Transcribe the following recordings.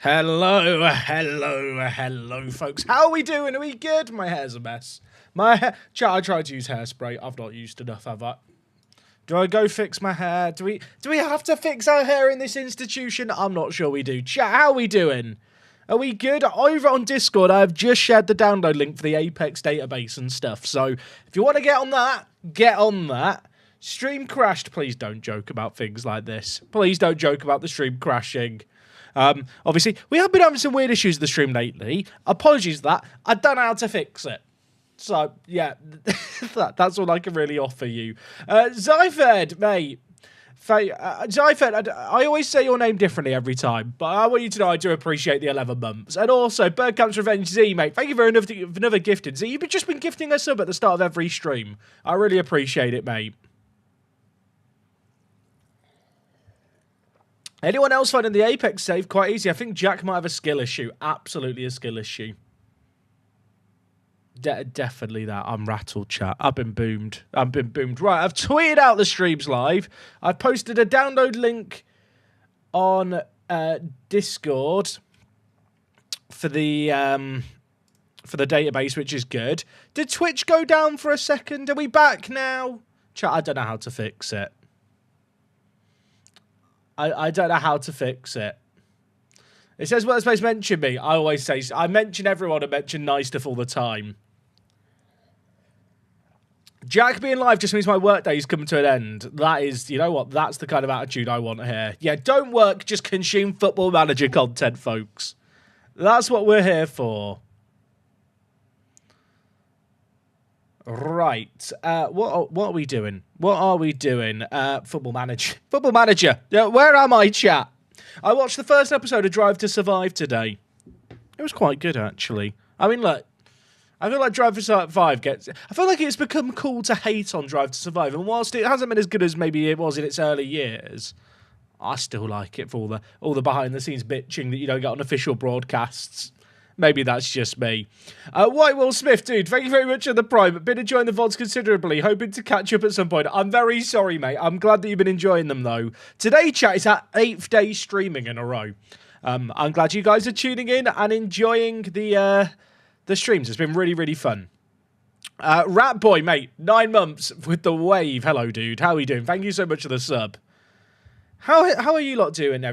Hello, folks. How are we doing? Are we good? My hair's a mess. I tried to use hairspray. I've not used enough, have I? Do I go fix my hair? Do we have to fix our hair in this institution? I'm not sure we do. Chat, how are we doing? Are we good? Over on Discord, I've just shared the download link for the Apex database and stuff. So if you want to get on that, get on that. Stream crashed. Please don't joke about things like this. Please don't joke about the stream crashing. Obviously, we have been having some weird issues with the stream lately. Apologies for that. I don't know how to fix it. So, yeah, that's all I can really offer you. Zyfed, mate. Zyfed, I always say your name differently every time, but I want you to know I do appreciate the 11 months. And also, Birdcamp's Revenge Z, mate. Thank you for another gifted. Z, you've just been gifting us up at the start of every stream. I really appreciate it, mate. Anyone else finding the Apex save quite easy? I think Jack might have a skill issue. Absolutely a skill issue. Definitely that. I'm rattled, chat. I've been boomed. Right, I've tweeted out the streams live. I've posted a download link on Discord for the database, which is good. Did Twitch go down for a second? Are we back now? Chat, I don't know how to fix it. I don't know how to fix it. It says, well, supposed to mention me. I always say, I mention everyone and mention nice stuff all the time. Jack being live just means my workday's coming to an end. That is, you know what? That's the kind of attitude I want here. Yeah, don't work, just consume Football Manager content, folks. That's what we're here for. Right. What are we doing? What are we doing? Football Manager. Football Manager. Where am I, chat? I watched the first episode of Drive to Survive today. It was quite good, actually. I mean, look, I feel like Drive to Survive I feel like it's become cool to hate on Drive to Survive, and whilst it hasn't been as good as maybe it was in its early years, I still like it for all the behind-the-scenes bitching that you don't get on official broadcasts. Maybe that's just me. White Will Smith, dude, thank you very much for the Prime. Been enjoying the VODs considerably. Hoping to catch up at some point. I'm very sorry, mate. I'm glad that you've been enjoying them, though. Today, chat, is our 8th day streaming in a row. I'm glad you guys are tuning in and enjoying the streams. It's been really, really fun. Rat Boy, mate, 9 months with the wave. Hello, dude. How are you doing? Thank you so much for the sub. How are you lot doing?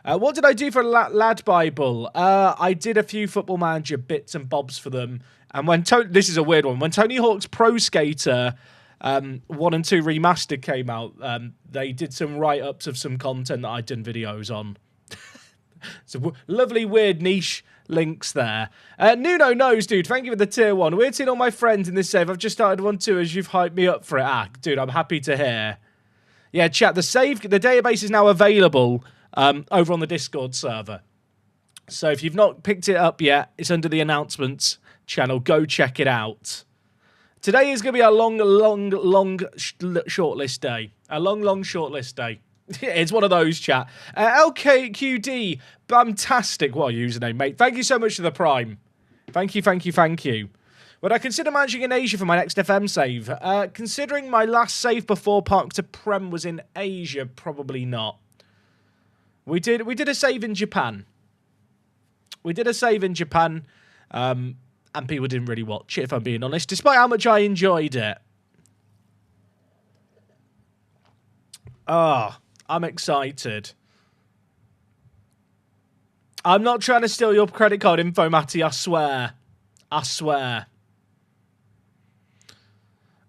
What did I do for Lad Bible? I did a few Football Manager bits and bobs for them. And when this is a weird one. When Tony Hawk's Pro Skater 1 and 2 Remastered came out, they did some write-ups of some content that I'd done videos on. So lovely, weird, niche links there. Nuno knows, dude. Thank you for the tier 1. We're seeing all my friends in this save. I've just started one too as you've hyped me up for it. Dude, I'm happy to hear. Yeah, chat, the database is now available over on the Discord server. So if you've not picked it up yet, it's under the announcements channel. Go check it out. Today is going to be a long shortlist day. A long shortlist day. It's one of those, chat. LKQD, fantastic. What a username, mate. Thank you so much for the Prime. Thank you. Would I consider managing in Asia for my next FM save? Considering my last save before Park to Prem was in Asia, probably not. We did a save in Japan. And people didn't really watch it, if I'm being honest, despite how much I enjoyed it. I'm excited. I'm not trying to steal your credit card info, Matty, I swear.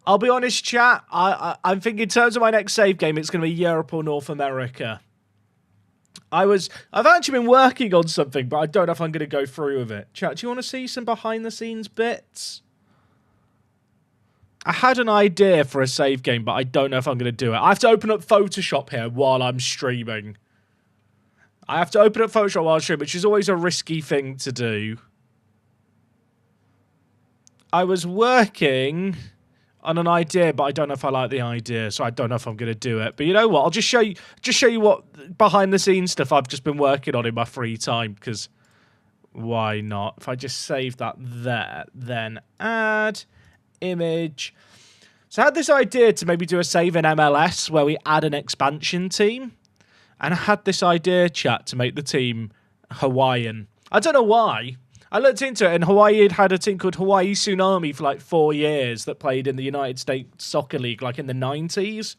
I'll be honest, chat. I'm thinking in terms of my next save game, it's going to be Europe or North America. I've actually been working on something, but I don't know if I'm going to go through with it. Chat, do you want to see some behind-the-scenes bits? I had an idea for a save game, but I don't know if I'm going to do it. I have to open up Photoshop here while I'm streaming. Which is always a risky thing to do. I was working on an idea, but I don't know if I like the idea, so I don't know if I'm going to do it. But you know what? I'll just show you what behind-the-scenes stuff I've just been working on in my free time, because why not? If I just save that there, then add image. So I had this idea to maybe do a save in MLS where we add an expansion team. And I had this idea, chat, to make the team Hawaiian. I don't know why. I looked into it, and Hawaii had a team called Hawaii Tsunami for like 4 years that played in the United States Soccer League, like in the 90s.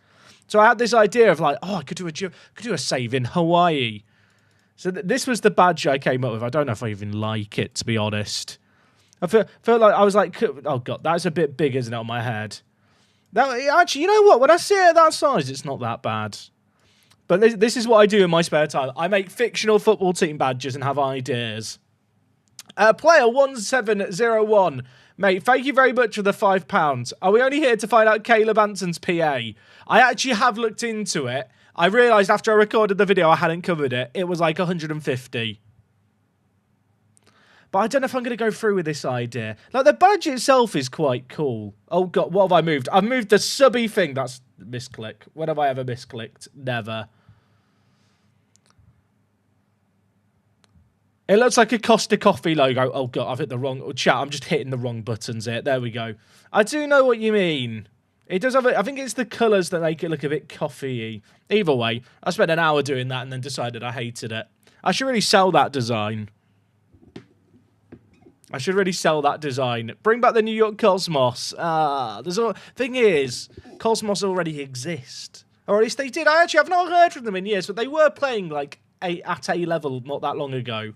So I had this idea of like, I could do a save in Hawaii. So this was the badge I came up with. I don't know if I even like it, to be honest. I feel like I was like, oh god, that's a bit big, isn't it, on my head? That actually, you know what? When I see it at that size, it's not that bad. But this is what I do in my spare time. I make fictional football team badges and have ideas. Player 1701. Mate, thank you very much for the £5. Are we only here to find out Caleb Anson's PA? I actually have looked into it. I realised after I recorded the video I hadn't covered it. It was like 150. But I don't know if I'm going to go through with this idea. Like, the badge itself is quite cool. Oh, God, what have I moved? I've moved the subby thing. That's misclick. When have I ever misclicked? Never. It looks like a Costa Coffee logo. Oh, God, I've hit the wrong... Chat, I'm just hitting the wrong buttons here. There we go. I do know what you mean. It does have I think it's the colours that make it look a bit coffee-y. Either way, I spent an hour doing that and then decided I hated it. I should really sell that design. Bring back the New York Cosmos. Thing is, Cosmos already exist. Or at least they did. I've not heard from them in years, but they were playing like at A level not that long ago.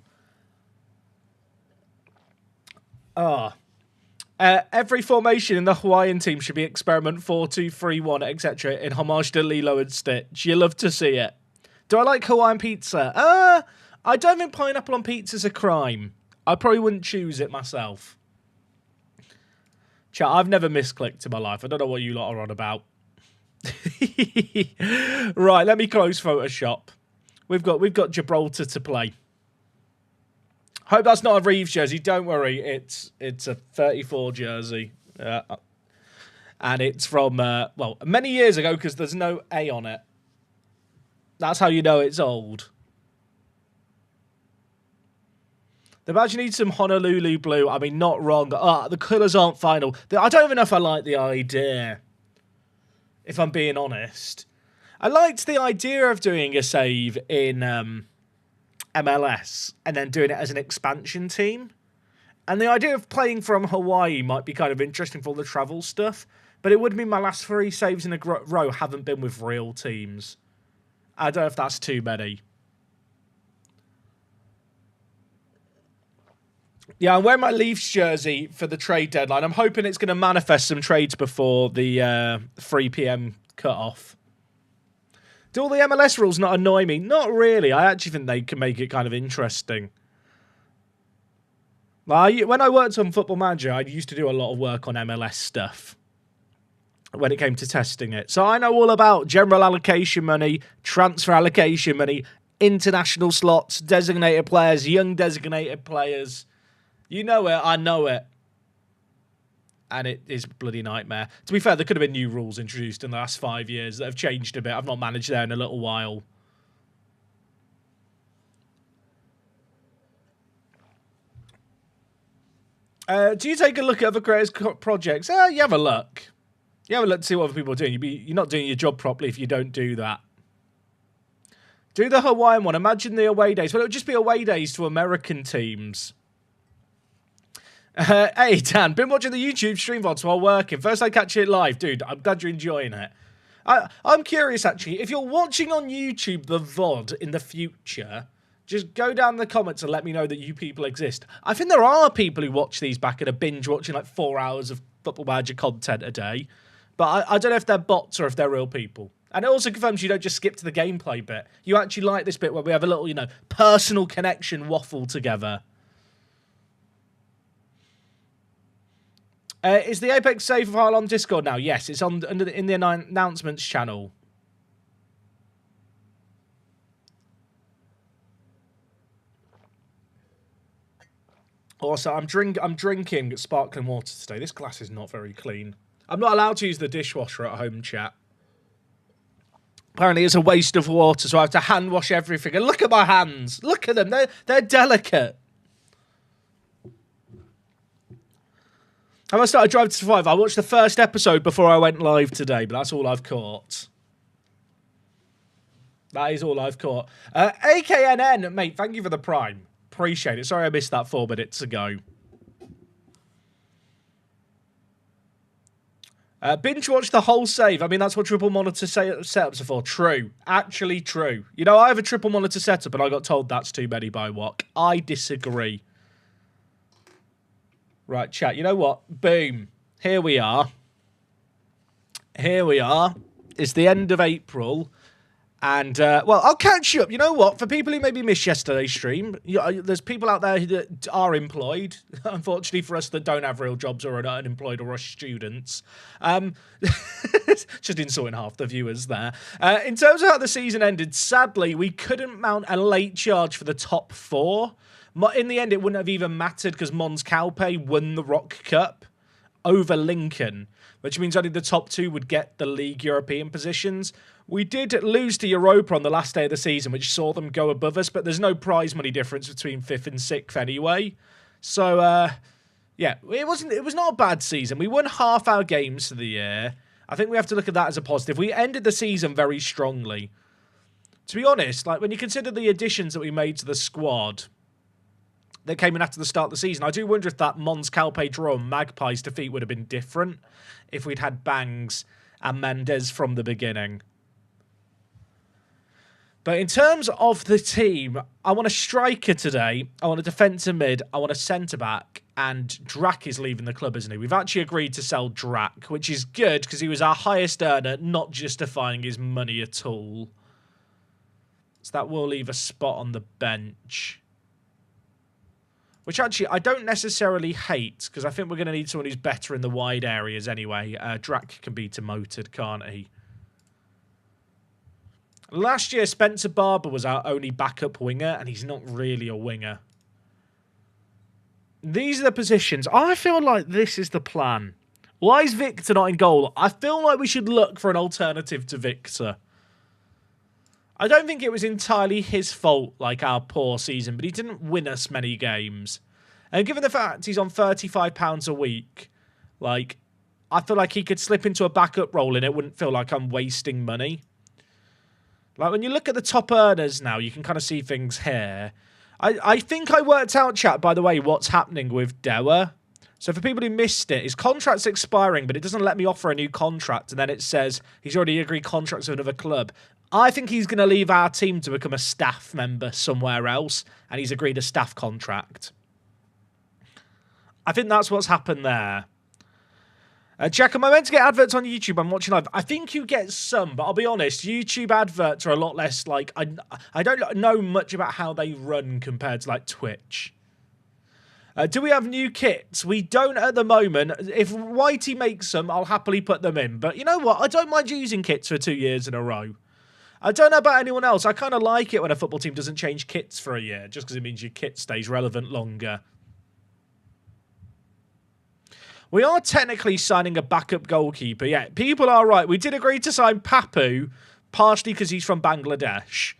Every formation in the Hawaiian team should be experiment 4-2-3-1, etc. in homage to Lilo and Stitch. You love to see it. Do I like Hawaiian pizza? I don't think pineapple on pizza is a crime. I probably wouldn't choose it myself. Chat, I've never misclicked in my life. I don't know what you lot are on about. Right, let me close Photoshop. We've got Gibraltar to play. Hope that's not a Reeves jersey. Don't worry, it's a 34 jersey. And it's from, well, many years ago because there's no A on it. That's how you know it's old. The badge needs some Honolulu blue. I mean, not wrong. The colours aren't final. I don't even know if I like the idea, if I'm being honest. I liked the idea of doing a save in MLS and then doing it as an expansion team. And the idea of playing from Hawaii might be kind of interesting for all the travel stuff. But it would mean my last 3 saves in a row haven't been with real teams. I don't know if that's too many. Yeah, I'm wearing my Leafs jersey for the trade deadline. I'm hoping it's going to manifest some trades before the 3 p.m. cut-off. Do all the MLS rules not annoy me? Not really. I actually think they can make it kind of interesting. When I worked on Football Manager, I used to do a lot of work on MLS stuff when it came to testing it. So I know all about general allocation money, transfer allocation money, international slots, designated players, young designated players. You know it, I know it. And it is a bloody nightmare. To be fair, there could have been new rules introduced in the last 5 years that have changed a bit. I've not managed there in a little while. Do you take a look at other creators' projects? You have a look. You have a look to see what other people are doing. You're not doing your job properly if you don't do that. Do the Hawaiian one. Imagine the away days. Well, it would just be away days to American teams. Hey, Dan, been watching the YouTube stream VODs while working. First I catch it live. Dude, I'm glad you're enjoying it. I'm curious, actually. If you're watching on YouTube the VOD in the future, just go down in the comments and let me know that you people exist. I think there are people who watch these back in a binge watching like 4 hours of Football Manager content a day. But I don't know if they're bots or if they're real people. And it also confirms you don't just skip to the gameplay bit. You actually like this bit where we have a little, personal connection waffle together. Is the Apex save file on Discord now? Yes, it's in the announcements channel. Also, I'm drinking sparkling water today. This glass is not very clean. I'm not allowed to use the dishwasher at home, chat. Apparently, it's a waste of water, so I have to hand wash everything. And look at my hands. Look at them. They're delicate. Have I started Drive to Survive? I watched the first episode before I went live today, but that's all I've caught. That is all I've caught. AKNN, mate, thank you for the prime. Appreciate it. Sorry I missed that 4 minutes ago. Binge watch the whole save. I mean, that's what triple monitor setups are for. True. Actually true. You know, I have a triple monitor setup and I got told that's too many by Wok. I disagree. Right, chat. You know what? Boom. Here we are. Here we are. It's the end of April. And, well, I'll catch you up. You know what? For people who maybe missed yesterday's stream, there's people out there that are employed. Unfortunately for us that don't have real jobs or are unemployed or are students. Just insulting half the viewers there. In terms of how the season ended, sadly, we couldn't mount a late charge for the top 4. In the end, it wouldn't have even mattered because Mons Calpe won the Rock Cup over Lincoln, which means only the top 2 would get the league European positions. We did lose to Europa on the last day of the season, which saw them go above us, but there's no prize money difference between 5th and 6th anyway. So, yeah, it was not a bad season. We won half our games for the year. I think we have to look at that as a positive. We ended the season very strongly. To be honest, like when you consider the additions that we made to the squad that came in after the start of the season, I do wonder if that Mons Calpe draw and Magpies defeat would have been different if we'd had Bangs and Mendes from the beginning. But in terms of the team, I want a striker today, I want a defensive mid, I want a centre-back, and Drac is leaving the club, isn't he? We've actually agreed to sell Drac, which is good because he was our highest earner, not justifying his money at all. So that will leave a spot on the bench. Which actually, I don't necessarily hate, because I think we're going to need someone who's better in the wide areas anyway. Drac can be demoted, can't he? Last year, Spencer Barber was our only backup winger, and he's not really a winger. These are the positions. I feel like this is the plan. Why is Victor not in goal? I feel like we should look for an alternative to Victor. I don't think it was entirely his fault, like our poor season, but he didn't win us many games. And given the fact he's on £35 a week, like, I feel like he could slip into a backup role and it wouldn't feel like I'm wasting money. Like, when you look at the top earners now, you can kind of see things here. I think I worked out, chat, by the way, what's happening with Dewa. So for people who missed it, his contract's expiring, but it doesn't let me offer a new contract. And then it says he's already agreed contracts with another club. I think he's going to leave our team to become a staff member somewhere else, and he's agreed a staff contract. I think that's what's happened there. Jack, am I meant to get adverts on YouTube? I'm watching live. I think you get some, but I'll be honest, YouTube adverts are a lot less, like, I don't know much about how they run compared to, like, Twitch. Do we have new kits? We don't at the moment. If Whitey makes them, I'll happily put them in. But you know what? I don't mind using kits for 2 years in a row. I don't know about anyone else. I kind of like it when a football team doesn't change kits for a year, just because it means your kit stays relevant longer. We are technically signing a backup goalkeeper. Yeah, people are right. We did agree to sign Papu, partially because he's from Bangladesh.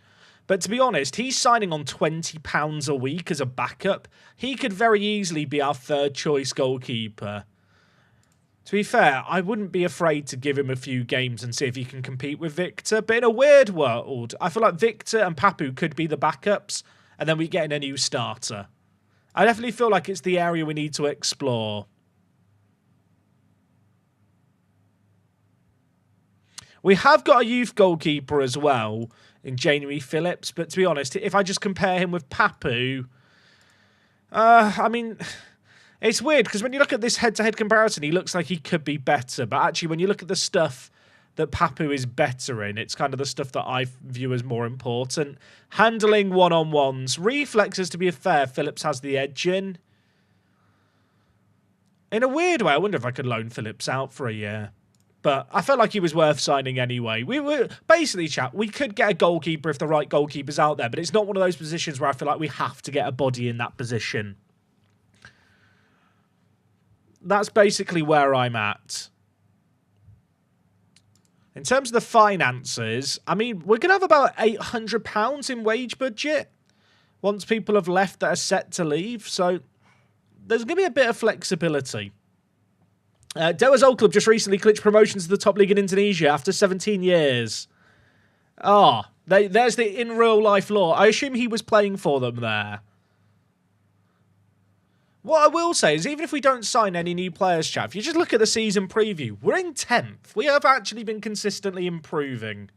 But to be honest, he's signing on £20 a week as a backup. He could very easily be our third choice goalkeeper. To be fair, I wouldn't be afraid to give him a few games and see if he can compete with Victor. But in a weird world, I feel like Victor and Papu could be the backups, and then we get in a new starter. I definitely feel like it's the area we need to explore. We have got a youth goalkeeper as well in Jamie Phillips, but to be honest, if I just compare him with Papu, I mean, it's weird because when you look at this head-to-head comparison, he looks like he could be better, but actually when you look at the stuff that Papu is better in, it's kind of the stuff that I view as more important. Handling one-on-ones. Reflexes, to be fair, Phillips has the edge in. In a weird way, I wonder if I could loan Phillips out for a year. But I felt like he was worth signing anyway. We were basically, chat, we could get a goalkeeper if the right goalkeeper's out there, but it's not one of those positions where I feel like we have to get a body in that position. That's basically where I'm at. In terms of the finances, I mean, we're going to have about £800 in wage budget once people have left that are set to leave. So there's going to be a bit of flexibility. Dewa's Old Club just recently clinched promotions to the top league in Indonesia after 17 years. Ah, There's the in real life law. I assume he was playing for them there. What I will say is, even if we don't sign any new players, chat, if you just look at the season preview, we're in 10th. We have actually been consistently improving.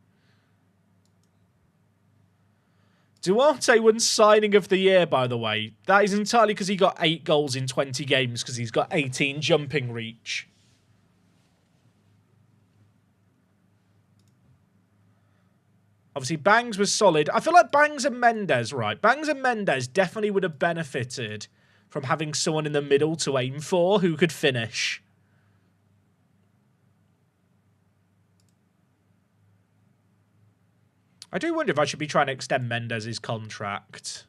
Duarte won signing of the year, by the way. That is entirely because he got 8 goals in 20 games because he's got 18 jumping reach. Obviously, Bangs was solid. I feel like Bangs and Mendes, right? Bangs and Mendes definitely would have benefited from having someone in the middle to aim for who could finish. I do wonder if I should be trying to extend Mendes' contract.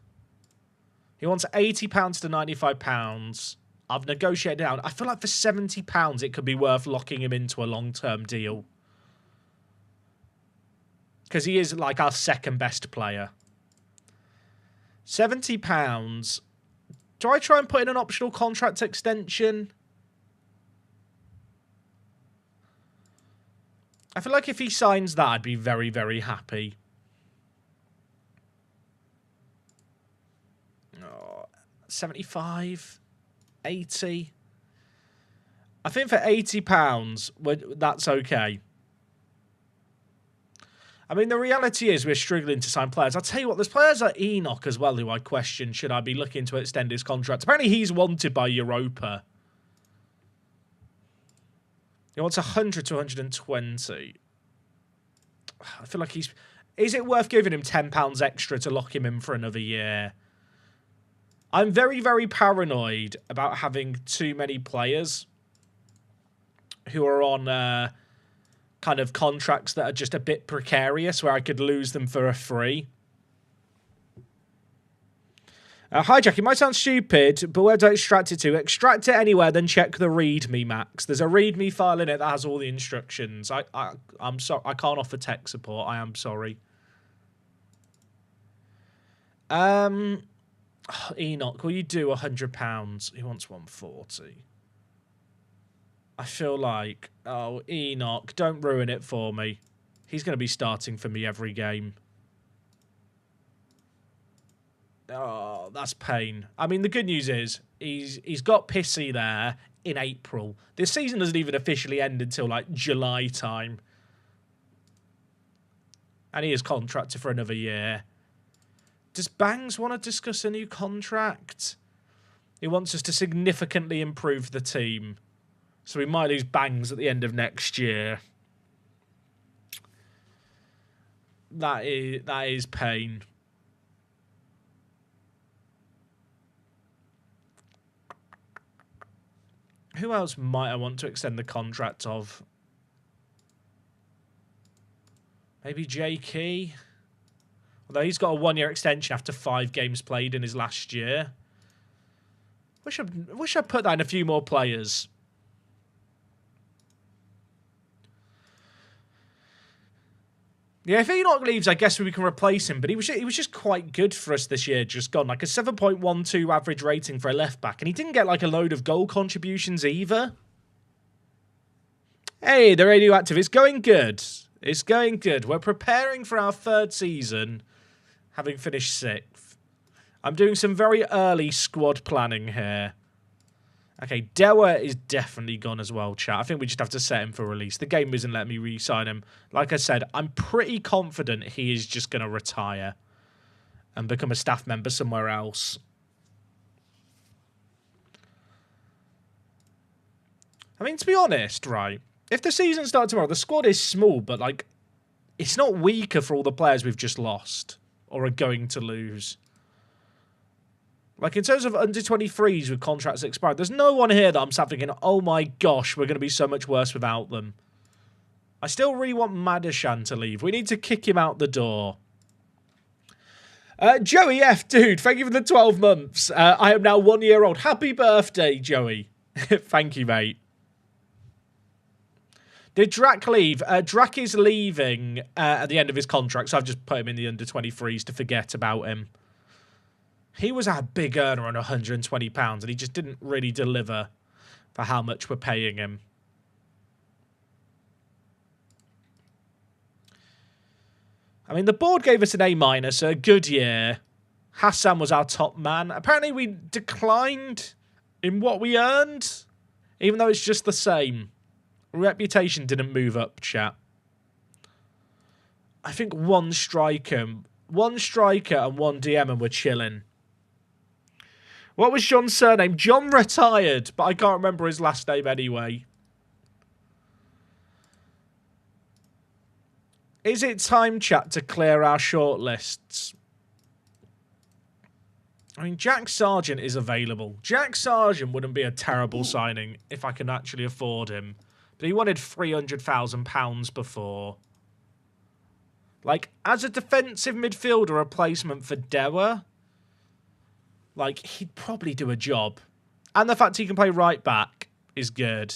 He wants £80 to £95. I've negotiated down. I feel like for £70 it could be worth locking him into a long-term deal. Because he is like our second best player. £70. Do I try and put in an optional contract extension? I feel like if he signs that, I'd be very, very happy. Oh, 75, 80. I think for £80, that's okay. I mean, the reality is we're struggling to sign players. I'll tell you what, there's players like Enoch as well who I question, should I be looking to extend his contract? Apparently he's wanted by Europa. He wants 100 to 120. I feel like he's... Is it worth giving him £10 extra to lock him in for another year? I'm very, very paranoid about having too many players who are on... kind of contracts that are just a bit precarious where I could lose them for a free. Hi, Jack. It might sound stupid, but where do I extract it to? Extract it anywhere, then check the README, Max. There's a README file in it that has all the instructions. I'm sorry. I can't offer tech support. I am sorry. Enoch, will you do £100? He wants 140. I feel like, oh, Enoch, don't ruin it for me. He's going to be starting for me every game. Oh, that's pain. I mean, the good news is he's got Pissy there in April. This season doesn't even officially end until, like, July time. And he is contracted for another year. Does Bangs want to discuss a new contract? He wants us to significantly improve the team. So we might lose Bangs at the end of next year. That is pain. Who else might I want to extend the contract of? Maybe Geeky? Although he's got a 1-year extension after 5 games played in his last year. Wish I put that in a few more players. Yeah, if Enoch leaves, I guess we can replace him. But he was just quite good for us this year, just gone. Like a 7.12 average rating for a left-back. And he didn't get like a load of goal contributions either. Hey, the radioactive. It's going good. It's going good. We're preparing for our 3rd season, having finished 6th. I'm doing some very early squad planning here. Okay, Dewa is definitely gone as well, chat. I think we just have to set him for release. The game isn't letting me re-sign him. Like I said, I'm pretty confident he is just going to retire and become a staff member somewhere else. I mean, to be honest, right, if the season starts tomorrow, the squad is small, but, like, it's not weaker for all the players we've just lost or are going to lose. Like, in terms of under-23s with contracts expired, there's no one here that I'm sat thinking, oh my gosh, we're going to be so much worse without them. I still really want Madishan to leave. We need to kick him out the door. Joey F, dude, thank you for the 12 months. I am now 1 year old. Happy birthday, Joey. Thank you, mate. Did Drac leave? Drac is leaving at the end of his contract, so I've just put him in the under-23s to forget about him. He was our big earner on £120, and he just didn't really deliver for how much we're paying him. I mean, the board gave us an A-, a good year. Hassan was our top man. Apparently, we declined in what we earned, even though it's just the same. Reputation didn't move up, chat. I think one striker and one DM and we're chilling. What was John's surname? John retired, but I can't remember his last name anyway. Is it time, chat, to clear our shortlists? I mean, Jack Sargent is available. Jack Sargent wouldn't be a terrible signing if I can actually afford him. But he wanted £300,000 before. Like, as a defensive midfielder replacement for Dewa, like, he'd probably do a job. And the fact he can play right back is good.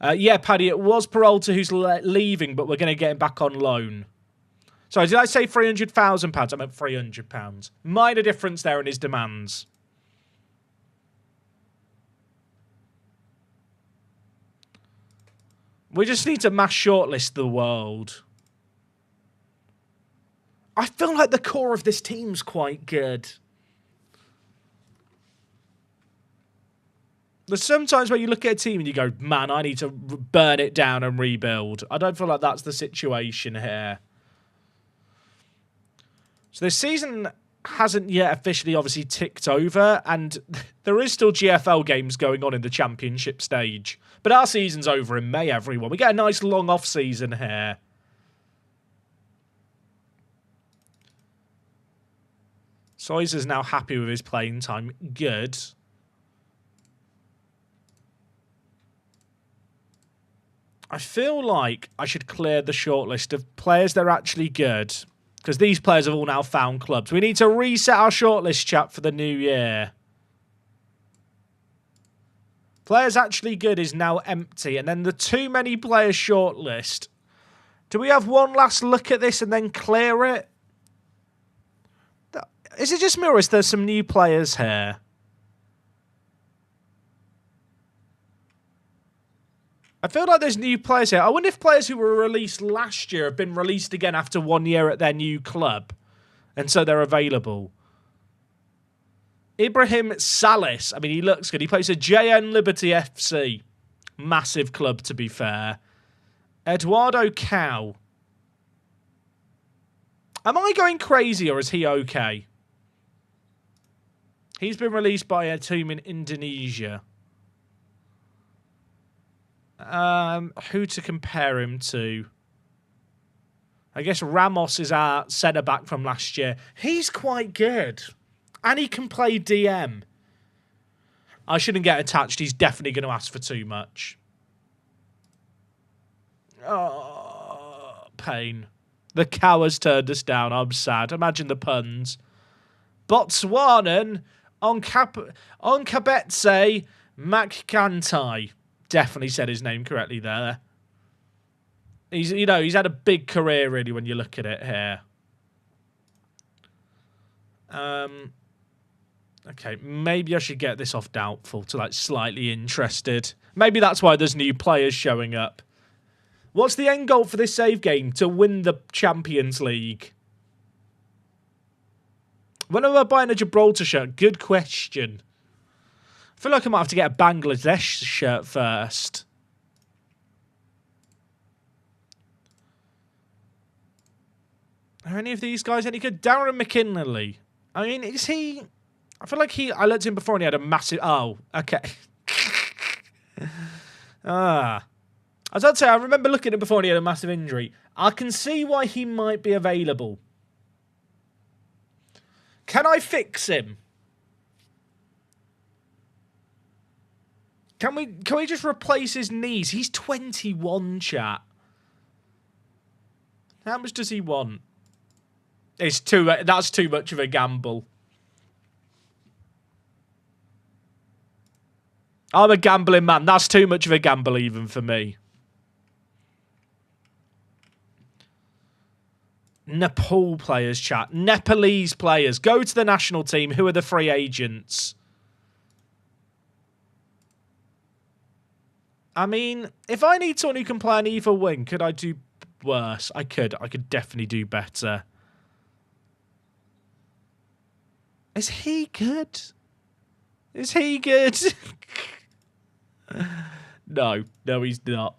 Yeah, Paddy, it was Peralta who's leaving, but we're going to get him back on loan. Sorry, did I say £300,000? I meant £300. Minor difference there in his demands. We just need to mass shortlist the world. I feel like the core of this team's quite good. There's sometimes where you look at a team and you go, man, I need to burn it down and rebuild. I don't feel like that's the situation here. So this season hasn't yet officially obviously ticked over, and there is still GFL games going on in the championship stage. But our season's over in May, everyone. We get a nice long off season here. Soyser's now happy with his playing time. Good. I feel like I should clear the shortlist of players that are actually good, because these players have all now found clubs. We need to reset our shortlist, chat, for the new year. Players actually good is now empty, and then the too many players shortlist. Do we have one last look at this and then clear it? Is it just me, or is there some new players here? I feel like there's new players here. I wonder if players who were released last year have been released again after 1 year at their new club. And so they're available. Ibrahim Salis. I mean, he looks good. He plays at JN Liberty FC. Massive club, to be fair. Eduardo Cow. Am I going crazy, or is he okay? He's been released by a team in Indonesia. Who to compare him to? I guess Ramos is our centre-back from last year. He's quite good. And he can play DM. I shouldn't get attached. He's definitely going to ask for too much. Oh, pain. The cow has turned us down. I'm sad. Imagine the puns. Botswanan Onkabetse Makkantai. Definitely said his name correctly there. He's had a big career, really, when you look at it here. Okay, maybe I should get this off doubtful to, like, slightly interested. Maybe that's why there's new players showing up. What's the end goal for this save game? To win the Champions League. When am I buying a Gibraltar shirt? Good question. I feel like I might have to get a Bangladesh shirt first. Are any of these guys any good? Darren McKinley. I mean, is he... I feel like I looked at him before and he had a massive... Oh, okay. As I'd say, I remember looking at him before and he had a massive injury. I can see why he might be available. Can I fix him? Can we just replace his knees? He's 21, chat. How much does he want? That's too much of a gamble. I'm a gambling man. That's too much of a gamble even for me. Nepal players, chat. Nepalese players. Go to the national team. Who are the free agents? I mean, if I need someone who can play an either wing, could I do worse. I could definitely do better. Is he good? Is he good? No, he's not.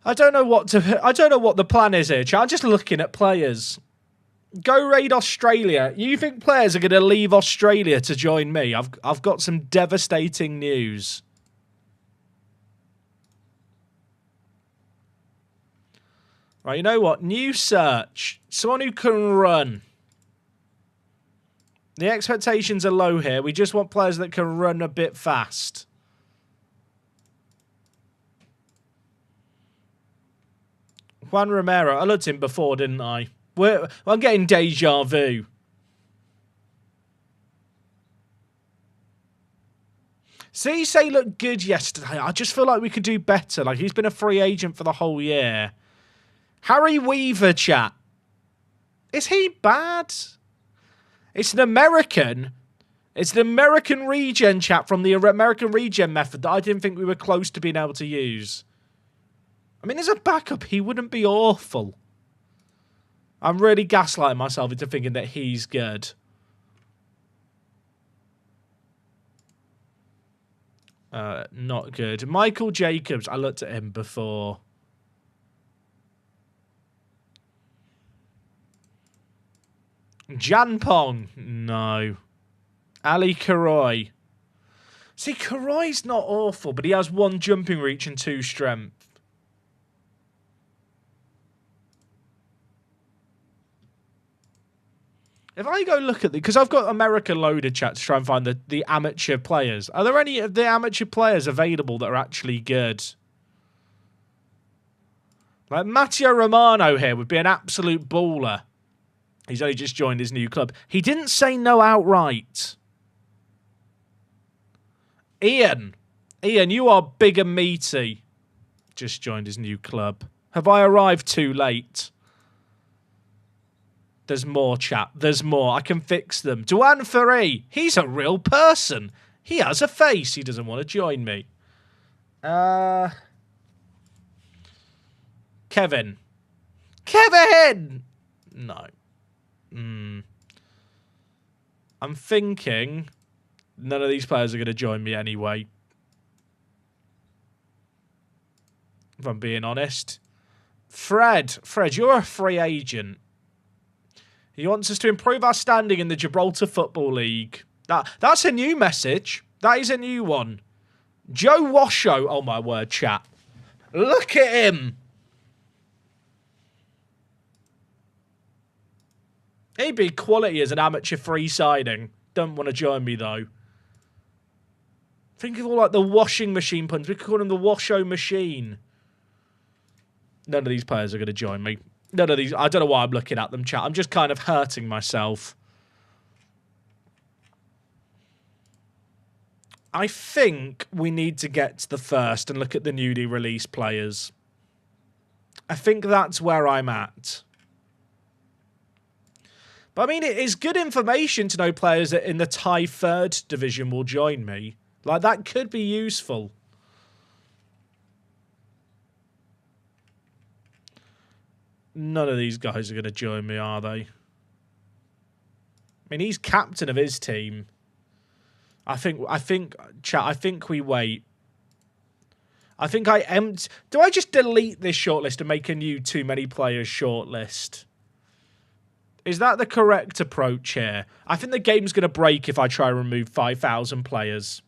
I don't know what the plan is here. I'm just looking at players. Go raid Australia. You think players are going to leave Australia to join me? I've got some devastating news. Right, you know what? New search. Someone who can run. The expectations are low here. We just want players that can run a bit fast. Juan Romero. I looked at him before, didn't I? I'm getting deja vu. See, he looked good yesterday. I just feel like we could do better. Like, he's been a free agent for the whole year. Harry Weaver, chat. Is he bad? It's an American. It's an American regen, chat, from the American regen method that I didn't think we were close to being able to use. I mean, as a backup, he wouldn't be awful. I'm really gaslighting myself into thinking that he's good. Not good. Michael Jacobs, I looked at him before. Janpong, no. Ali Karoy. See, Karoy's not awful, but he has 1 jumping reach and 2 strength. If I go look at because I've got America loaded, chat, to try and find the amateur players. Are there any of the amateur players available that are actually good? Like Matteo Romano here would be an absolute baller. He's only just joined his new club. He didn't say no outright. Ian, you are big and meaty. Just joined his new club. Have I arrived too late? There's more, chat. There's more. I can fix them. Duan Ferry. He's a real person. He has a face. He doesn't want to join me. Kevin. No. I'm thinking none of these players are going to join me anyway. If I'm being honest. Fred, you're a free agent. He wants us to improve our standing in the Gibraltar Football League. That's a new message. That is a new one. Joe Washo. Oh, my word, chat. Look at him. He'd be quality as an amateur free signing. Don't want to join me, though. Think of all like the washing machine puns. We could call him the Washo machine. None of these players are going to join me. None of these. I don't know why I'm looking at them, chat. I'm just kind of hurting myself. I think we need to get to the first and look at the newly released players. I think that's where I'm at. But I mean, it is good information to know players that in the Thai 3rd division will join me. Like, that could be useful. None of these guys are going to join me, are they? I mean, he's captain of his team. I think, chat, I think we wait. I think do I just delete this shortlist and make a new too many players shortlist? Is that the correct approach here? I think the game's going to break if I try and remove 5,000 players.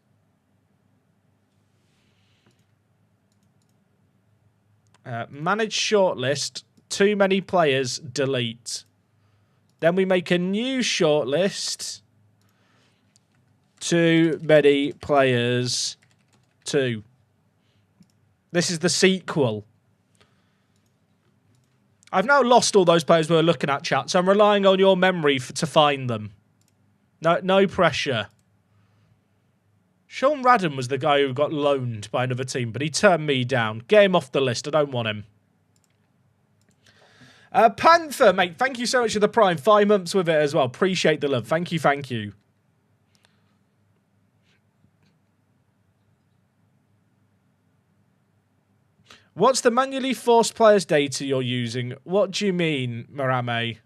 Manage shortlist. Too many players, delete. Then we make a new shortlist. Too many players, 2. This is the sequel. I've now lost all those players we were looking at, chat, so I'm relying on your memory to find them. No pressure. Sean Radden was the guy who got loaned by another team, but he turned me down. Get him off the list. I don't want him. Panther, mate, thank you so much for the Prime. 5 months with it as well. Appreciate the love. Thank you, thank you. What's the manually forced players data you're using? What do you mean, Marame?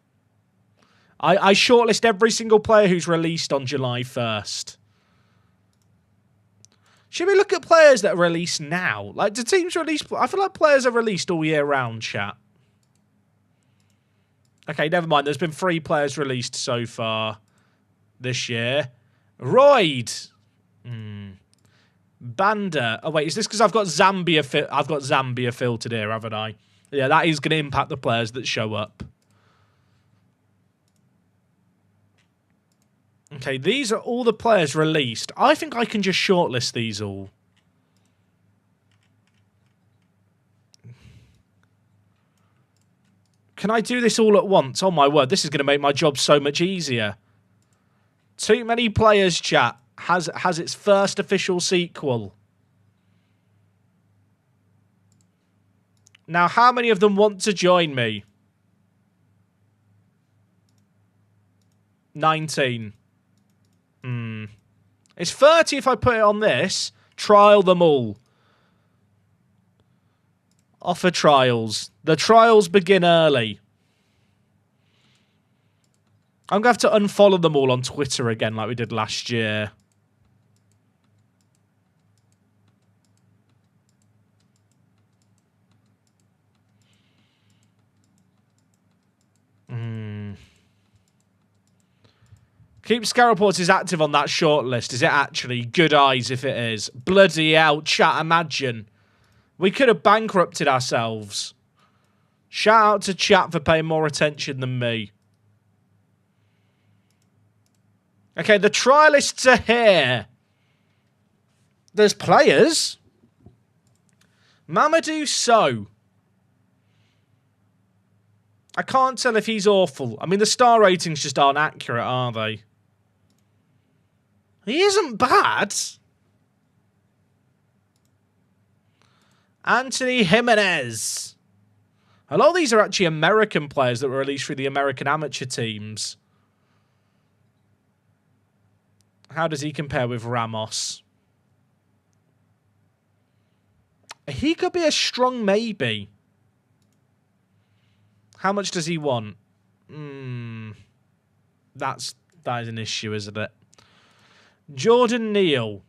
I shortlist every single player who's released on July 1st. Should we look at players that are released now? Like, do teams release... I feel like players are released all year round, chat. Okay, never mind. There's been 3 players released so far this year. Royd. Banda. Oh, wait. Is this because I've got Zambia filtered here, haven't I? Yeah, that is going to impact the players that show up. Okay, these are all the players released. I think I can just shortlist these all. Can I do this all at once? Oh my word, this is going to make my job so much easier. Too many players, chat. Has its first official sequel. Now, how many of them want to join me? 19. It's 30 if I put it on this. Trial them all. Offer trials. The trials begin early. I'm going to have to unfollow them all on Twitter again like we did last year. Keep Scarreports is active on that shortlist. Is it actually? Good eyes if it is. Bloody hell, chat, imagine. We could have bankrupted ourselves. Shout out to chat for paying more attention than me. Okay, the trialists are here. There's players. Mamadou Sow. I can't tell if he's awful. I mean, the star ratings just aren't accurate, are they? He isn't bad. Anthony Jimenez. A lot of these are actually American players that were released through the American amateur teams. How does he compare with Ramos? He could be a strong maybe. How much does he want? That is an issue, isn't it? Jordan Neal.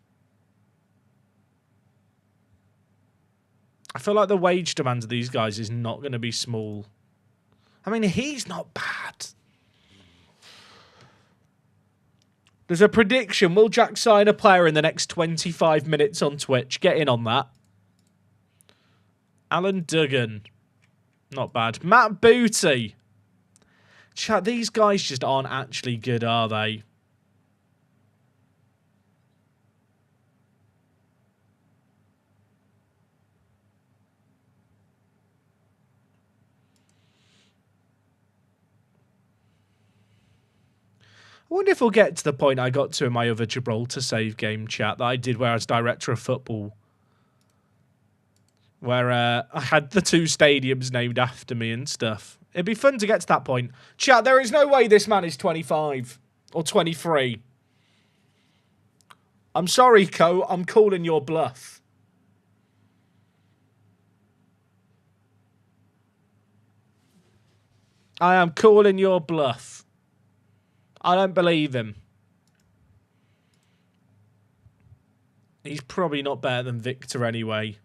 I feel like the wage demand of these guys is not going to be small. I mean, he's not bad. There's a prediction. Will Jack sign a player in the next 25 minutes on Twitch? Get in on that. Alan Duggan. Not bad. Matt Booty. Chat, these guys just aren't actually good, are they? I wonder if we'll get to the point I got to in my other Gibraltar save game, chat, that I did where I was director of football. Where I had the 2 stadiums named after me and stuff. It'd be fun to get to that point. Chat, there is no way this man is 25 or 23. I'm sorry, Co. I'm calling your bluff. I am calling your bluff. I don't believe him. He's probably not better than Victor anyway.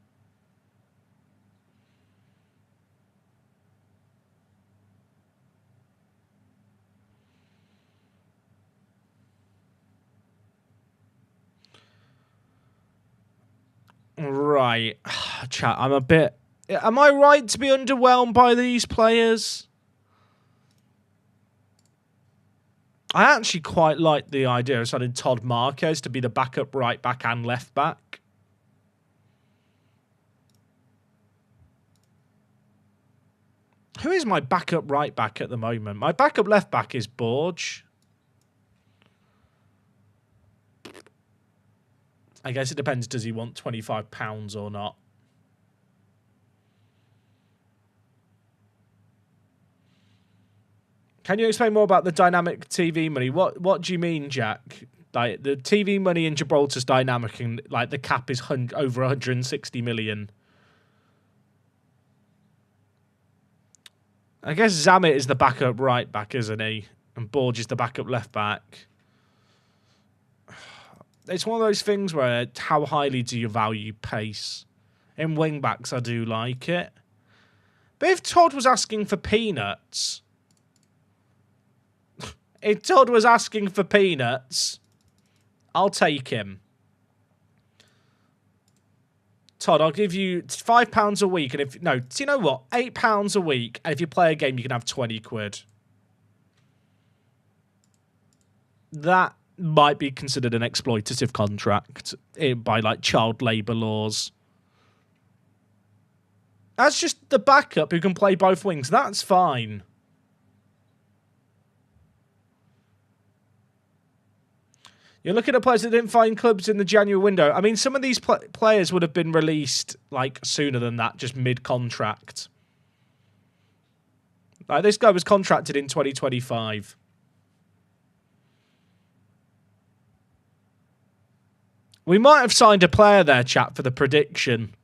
Right. Chat, I'm a bit... Am I right to be underwhelmed by these players? I actually quite like the idea of signing Todd Marquez to be the backup right back and left back. Who is my backup right back at the moment? My backup left back is Borge. I guess it depends, does he want £25 or not? Can you explain more about the dynamic TV money? What do you mean, Jack? Like, the TV money in Gibraltar's dynamic, and like the cap is over 160 million. I guess Zamet is the backup right back, isn't he? And Borg is the backup left back. It's one of those things where how highly do you value pace? In wing backs, I do like it. But if Todd was asking for peanuts, I'll take him. Todd, I'll give you £5 a week, and do you know what? £8 a week, and if you play a game, you can have 20 quid. That might be considered an exploitative contract by like child labour laws. That's just the backup who can play both wings. That's fine. You're looking at players that didn't find clubs in the January window. I mean, some of these players would have been released like sooner than that, just mid-contract. Like, this guy was contracted in 2025. We might have signed a player there, chat, for the prediction.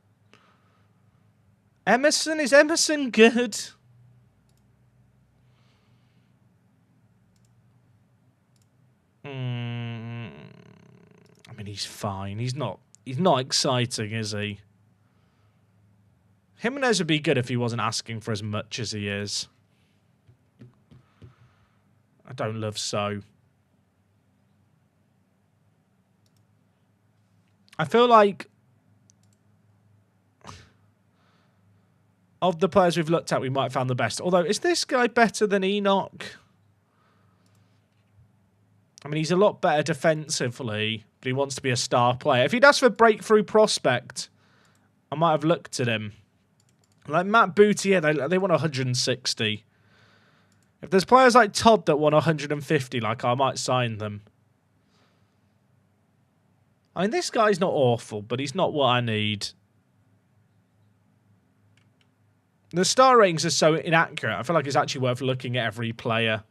Emerson? Is Emerson good? I mean, he's fine. He's not exciting, is he? Jimenez would be good if he wasn't asking for as much as he is. I don't love So. I feel like of the players we've looked at, we might have found the best. Although, is this guy better than Enoch? I mean, he's a lot better defensively, but he wants to be a star player. If he'd asked for breakthrough prospect, I might have looked at him. Like Matt Booty, yeah, they want 160. If there's players like Todd that want 150, like, I might sign them. I mean, this guy's not awful, but he's not what I need. The star ratings are so inaccurate. I feel like it's actually worth looking at every player.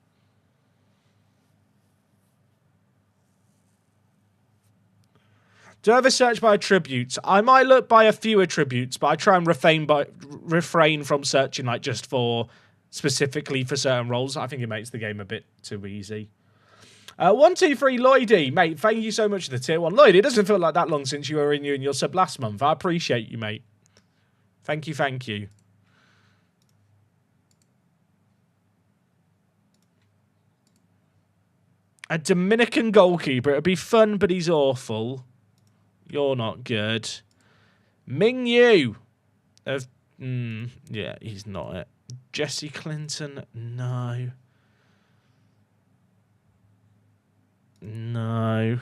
Do I ever search by attributes? I might look by a few attributes, but I try and refrain from searching like just for specifically for certain roles. I think it makes the game a bit too easy. 123 Lloydie, mate. Thank you so much for the tier 1. Lloyd, it doesn't feel like that long since you were in your sub last month. I appreciate you, mate. Thank you, thank you. A Dominican goalkeeper. It'd be fun, but he's awful. You're not good. Ming Yu. Yeah, he's not it. Jesse Clinton. No. No.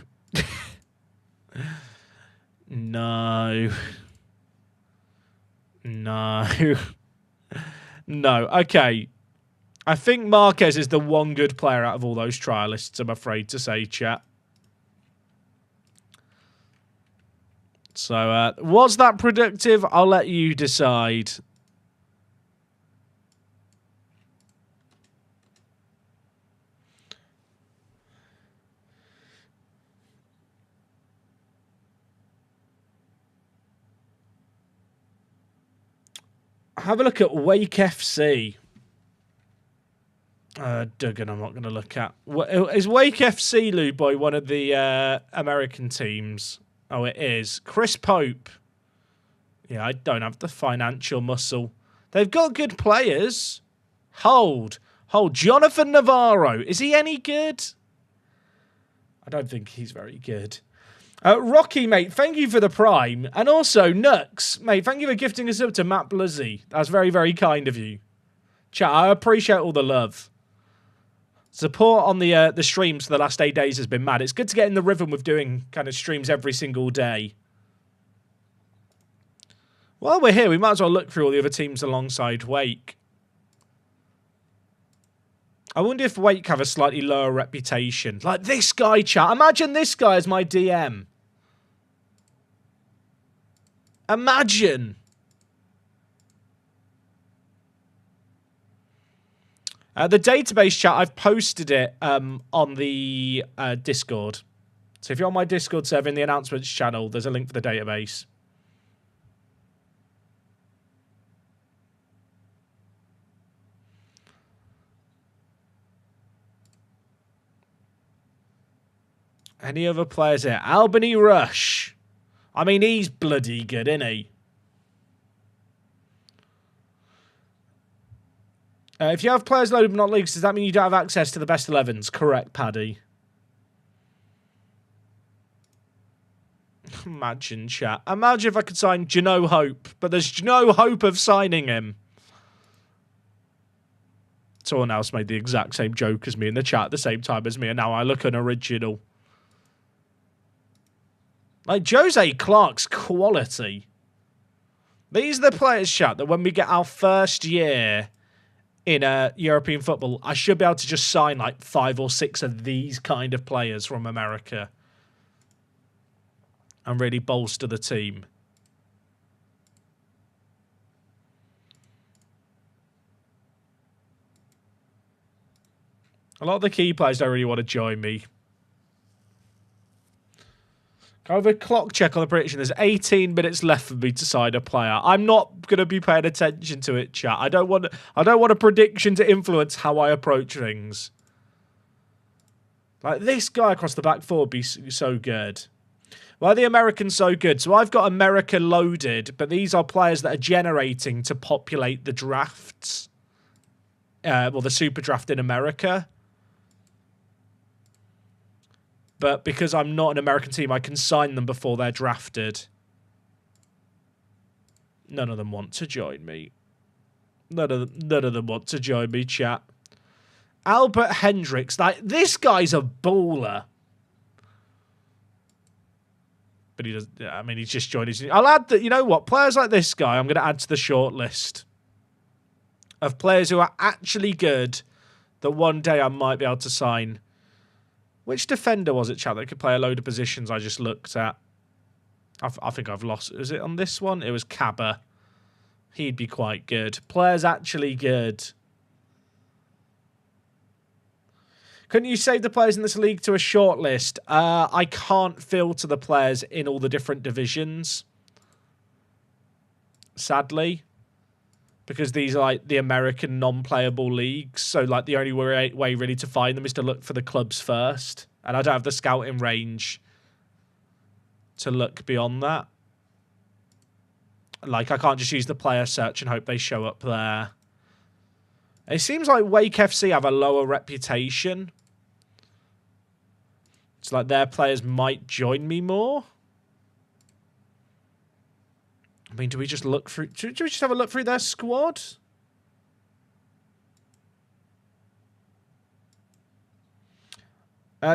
No. No. No. Okay. I think Marquez is the one good player out of all those trialists, I'm afraid to say, chat. So, was that productive? I'll let you decide. Have a look at Wake FC. Duggan, I'm not going to look at. Is Wake FC, Lou Boy, one of the American teams? Oh, it is. Chris Pope. Yeah, I don't have the financial muscle. They've got good players. Hold. Jonathan Navarro. Is he any good? I don't think he's very good. Rocky, mate, thank you for the prime. And also, Nux, mate, thank you for gifting us up to Matt Bluzzy. That's very, very kind of you. Chat, I appreciate all the love. Support on the streams for the last 8 days has been mad. It's good to get in the rhythm with doing kind of streams every single day. While we're here, we might as well look through all the other teams alongside Wake. I wonder if Wake have a slightly lower reputation. Like this guy, chat. Imagine this guy as my DM. Imagine. The database chat, I've posted it on the Discord. So if you're on my Discord server in the announcements channel, there's a link for the database. Any other players here? Albany Rush. I mean, he's bloody good, isn't he? If you have players loaded but not leagues, does that mean you don't have access to the best 11s? Correct, Paddy. Imagine, chat. Imagine if I could sign Jano Hope, but there's no hope of signing him. Someone else made the exact same joke as me in the chat at the same time as me, and now I look unoriginal. Like, Jose Clark's quality. These are the players, chat, that when we get our first year in European football, I should be able to just sign like 5 or 6 of these kind of players from America and really bolster the team. A lot of the key players don't really want to join me. Go over clock check on the prediction. There's 18 minutes left for me to sign a player. I'm not going to be paying attention to it, chat. I don't want a prediction to influence how I approach things. Like, this guy across the back four would be so good. Why are the Americans so good? So I've got America loaded, but these are players that are generating to populate the drafts. Well, the super draft in America. But because I'm not an American team, I can sign them before they're drafted. None of them want to join me. None of them want to join me, chat. Albert Hendricks. Like, this guy's a baller. But he does. I mean, he's just joined his. I'll add that. You know what? Players like this guy, I'm going to add to the shortlist of players who are actually good. That one day I might be able to sign. Which defender was it, chat, that could play a load of positions I just looked at? I think I've lost. Is it on this one? It was Cabba. He'd be quite good. Players actually good. Couldn't you save the players in this league to a shortlist? I can't filter the players in all the different divisions. Sadly. Because these are like the American non-playable leagues. So like the only way really to find them is to look for the clubs first. And I don't have the scouting range to look beyond that. Like, I can't just use the player search and hope they show up there. It seems like Wake FC have a lower reputation. It's like their players might join me more. I mean, do we just look through... Do we just have a look through their squad?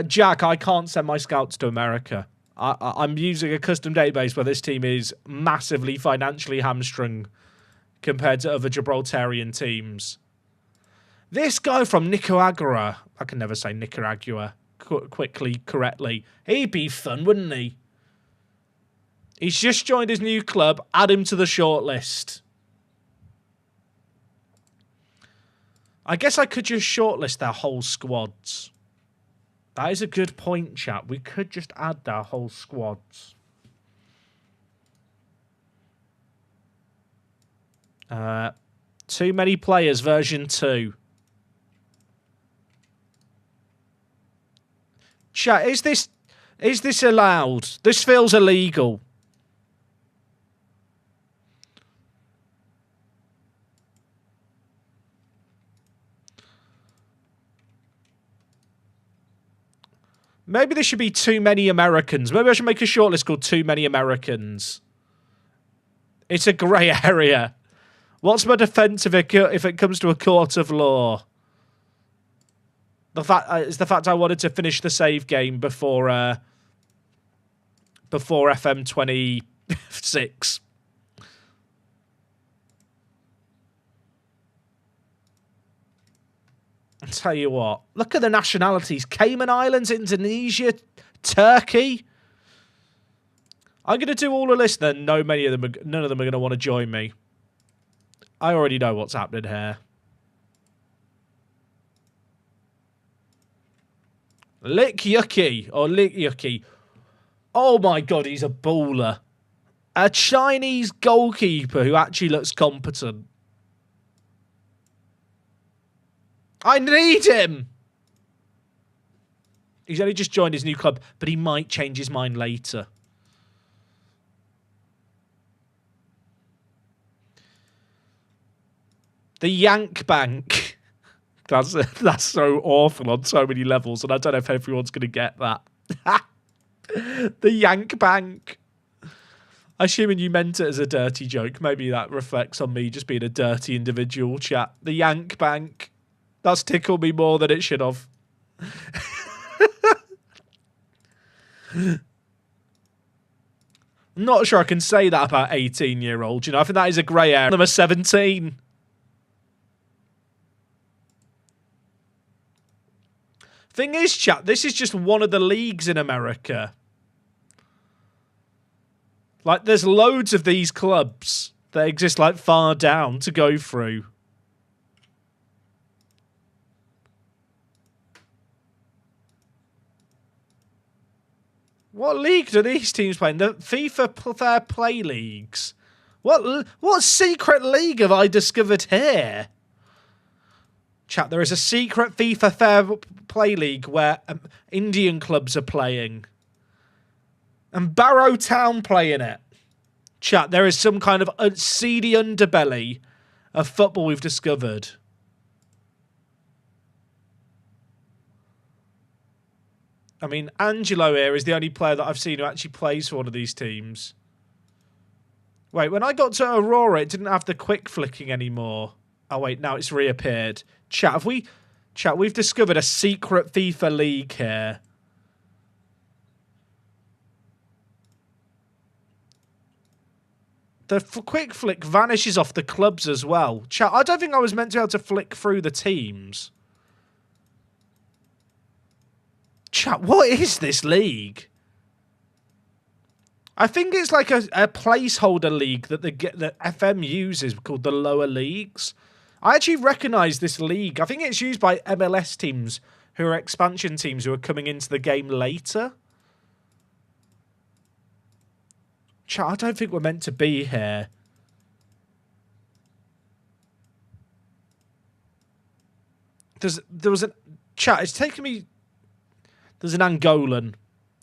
Jack, I can't send my scouts to America. I'm using a custom database where this team is massively financially hamstrung compared to other Gibraltarian teams. This guy from Nicaragua... I can never say Nicaragua correctly. He'd be fun, wouldn't he? He's just joined his new club. Add him to the shortlist. I guess I could just shortlist their whole squads. That is a good point, chat. We could just add their whole squads. Too many players, version 2. Chat, is this allowed? This feels illegal. Maybe there should be too many Americans. Maybe I should make a shortlist called Too Many Americans. It's a grey area. What's my defence if it comes to a court of law? The fact is the fact I wanted to finish the save game before FM 26. I'll tell you what. Look at the nationalities. Cayman Islands, Indonesia, Turkey. I'm going to do all a list then. None of them are going to want to join me. I already know what's happening here. Lick Yucky or Lick Yucky. Oh my god, he's a baller. A Chinese goalkeeper who actually looks competent. I need him. He's only just joined his new club, but he might change his mind later. The Yank Bank. That's so awful on so many levels, and I don't know if everyone's going to get that. The Yank Bank. Assuming you meant it as a dirty joke. Maybe that reflects on me just being a dirty individual, chat. The Yank Bank. That's tickled me more than it should have. Not sure I can say that about 18-year-olds. You know, I think that is a grey area. Number 17. Thing is, chat, this is just one of the leagues in America. Like, there's loads of these clubs that exist, like, far down to go through. What league do these teams play in? The FIFA Fair Play leagues. What secret league have I discovered here? Chat, there is a secret FIFA Fair Play league where Indian clubs are playing. And Barrow Town play in it. Chat, there is some kind of seedy underbelly of football we've discovered. I mean, Angelo here is the only player that I've seen who actually plays for one of these teams. Wait, when I got to Aurora, it didn't have the quick flicking anymore. Oh, wait, now it's reappeared. Chat, we've discovered a secret FIFA league here. The quick flick vanishes off the clubs as well. Chat, I don't think I was meant to be able to flick through the teams. Chat, what is this league? I think it's like a placeholder league that the FM uses called the lower leagues. I actually recognise this league. I think it's used by MLS teams who are expansion teams who are coming into the game later. Chat, I don't think we're meant to be here. There was a chat. It's taken me. There's an Angolan.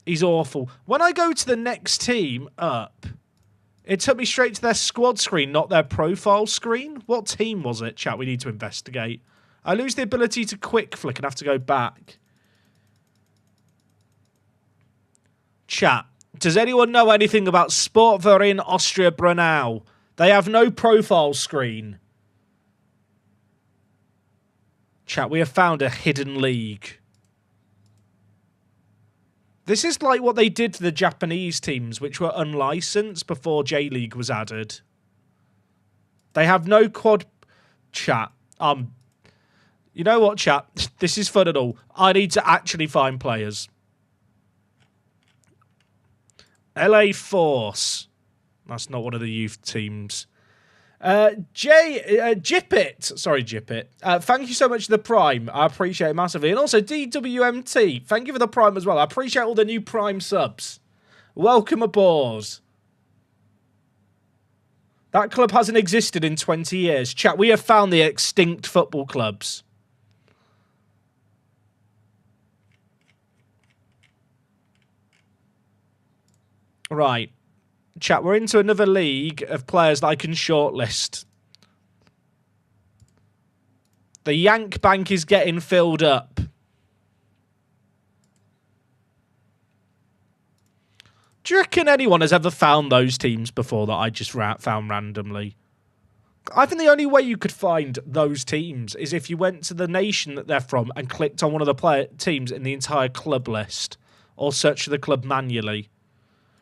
He's awful. When I go to the next team up, it took me straight to their squad screen, not their profile screen. What team was it, chat? We need to investigate. I lose the ability to quick flick and have to go back. Chat, does anyone know anything about Sportverein Austria Brunau? They have no profile screen. Chat, we have found a hidden league. This is like what they did to the Japanese teams, which were unlicensed before J-League was added. They have no quad... Chat. You know what, chat? This is fun and all. I need to actually find players. LA Force. That's not one of the youth teams. Jippet. Sorry, Jippet. Thank you so much for the Prime. I appreciate it massively. And also, DWMT. Thank you for the Prime as well. I appreciate all the new Prime subs. Welcome aboard. That club hasn't existed in 20 years. Chat, we have found the extinct football clubs. Right. Chat, we're into another league of players that I can shortlist. The Yank Bank is getting filled up. Do you reckon anyone has ever found those teams before that I just found randomly? I think the only way you could find those teams is if you went to the nation that they're from and clicked on one of the teams in the entire club list, or search for the club manually.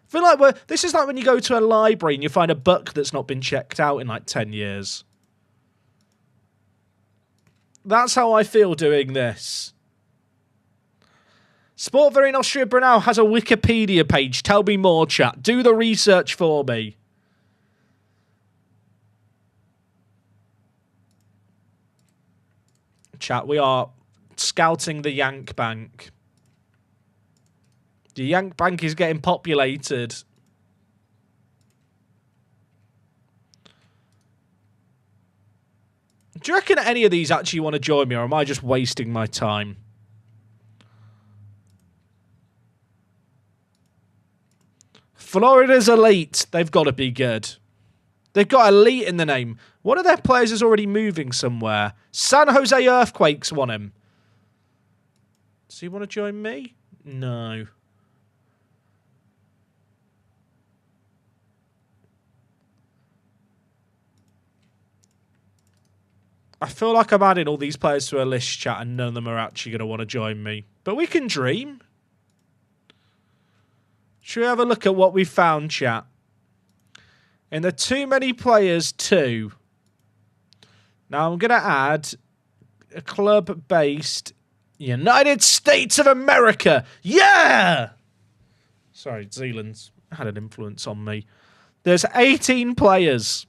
I feel like this is like when you go to a library and you find a book that's not been checked out in like 10 years. That's how I feel doing this. Sportverein Austria Brunau has a Wikipedia page. Tell me more, chat. Do the research for me. Chat, we are scouting the Yank Bank. The Yank Bank is getting populated. Do you reckon any of these actually want to join me, or am I just wasting my time? Florida's elite. They've got to be good. They've got elite in the name. One of their players is already moving somewhere. San Jose Earthquakes want him. Does he want to join me? No. I feel like I'm adding all these players to a list, chat, and none of them are actually going to want to join me. But we can dream. Should we have a look at what we found, chat? In the too many players 2. Now I'm going to add a club-based United States of America. Yeah! Sorry, Zealand's had an influence on me. There's 18 players.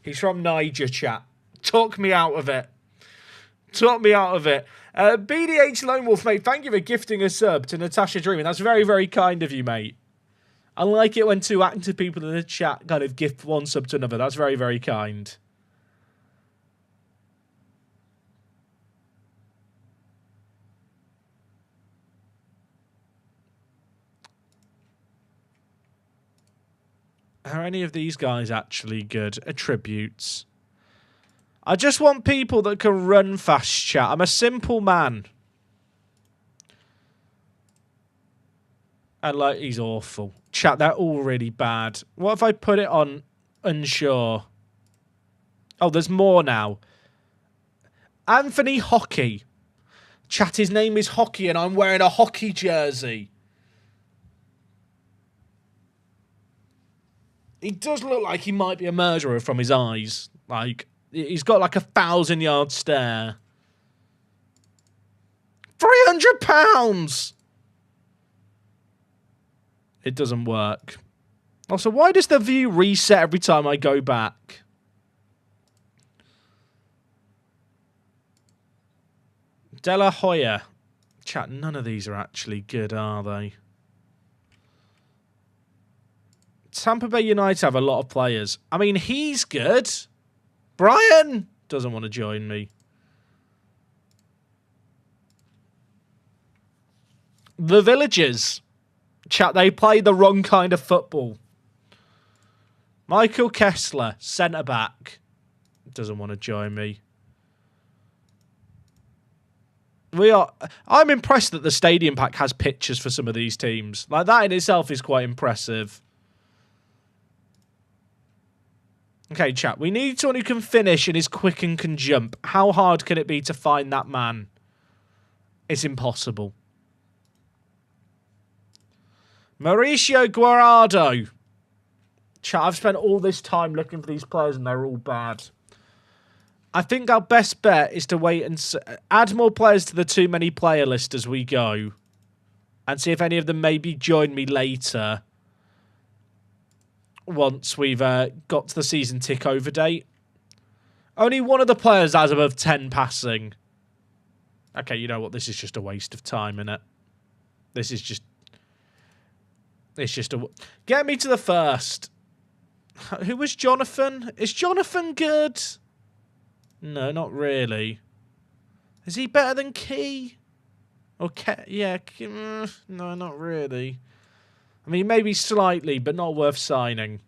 He's from Niger, chat. Talk me out of it. Talk me out of it. BDH Lone Wolf, mate, thank you for gifting a sub to Natasha Dreaming. That's very, very kind of you, mate. I like it when two active people in the chat kind of gift one sub to another. That's very, very kind. Are any of these guys actually good? Attributes. I just want people that can run fast, chat. I'm a simple man. And, like, he's awful. Chat, they're all really bad. What if I put it on unsure? Oh, there's more now. Anthony Hockey. Chat, his name is Hockey and I'm wearing a hockey jersey. He does look like he might be a murderer from his eyes. Like, he's got like a 1,000-yard stare. £300! It doesn't work. Also, why does the view reset every time I go back? De La Hoya. Chat, none of these are actually good, are they? Tampa Bay United have a lot of players. I mean, he's good. Brian doesn't want to join me. The Villagers. Chat, they play the wrong kind of football. Michael Kessler, centre-back. Doesn't want to join me. I'm impressed that the Stadium Pack has pictures for some of these teams. Like, that in itself is quite impressive. Okay, chat. We need someone who can finish and is quick and can jump. How hard can it be to find that man? It's impossible. Mauricio Guardado. Chat, I've spent all this time looking for these players and they're all bad. I think our best bet is to wait and add more players to the too many player list as we go. And see if any of them maybe join me later. Once we've got to the season tick over date. Only one of the players has above 10 passing. Okay, you know what? This is just a waste of time, innit? This is just... It's just a... Get me to the first. Who was Jonathan? Is Jonathan good? No, not really. Is he better than Key? Or yeah, no, not really. I mean, maybe slightly, but not worth signing.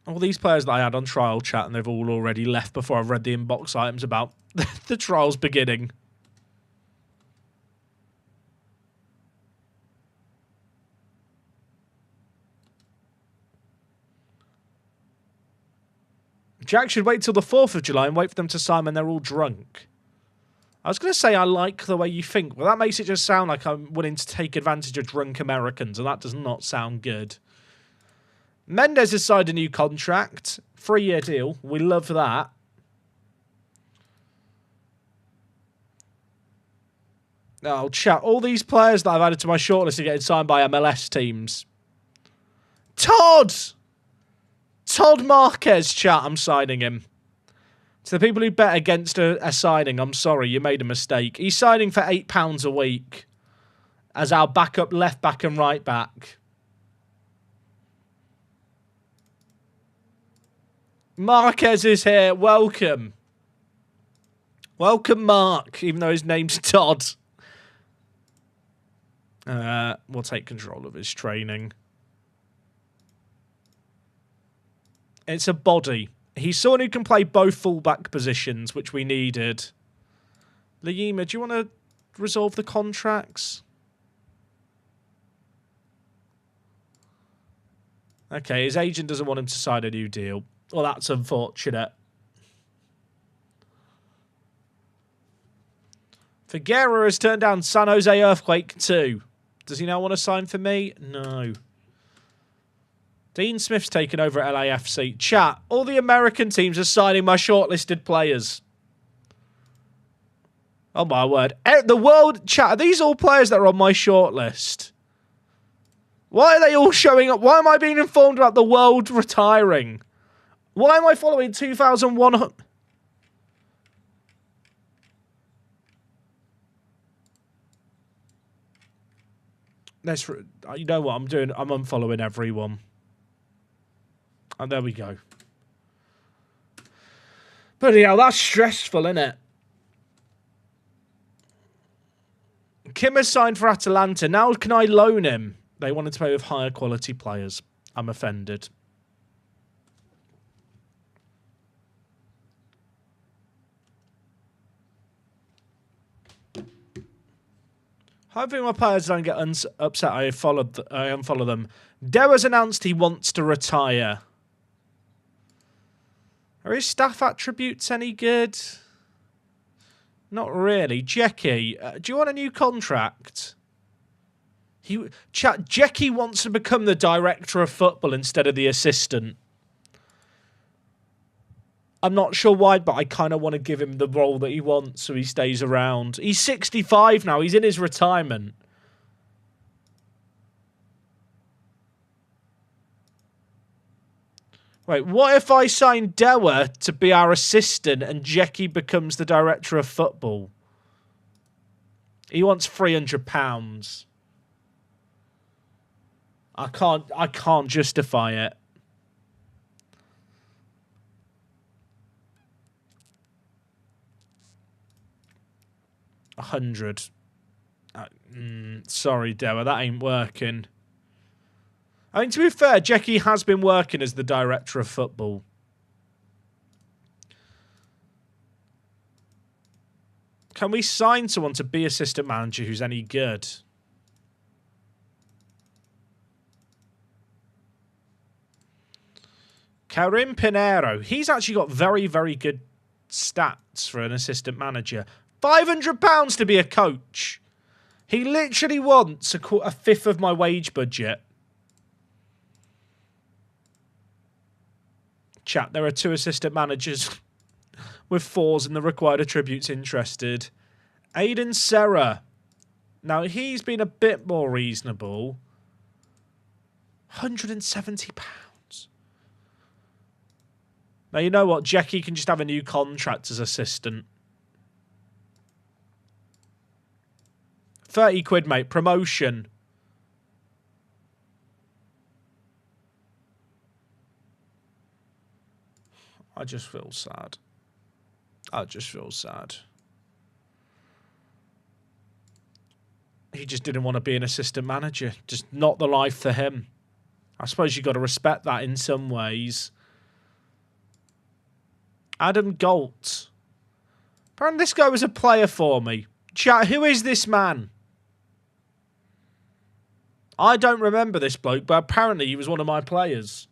All these players that I had on trial chat, and they've all already left before I've read the inbox items about the trials beginning. Jack should wait till the 4th of July and wait for them to sign when they're all drunk. I was going to say I like the way you think, but that makes it just sound like I'm willing to take advantage of drunk Americans, and that does not sound good. Mendes has signed a new contract. 3-year deal. We love that. Oh, chat. All these players that I've added to my shortlist are getting signed by MLS teams. Todd! Todd Marquez, chat. I'm signing him. To the people who bet against a signing, I'm sorry, you made a mistake. He's signing for £8 a week as our backup left back and right back. Marquez is here. Welcome. Welcome, Mark, even though his name's Todd. We'll take control of his training. It's a body. He's someone who can play both fullback positions, which we needed. Liema, do you want to resolve the contracts? Okay, his agent doesn't want him to sign a new deal. Well, that's unfortunate. Figueroa has turned down San Jose Earthquake 2. Does he now want to sign for me? No. Dean Smith's taken over at LAFC. Chat, all the American teams are signing my shortlisted players. Oh, my word. The world, chat, are these all players that are on my shortlist? Why are they all showing up? Why am I being informed about the world retiring? Why am I following 2,100? You know what I'm doing? I'm unfollowing everyone. And there we go. But yeah, that's stressful, isn't it? Kim has signed for Atalanta. Now can I loan him? They wanted to play with higher quality players. I'm offended. Hoping my players don't get upset I unfollow them. Dewa's announced he wants to retire. Are his staff attributes any good? Not really. Geeky, do you want a new contract? Geeky wants to become the director of football instead of the assistant. I'm not sure why, but I kind of want to give him the role that he wants so he stays around. He's 65 now. He's in his retirement. Wait, what if I sign Dewa to be our assistant and Geeky becomes the director of football? He wants £300. I can't justify it. $100. Sorry, Dewa, that ain't working. I mean, to be fair, Geeky has been working as the director of football. Can we sign someone to be assistant manager who's any good? Karim Pinheiro. He's actually got very, very good stats for an assistant manager. £500 to be a coach. He literally wants a fifth of my wage budget. Chat, there are 2 assistant managers with 4s and the required attributes interested. Aiden Serra. Now, he's been a bit more reasonable. £170. Now, you know what? Geeky can just have a new contract as assistant. 30 quid, mate. Promotion. I just feel sad. I just feel sad. He just didn't want to be an assistant manager. Just not the life for him. I suppose you've got to respect that in some ways. Adam Galt. Apparently this guy was a player for me. Chat, who is this man? I don't remember this bloke, but apparently he was one of my players.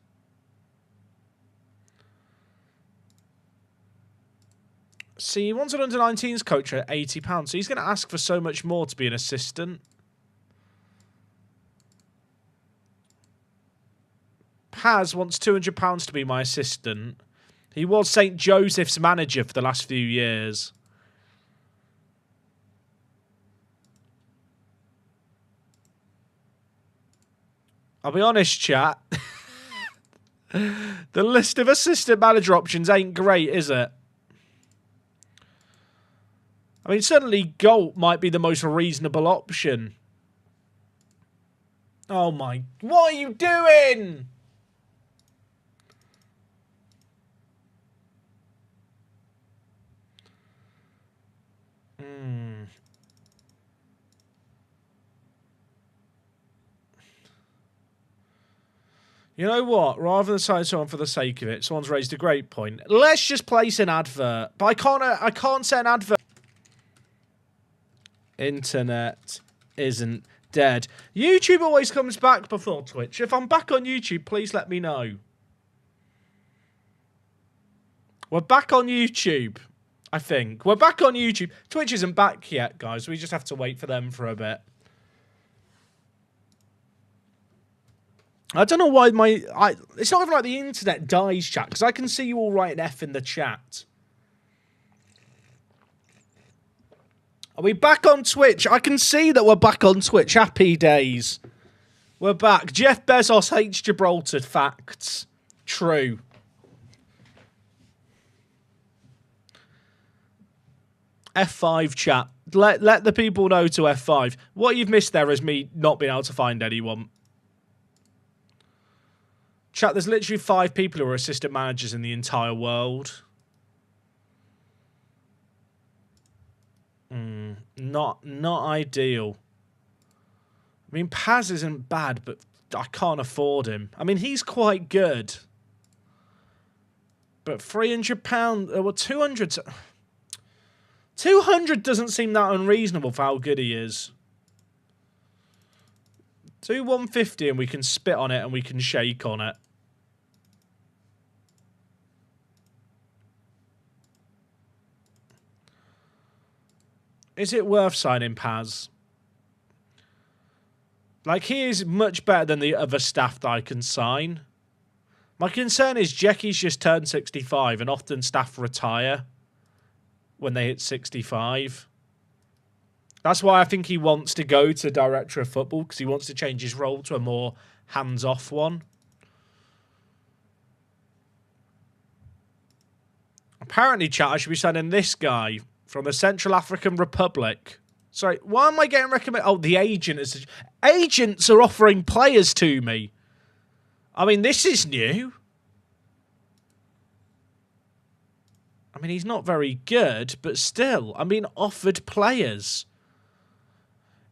See, he wants an under-19s coach at £80, so he's going to ask for so much more to be an assistant. Paz wants £200 to be my assistant. He was St. Joseph's manager for the last few years. I'll be honest, chat. The list of assistant manager options ain't great, is it? I mean, certainly Galt might be the most reasonable option. Oh my... What are you doing? You know what? Rather than sign someone for the sake of it, someone's raised a great point. Let's just place an advert. But I can't say an advert. Internet isn't dead. YouTube always comes back before Twitch. If I'm back on YouTube, please let me know. We're back on YouTube, I think. We're back on YouTube. Twitch isn't back yet, guys. We just have to wait for them for a bit. I don't know why it's not even like the internet dies, chat, because I can see you all writing F in the chat. Are we back on Twitch? I can see that we're back on Twitch. Happy days. We're back. Jeff Bezos hates Gibraltar. Facts. True. F5 chat. Let the people know to F5. What you've missed there is me not being able to find anyone. Chat, there's literally 5 people who are assistant managers in the entire world. Not ideal. I mean, Paz isn't bad, but I can't afford him. I mean, he's quite good. But £300, well, 200... 200 doesn't seem that unreasonable for how good he is. Do 150 and we can spit on it and we can shake on it. Is it worth signing Paz? Like, he is much better than the other staff that I can sign. My concern is Geeky's just turned 65 and often staff retire when they hit 65. That's why I think he wants to go to director of football, because he wants to change his role to a more hands-off one. Apparently, chat, I should be signing this guy from the Central African Republic. Sorry, why am I getting recommended? Oh, the agent is... Agents are offering players to me. I mean, this is new. I mean, he's not very good, but still, I'm being offered players.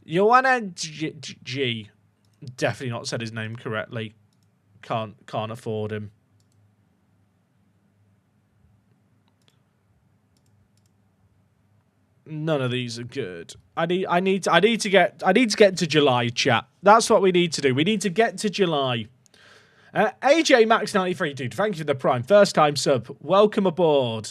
Joanna G. Definitely not said his name correctly. Can't afford him. None of these are good. I need to get to July, chat. That's what we need to do. We need to get to July. AJ Max 93, dude. Thank you for the Prime. First time sub. Welcome aboard.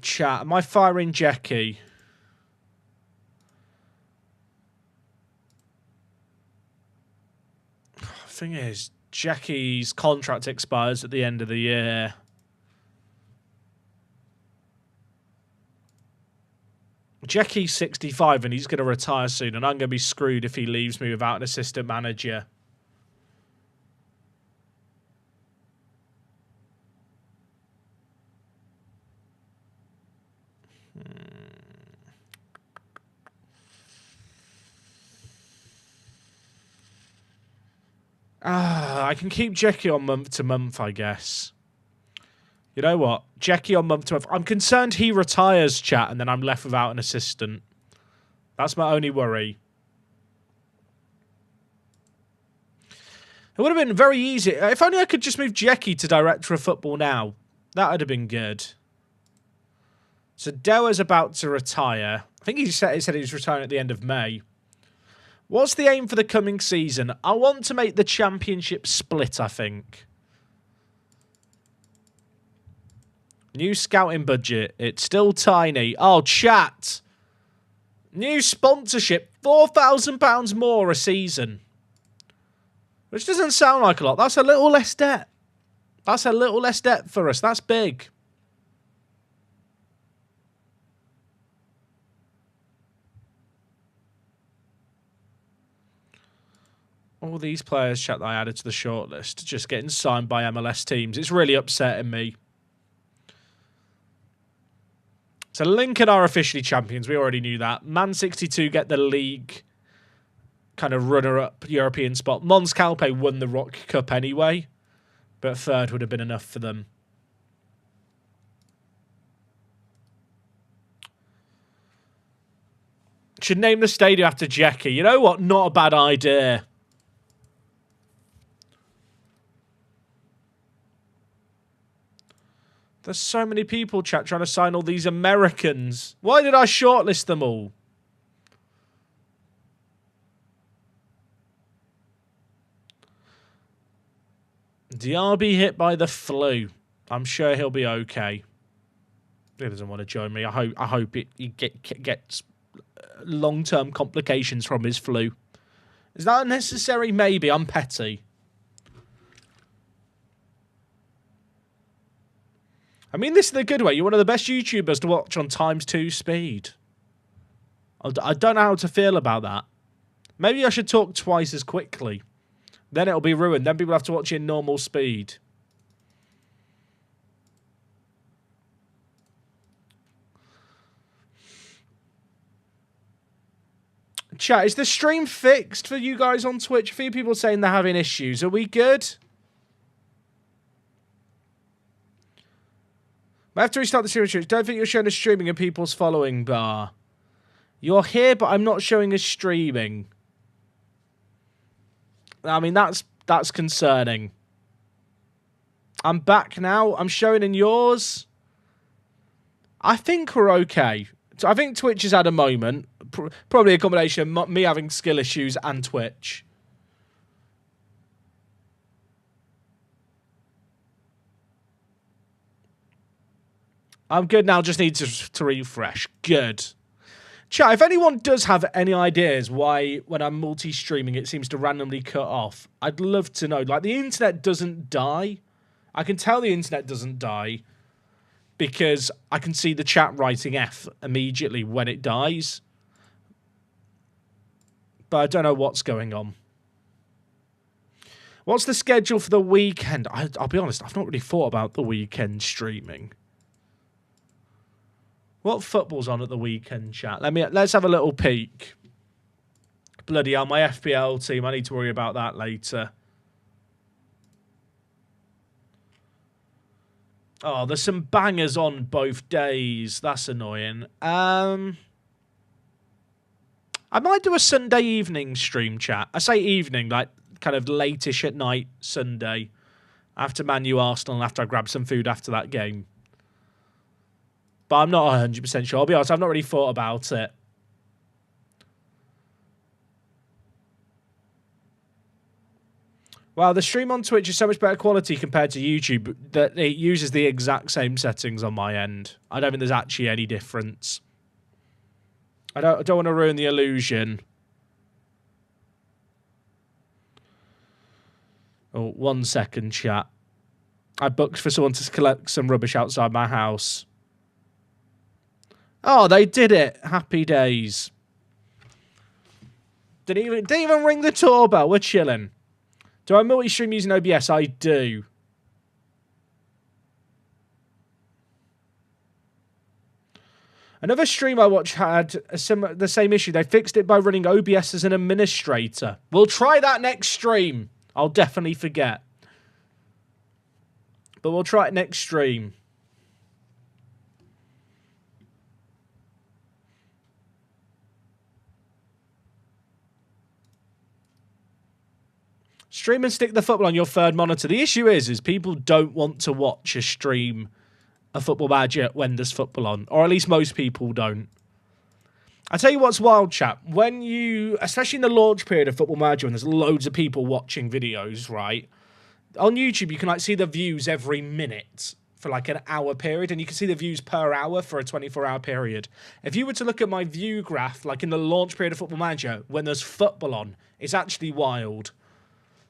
Chat. Am I firing Geeky? Thing is, Geeky's contract expires at the end of the year. Geeky's 65 and he's going to retire soon, and I'm going to be screwed if he leaves me without an assistant manager. I can keep Geeky on month to month, I guess. You know what? Geeky on month to month. I'm concerned he retires, chat, and then I'm left without an assistant. That's my only worry. It would have been very easy. If only I could just move Geeky to director of football now. That would have been good. So Doa's about to retire. I think he said he was retiring at the end of May. What's the aim for the coming season? I want to make the championship split, I think. New scouting budget. It's still tiny. Oh, chat. New sponsorship. £4,000 more a season. Which doesn't sound like a lot. That's a little less debt. That's a little less debt for us. That's big. All these players, chat, that I added to the shortlist, just getting signed by MLS teams. It's really upsetting me. So Lincoln are officially champions. We already knew that. Man 62 get the league kind of runner-up European spot. Mons Calpe won the Rock Cup anyway, but third would have been enough for them. Should name the stadium after Geeky. You know what? Not a bad idea. There's so many people, chat, trying to sign all these Americans. Why did I shortlist them all? Diaby hit by the flu. I'm sure he'll be okay. He doesn't want to join me. I hope he gets long-term complications from his flu. Is that unnecessary? Maybe. I'm petty. I mean, this is the good way. You're one of the best YouTubers to watch on ×2 speed. I don't know how to feel about that. Maybe I should talk twice as quickly. Then it'll be ruined. Then people have to watch it in normal speed. Chat, is the stream fixed for you guys on Twitch? A few people saying they're having issues. Are we good? I have to restart the series. Don't think you're showing a streaming in people's following bar. You're here, but I'm not showing a streaming. I mean, that's concerning. I'm back now. I'm showing in yours. I think we're okay. So I think Twitch has had a moment. Probably a combination of me having skill issues and Twitch. I'm good now, just need to refresh. Good. Chat, if anyone does have any ideas why when I'm multi-streaming it seems to randomly cut off, I'd love to know. Like, the internet doesn't die. I can tell the internet doesn't die because I can see the chat writing F immediately when it dies. But I don't know what's going on. What's the schedule for the weekend? I'll be honest, I've not really thought about the weekend streaming. What football's on at the weekend, chat? Let's have a little peek. Bloody hell, my FPL team. I need to worry about that later. Oh, there's some bangers on both days. That's annoying. I might do a Sunday evening stream, chat. I say evening, like kind of late-ish at night Sunday. After Man U Arsenal, after I grab some food after that game. But I'm not 100% sure. I'll be honest, I've not really thought about it. Wow, the stream on Twitch is so much better quality compared to YouTube that it uses the exact same settings on my end. I don't think there's actually any difference. I don't want to ruin the illusion. Oh, 1 second, chat. I booked for someone to collect some rubbish outside my house. Oh, they did it. Happy days. Didn't even ring the doorbell. We're chilling. Do I multi-stream using OBS? I do. Another stream I watched had the same issue. They fixed it by running OBS as an administrator. We'll try that next stream. I'll definitely forget. But we'll try it next stream. Stream and stick the football on your third monitor. The issue is people don't want to watch a stream a Football Manager when there's football on. Or at least most people don't. I tell you what's wild, chat. When you, especially in the launch period of Football Manager, when there's loads of people watching videos, right? On YouTube, you can like see the views every minute for like an hour period, and you can see the views per hour for a 24-hour period. If you were to look at my view graph, like in the launch period of Football Manager, when there's football on, it's actually wild.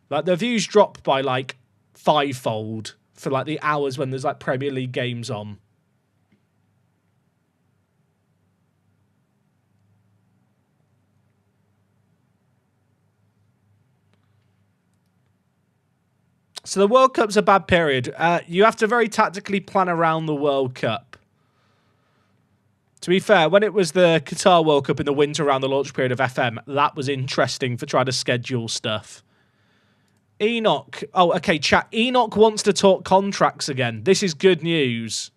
Like, the views drop by, like, 5-fold for, like, the hours when there's, like, Premier League games on. So the World Cup's a bad period. You have to very tactically plan around the World Cup. To be fair, when it was the Qatar World Cup in the winter around the launch period of FM, that was interesting for trying to schedule stuff. Enoch. Oh, okay, chat. Enoch wants to talk contracts again. This is good news.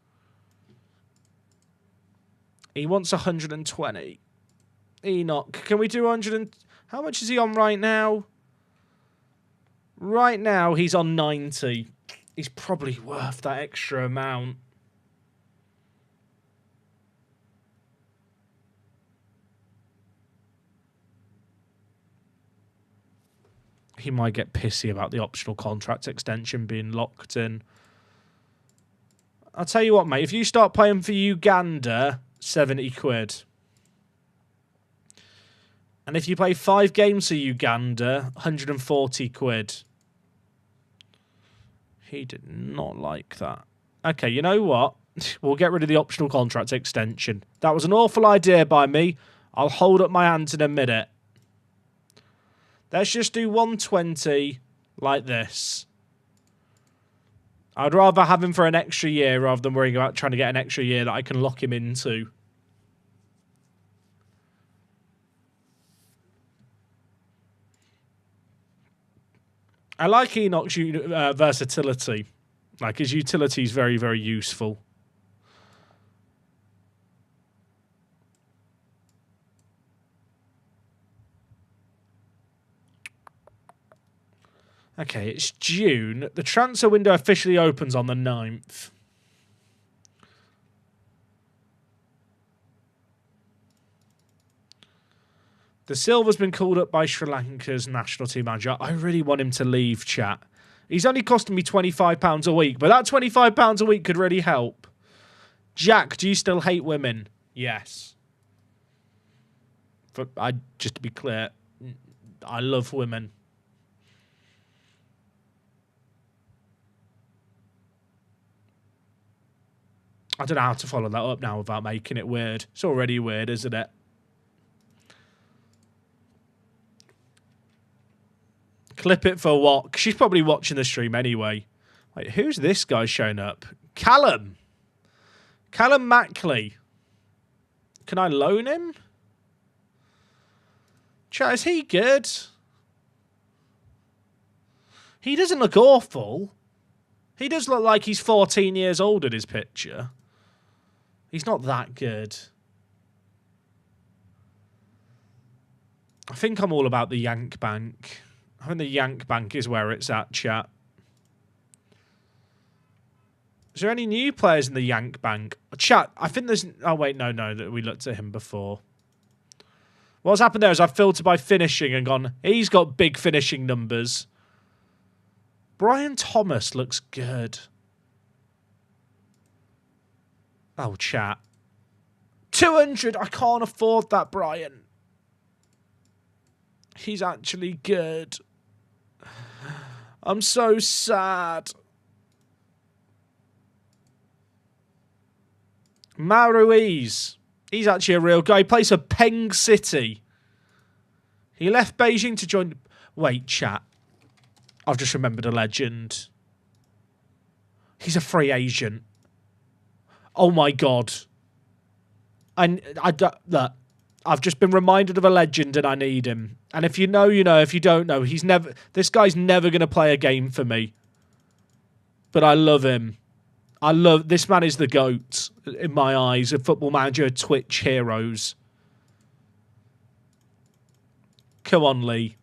He wants 120. Enoch, can we do 100 and... How much is he on right now? Right now, he's on 90. He's probably worth that extra amount. He might get pissy about the optional contract extension being locked in. I'll tell you what, mate. If you start playing for Uganda, 70 quid. And if you play 5 games for Uganda, 140 quid. He did not like that. Okay, you know what? We'll get rid of the optional contract extension. That was an awful idea by me. I'll hold up my hands in a minute. Let's just do 120 like this. I'd rather have him for an extra year rather than worrying about trying to get an extra year that I can lock him into. I like Enoch's versatility. Like, his utility is very, very useful. Okay, it's June. The transfer window officially opens on the 9th. The Silva's been called up by Sri Lanka's national team manager. I really want him to leave, chat. He's only costing me £25 a week, but that £25 a week could really help. Jack, do you still hate women? Yes. Just to be clear, I love women. I don't know how to follow that up now without making it weird. It's already weird, isn't it? Clip it for what? She's probably watching the stream anyway. Wait, who's this guy showing up? Callum. Callum Mackley. Can I loan him? Chat, is he good? He doesn't look awful. He does look like he's 14 years old in his picture. He's not that good. I think I'm all about the Yank Bank. I think the Yank Bank is where it's at, chat. Is there any new players in the Yank Bank? Chat, I think there's... Oh, wait, no, we looked at him before. What's happened there is I've filtered by finishing and gone, he's got big finishing numbers. Brian Thomas looks good. Oh, chat. 200! I can't afford that, Brian. He's actually good. I'm so sad. Maruiz. He's actually a real guy. He plays for Peng City. He left Beijing to join... Wait, chat. I've just remembered a legend. He's a free agent. Oh my god. Look, I've just been reminded of a legend and I need him. And if you know, you know. If you don't know, he's never... This guy's never going to play a game for me. But I love him. This man is the GOAT in my eyes of Football Manager Twitch heroes. Come on, Lee.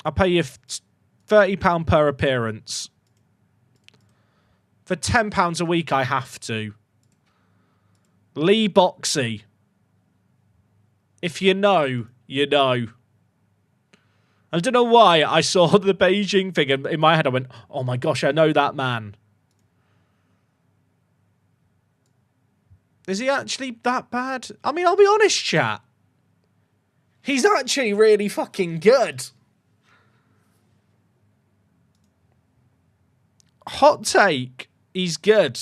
I'll pay you £30 per appearance. For £10 a week, I have to. Lee Boxy. If you know, you know. I don't know why I saw the Beijing thing and in my head I went, oh my gosh, I know that man. Is he actually that bad? I mean, I'll be honest, chat. He's actually really fucking good. Hot take. He's good.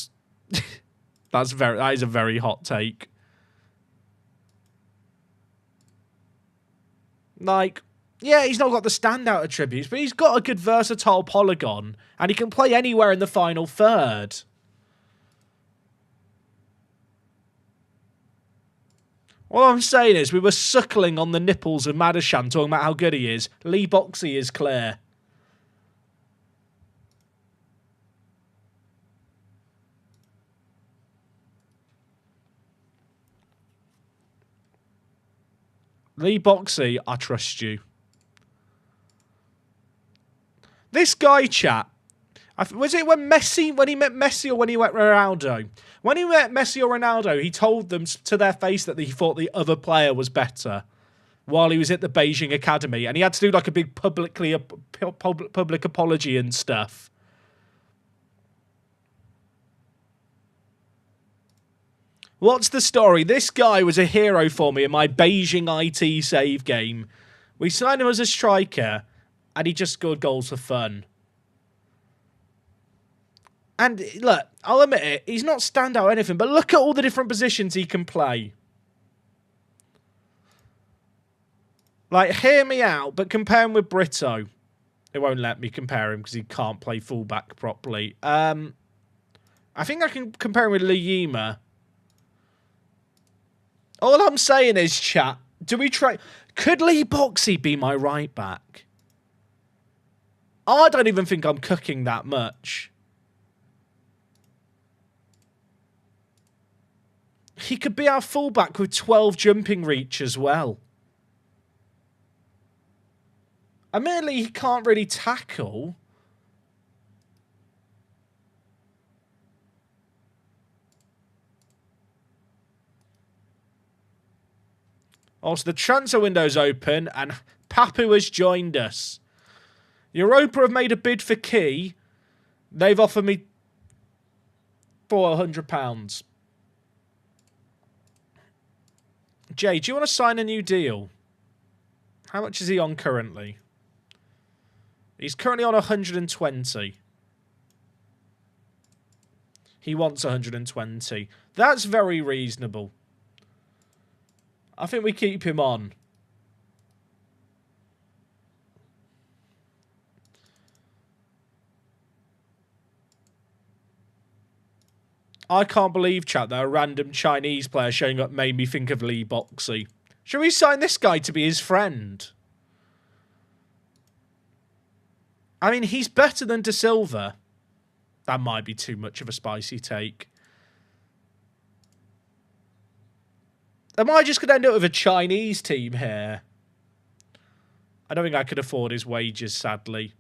That is a very hot take. Like, Yeah, he's not got the standout attributes, but he's got a good versatile polygon, and he can play anywhere in the final third. All I'm saying is we were suckling on the nipples of Madishan talking about how good he is. Lee Boxey is clear. Lee Boxey, I trust you. This guy, chat. Was it when he met Messi or when he met Ronaldo? When he met Messi or Ronaldo, he told them to their face that he thought the other player was better while he was at the Beijing Academy. And he had to do like a big public apology and stuff. What's the story? This guy was a hero for me in my Beijing IT save game. We signed him as a striker, and he just scored goals for fun. And look, I'll admit it, he's not standout or anything, but look at all the different positions he can play. Like, hear me out, but compare him with Brito. It won't let me compare him because he can't play fullback properly. I think I can compare him with Liyima. All I'm saying is, chat, do we try... Could Lee Boxey be my right back? I don't even think I'm cooking that much. He could be our fullback with 12 jumping reach as well. Admittedly, he can't really tackle. Also, the transfer window's open and Papu has joined us. Europa have made a bid for Key. They've offered me £400. Jay, do you want to sign a new deal? How much is he on currently? He's currently on 120. He wants 120. That's very reasonable. I think we keep him on. I can't believe, chat, that a random Chinese player showing up made me think of Lee Boxey. Should we sign this guy to be his friend? I mean, he's better than De Silva. That might be too much of a spicy take. Am I just going to end up with a Chinese team here? I don't think I could afford his wages, sadly.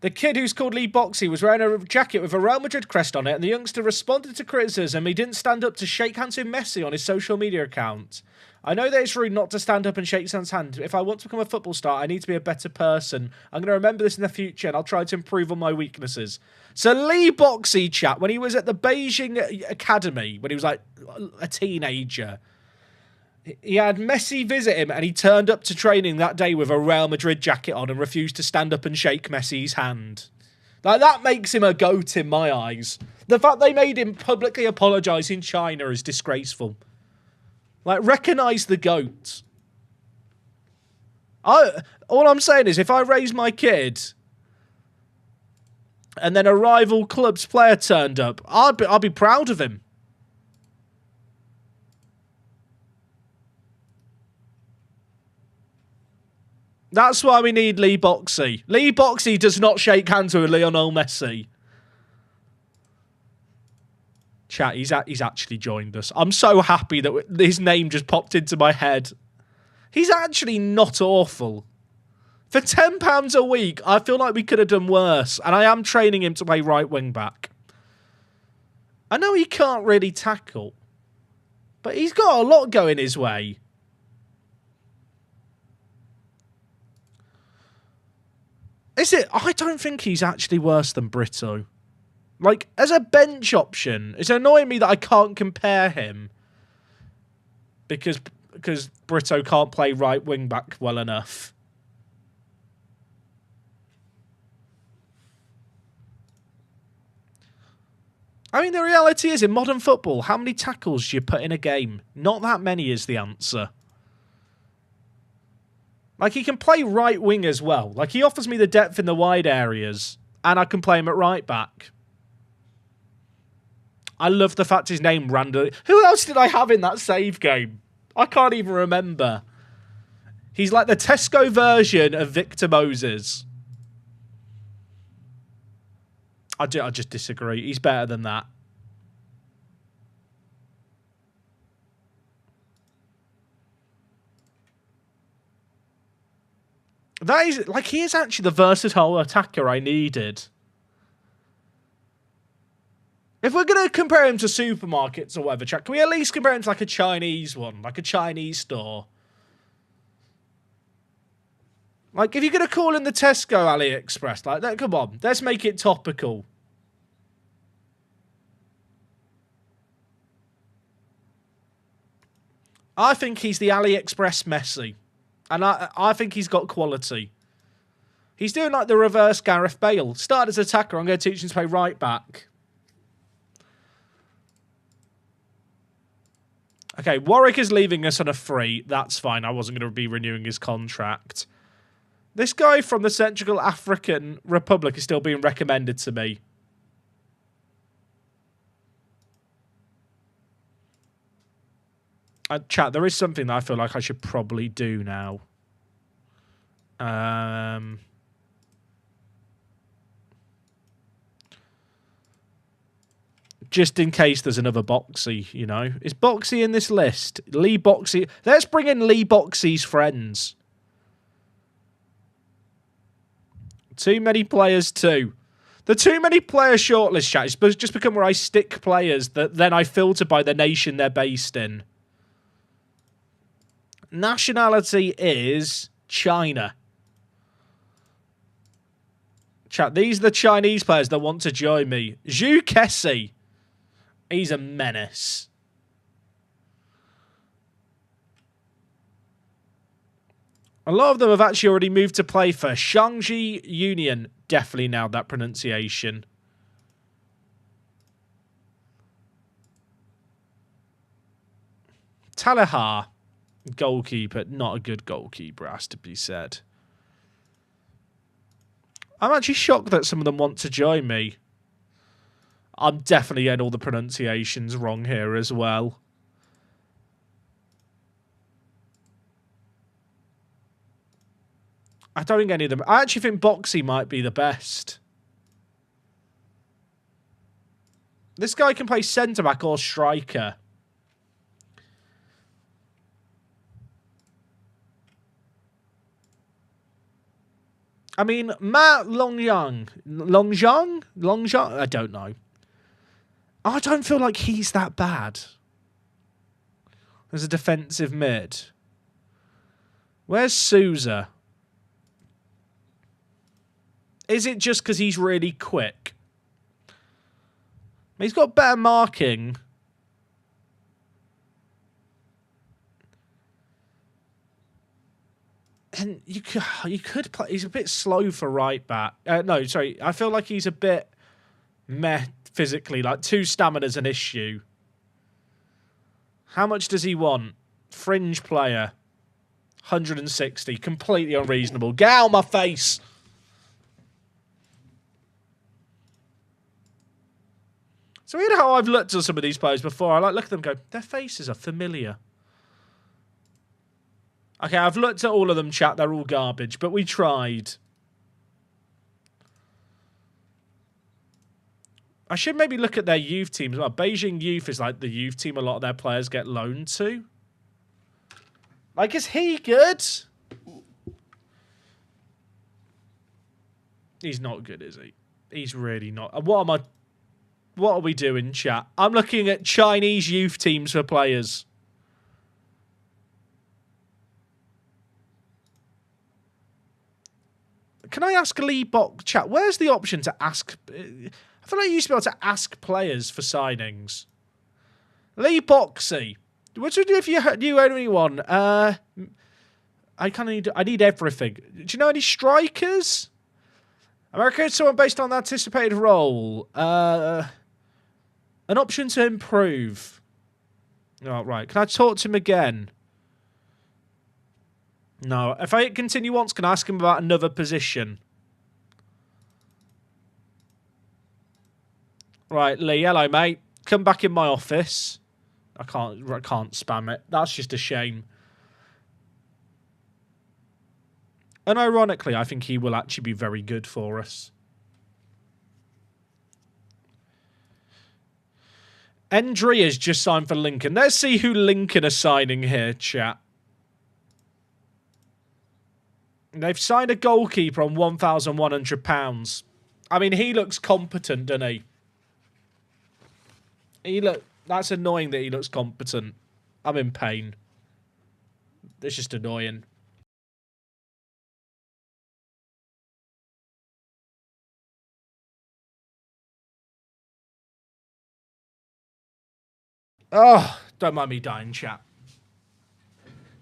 The kid who's called Lee Boxey was wearing a jacket with a Real Madrid crest on it, and the youngster responded to criticism. He didn't stand up to shake hands with Messi on his social media account. I know that it's rude not to stand up and shake someone's hand. If I want to become a football star, I need to be a better person. I'm going to remember this in the future, and I'll try to improve on my weaknesses. So Lee Boxey, chat, when he was at the Beijing Academy, when he was like a teenager, he had Messi visit him, and he turned up to training that day with a Real Madrid jacket on and refused to stand up and shake Messi's hand. Like, that makes him a GOAT in my eyes. The fact they made him publicly apologise in China is disgraceful. Like, recognise the GOAT. All I'm saying is, if I raise my kid and then a rival club's player turned up, I'll be proud of him. That's why we need Lee Boxey. Lee Boxey does not shake hands with Lionel Messi. Chat, he's actually joined us. I'm so happy that his name just popped into my head. He's actually not awful. For £10 a week, I feel like we could have done worse. And I am training him to play right wing back. I know he can't really tackle, but he's got a lot going his way. Is it? I don't think he's actually worse than Brito. Like, as a bench option, it's annoying me that I can't compare him. Because Brito can't play right wing back well enough. I mean, the reality is, in modern football, how many tackles do you put in a game? Not that many is the answer. Like, he can play right wing as well. Like, he offers me the depth in the wide areas, and I can play him at right back. I love the fact his name randomly... Who else did I have in that save game? I can't even remember. He's like the Tesco version of Victor Moses. I just disagree. He's better than that. That is, like, he is actually the versatile attacker I needed. If we're going to compare him to supermarkets or whatever, chat, can we at least compare him to like a Chinese one? Like a Chinese store? Like, if you're going to call him the Tesco AliExpress, like, come on, let's make it topical. I think he's the AliExpress Messi. And I think he's got quality. He's doing like the reverse Gareth Bale. Started as attacker, I'm going to teach him to play right back. Okay, Warwick is leaving us on a free. That's fine. I wasn't going to be renewing his contract. This guy from the Central African Republic is still being recommended to me. Chat, there is something that I feel like I should probably do now. Just in case there's another Boxy, you know. Is Boxy in this list? Lee Boxy. Let's bring in Lee Boxy's friends. Too many players too. The too many player shortlist chat is just become where I stick players that then I filter by the nation they're based in. Nationality is China. Chat, these are the Chinese players that want to join me. Zhu Kessi. He's a menace. A lot of them have actually already moved to play for Shangji Union. Definitely nailed that pronunciation. Talahar. Goalkeeper. Not a good goalkeeper, has to be said. I'm actually shocked that some of them want to join me. I'm definitely getting all the pronunciations wrong here as well. I don't think any of them... I actually think Boxy might be the best. This guy can play centre-back or striker. I mean, Matt Longyang. Longyang? I don't know. I don't feel like he's that bad. As a defensive mid. Where's Souza? Is it just because he's really quick? He's got better marking. And you could play... He's a bit slow for right back. No, sorry. I feel like he's a bit meh physically. Like, 2 stamina's an issue. How much does he want? Fringe player. 160. Completely unreasonable. Get out of my face! So you know how I've looked at some of these players before. I like look at them and go, their faces are familiar. Okay, I've looked at all of them, chat. They're all garbage, but we tried. I should maybe look at their youth team as well. Beijing Youth is like the youth team a lot of their players get loaned to. Like, is he good? He's not good, is he? He's really not. What are we doing, chat? I'm looking at Chinese youth teams for players. Can I ask Lee Box chat? Where's the option to ask? I feel like you used to be able to ask players for signings. Lee Boxy. What would you do if you knew anyone? I need everything. Do you know any strikers? America is someone based on the anticipated role. An option to improve. Oh, right. Can I talk to him again? No. If I hit continue once, can I ask him about another position? Right, Lee. Hello, mate. Come back in my office. I can't spam it. That's just a shame. And ironically, I think he will actually be very good for us. Andrea's just signed for Lincoln. Let's see who Lincoln are signing here, chat. They've signed a goalkeeper on £1,100. I mean, he looks competent, doesn't he? That's annoying that he looks competent. I'm in pain. It's just annoying. Oh, don't mind me dying, chat.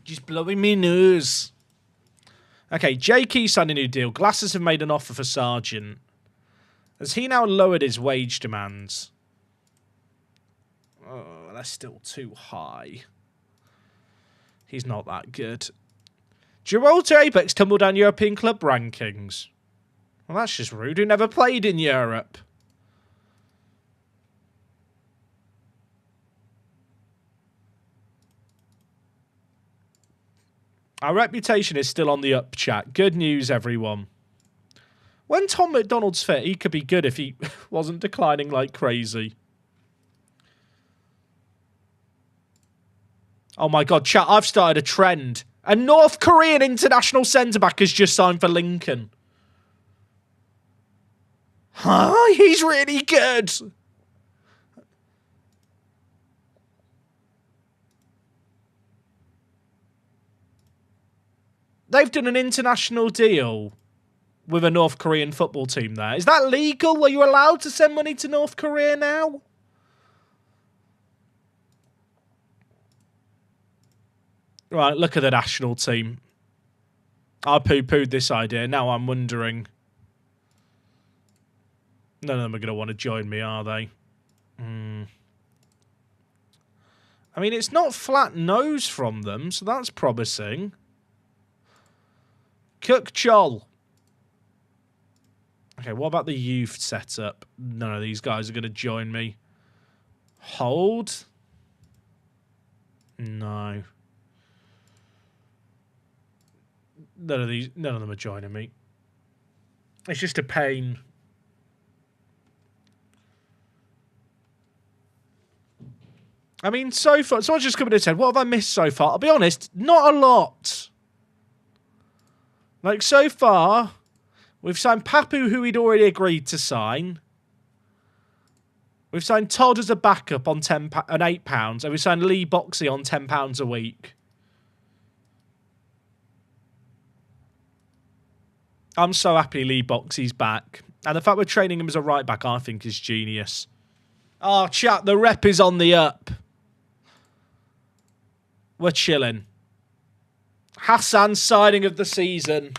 Just blowing me nose. Okay, Geeky signed a new deal. Glasses have made an offer for Sargent. Has he now lowered his wage demands? Oh, that's still too high. He's not that good. Gibraltar Apex tumbled down European club rankings. Well, that's just rude. Who never played in Europe? Our reputation is still on the up, chat. Good news, everyone. When Tom McDonald's fit, he could be good if he wasn't declining like crazy. Oh my god, chat, I've started a trend. A North Korean international centre-back has just signed for Lincoln. Huh? He's really good. They've done an international deal with a North Korean football team there. Is that legal? Are you allowed to send money to North Korea now? Right, look at the national team. I poo-pooed this idea. Now I'm wondering. None of them are going to want to join me, are they? I mean, it's not flat nose from them, so that's promising. Cook Chol. Okay, what about the youth setup? None of these guys are going to join me. Hold? No. None of them are joining me. It's just a pain. I mean, so far, someone's just coming and said, what have I missed so far? I'll be honest, not a lot. Like, so far, we've signed Papu, who we'd already agreed to sign. We've signed Todd as a backup on £8, and we've signed Lee Boxey on £10 a week. I'm so happy Lee Boxey's back. And the fact we're training him as a right back, I think, is genius. Oh, chat, the rep is on the up. We're chilling. Hassan's signing of the season.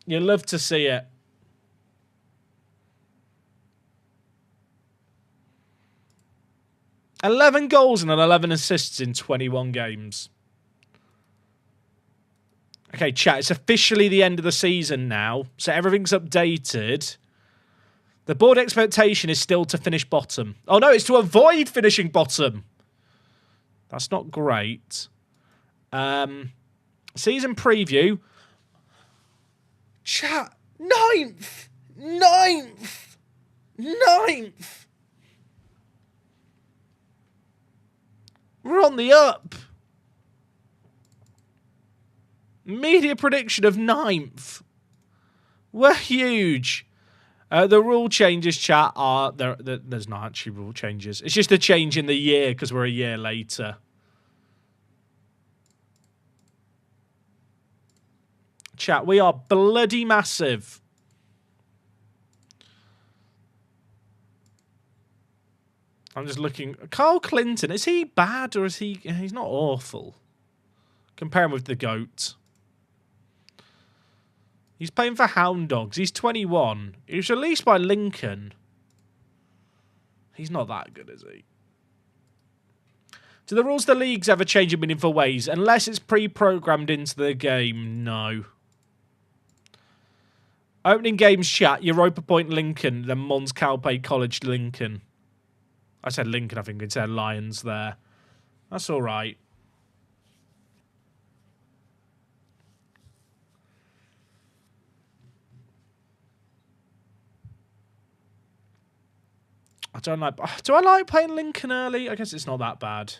You'll love to see it. $11 goals and 11 assists in 21 games. Okay, chat, it's officially the end of the season now, so everything's updated. The board expectation is still to finish bottom. Oh no, it's to avoid finishing bottom. That's not great. Season preview. Chat, ninth. We're on the up. Media prediction of 9th. We're huge. The rule changes, chat, are... There's not actually rule changes. It's just a change in the year because we're a year later. Chat, we are bloody massive. I'm just looking... Carl Clinton, is he bad or is he... He's not awful. Compare him with the GOAT. He's playing for Hound Dogs. He's 21. He was released by Lincoln. He's not that good, is he? Do the rules of the leagues ever change in meaningful ways? Unless it's pre-programmed into the game, no. Opening games chat, Europa Point Lincoln, then Mons Calpe College Lincoln. I said Lincoln, I think it said Lions there. That's all right. Do I like playing Lincoln early? I guess it's not that bad.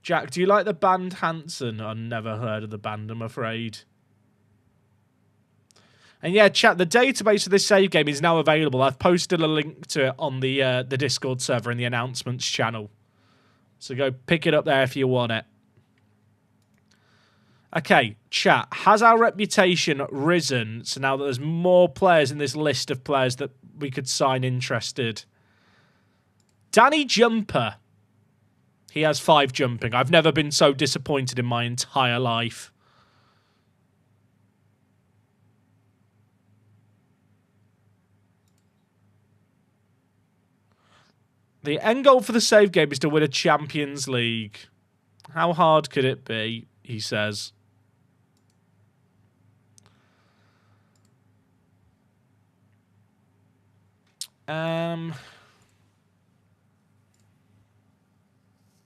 Jack, do you like the band Hanson? I've never heard of the band, I'm afraid. And yeah, chat, the database of this save game is now available. I've posted a link to it on the Discord server in the announcements channel. So go pick it up there if you want it. Okay, chat, has our reputation risen? So now that there's more players in this list of players that we could sign interested. Danny Jumper. He has 5 jumping. I've never been so disappointed in my entire life. The end goal for the save game is to win a Champions League. How hard could it be? He says.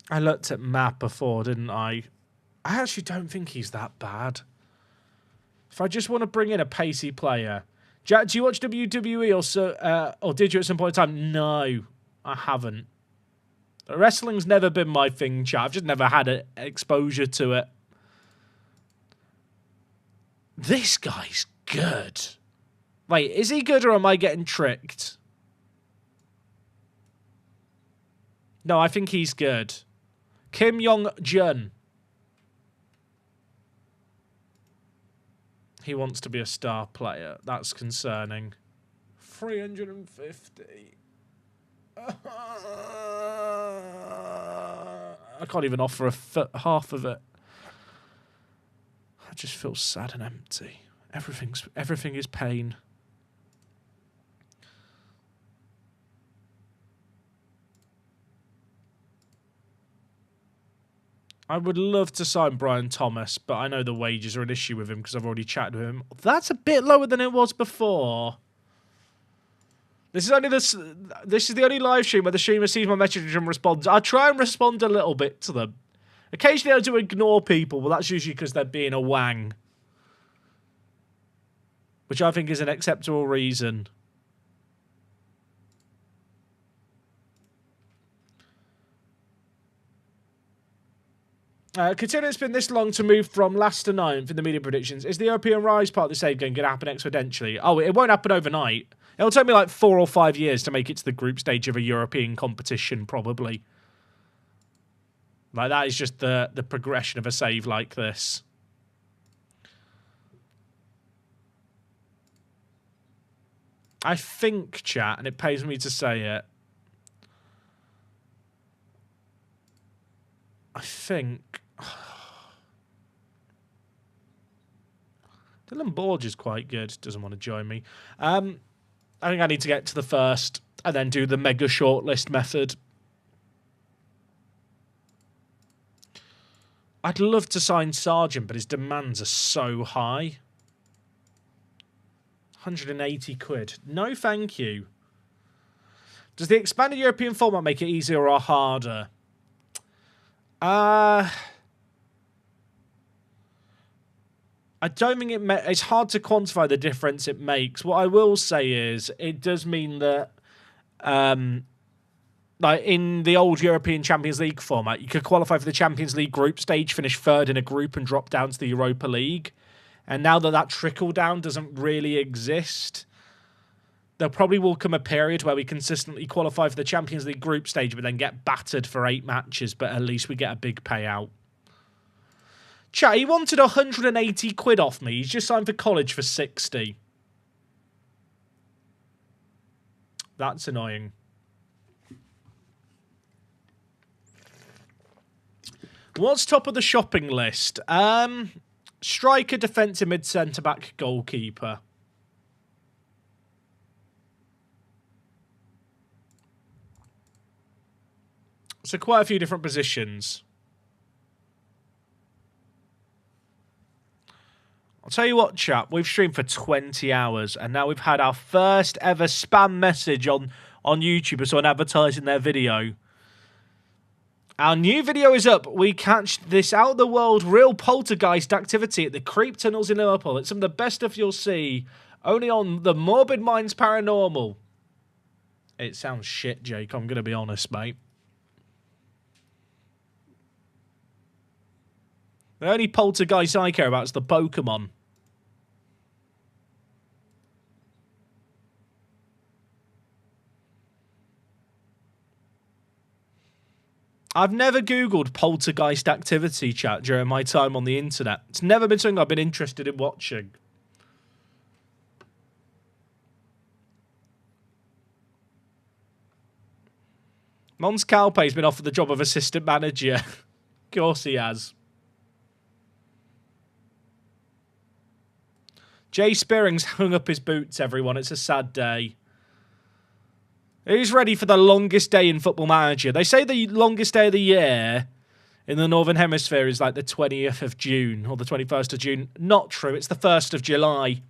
I looked at Matt before, didn't I? I actually don't think he's that bad. If I just want to bring in a pacey player. Jack, do you watch WWE or did you at some point in time? No, I haven't. Wrestling's never been my thing, chat. I've just never had exposure to it. This guy's good. Wait, is he good or am I getting tricked? No, I think he's good. Kim Yong-jun. He wants to be a star player. That's concerning. 350. I can't even offer half of it. I just feel sad and empty. Everything is pain. I would love to sign Brian Thomas, but I know the wages are an issue with him because I've already chatted with him. That's a bit lower than it was before. This is the only live stream where the streamer sees my message and responds. I try and respond a little bit to them. Occasionally I do ignore people, but that's usually because they're being a wang. Which I think is an acceptable reason. Considering it's been this long to move from last to 9th in the media predictions, is the European Rise part of the save game going to happen exponentially? Oh, it won't happen overnight. It'll take me like 4 or 5 years to make it to the group stage of a European competition, probably. Like, that is just the progression of a save like this. I think, chat, and it pays me to say it, I think... Dylan Borge is quite good. Doesn't want to join me. I think I need to get to the first and then do the mega shortlist method. I'd love to sign Sargent, but his demands are so high. 180 quid. No, thank you. Does the expanded European format make it easier or harder? I don't think it's hard to quantify the difference it makes. What I will say is it does mean that like in the old European Champions League format, you could qualify for the Champions League group stage, finish 3rd in a group and drop down to the Europa League. And now that trickle down doesn't really exist, there probably will come a period where we consistently qualify for the Champions League group stage but then get battered for 8 matches, but at least we get a big payout. Chat, he wanted 180 quid off me. He's just signed for college for 60. That's annoying. What's top of the shopping list? Striker, defensive mid, centre-back, goalkeeper. So quite a few different positions. I'll tell you what, chat. We've streamed for 20 hours, and now we've had our first ever spam message on YouTube or someone advertising their video. Our new video is up. We catch this out-of-the-world real poltergeist activity at the Creep Tunnels in Liverpool. It's some of the best stuff you'll see only on the Morbid Minds Paranormal. It sounds shit, Jake. I'm going to be honest, mate. The only poltergeist I care about is the Pokemon. I've never Googled poltergeist activity, chat, during my time on the internet. It's never been something I've been interested in watching. Mons Calpe's been offered the job of assistant manager. Of course he has. Jay Spearing's hung up his boots, everyone. It's a sad day. Who's ready for the longest day in Football Manager? They say the longest day of the year in the Northern Hemisphere is like the 20th of June or the 21st of June. Not true. It's the 1st of July.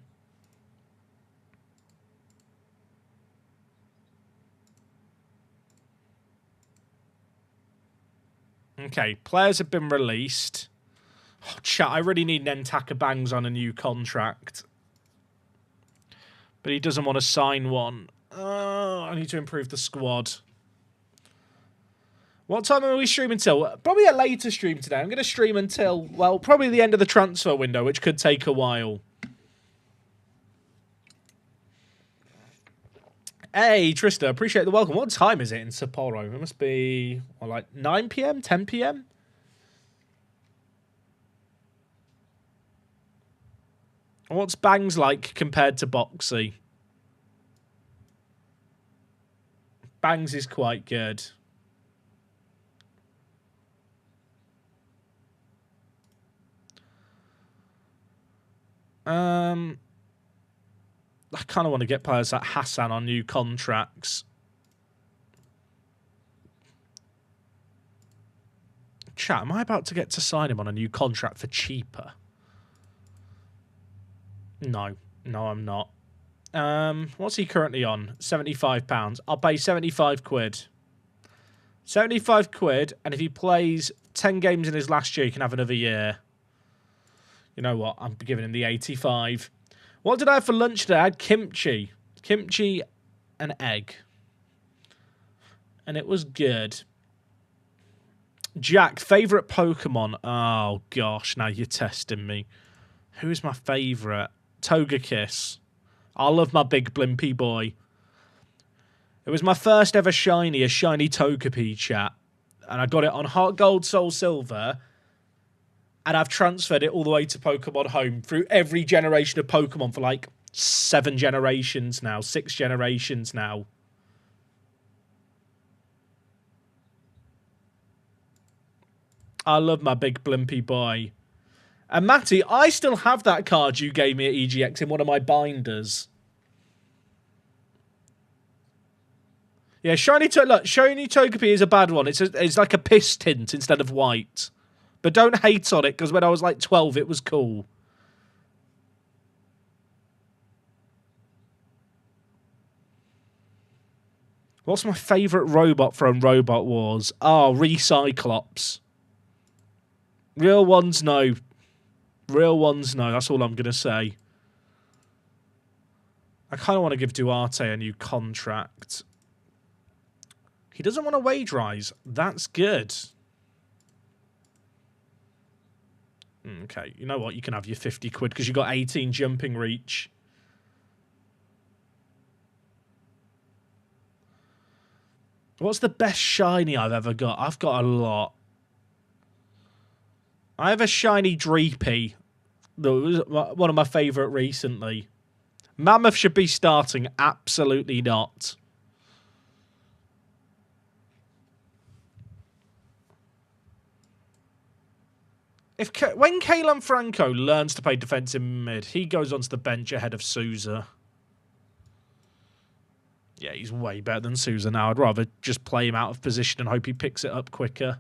Okay, players have been released. Oh, chat, I really need Nentaka Bangs on a new contract. But he doesn't want to sign one. I need to improve the squad. What time are we streaming till? Probably a later stream today. I'm going to stream until, well, probably the end of the transfer window, which could take a while. Hey, Trista, appreciate the welcome. What time is it in Sapporo? It must be, well, like 9 p.m., 10 p.m.? What's Bangs like compared to Boxy? Bangs is quite good. I kind of want to get players like Hassan on new contracts. Chat, am I about to get to sign him on a new contract for cheaper? No. No, I'm not. What's he currently on? £75. I'll pay 75 quid. 75 quid, and if he plays 10 games in his last year, he can have another year. You know what? I'm giving him the 85. What did I have for lunch today? I had kimchi. Kimchi and egg. And it was good. Jack, favourite Pokemon? Oh, gosh, now you're testing me. Who is my favourite? Togekiss. I love my big blimpy boy. It was my first ever shiny, a shiny Togepi, chat. And I got it on Heart Gold, Soul Silver. And I've transferred it all the way to Pokemon Home through every generation of Pokemon for like 7 generations now. 6 generations now. I love my big blimpy boy. And Matty, I still have that card you gave me at EGX in one of my binders. Yeah, shiny Togepi is a bad one. It's like a piss tint instead of white. But don't hate on it, because when I was like 12, it was cool. What's my favourite robot from Robot Wars? Oh, Recyclops. Real ones, no. Real ones, no. That's all I'm going to say. I kind of want to give Duarte a new contract. He doesn't want a wage rise. That's good. Okay, you know what? You can have your 50 quid because you got 18 jumping reach. What's the best shiny I've ever got? I've got a lot. I have a shiny Dreepy. That was one of my favourite recently. Mammoth should be starting. Absolutely not. When Kaylan Franco learns to play defensive mid, he goes onto the bench ahead of Souza. Yeah, he's way better than Sousa now. I'd rather just play him out of position and hope he picks it up quicker.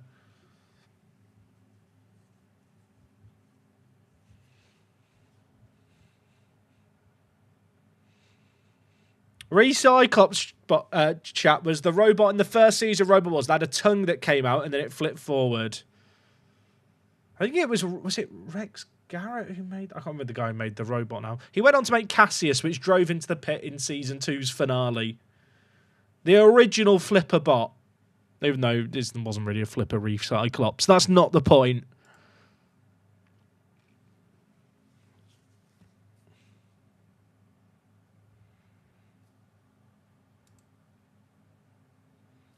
Recyclops chat was the robot in the first season. Robot was. They had a tongue that came out and then it flipped forward. I think it was it Rex Garrett who made... I can't remember the guy who made the robot now. He went on to make Cassius, which drove into the pit in Season 2's finale. The original Flipper bot. Even though this wasn't really a Flipper Recyclops. That's not the point.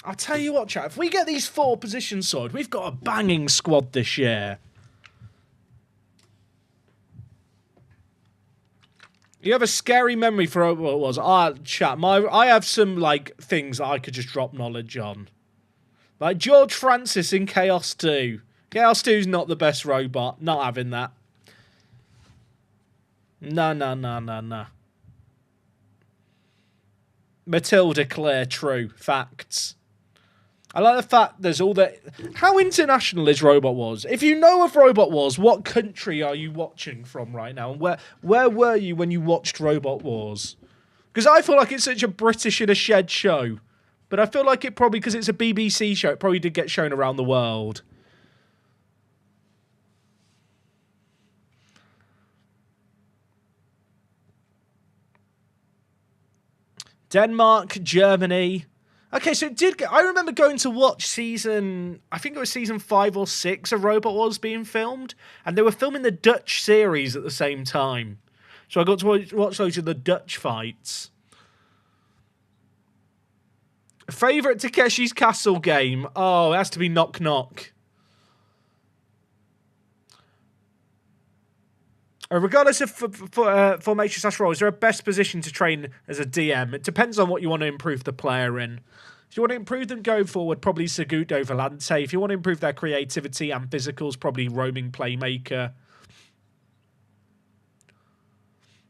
I'll tell you what, chat. If we get these 4 positions sorted, we've got a banging squad this year. You have a scary memory for what it was. Chat. I have some like things that I could just drop knowledge on. Like George Francis in Chaos 2. Chaos 2's not the best robot. Not having that. No. Matilda Clare, true. Facts. I like the fact there's all that... How international is Robot Wars? If you know of Robot Wars, what country are you watching from right now? And where were you when you watched Robot Wars? Because I feel like it's such a British in a shed show. But I feel like it probably, because it's a BBC show, it probably did get shown around the world. Denmark, Germany... Okay, so it did get... I remember going to watch season... I think it was season 5 or 6 of Robot Wars being filmed. And they were filming the Dutch series at the same time. So I got to watch those of the Dutch fights. Favourite Takeshi's Castle game? Oh, it has to be Knock Knock. Regardless of formation/role, is there a best position to train as a DM? It depends on what you want to improve the player in. If you want to improve them going forward, probably Seguto Volante. If you want to improve their creativity and physicals, probably roaming playmaker.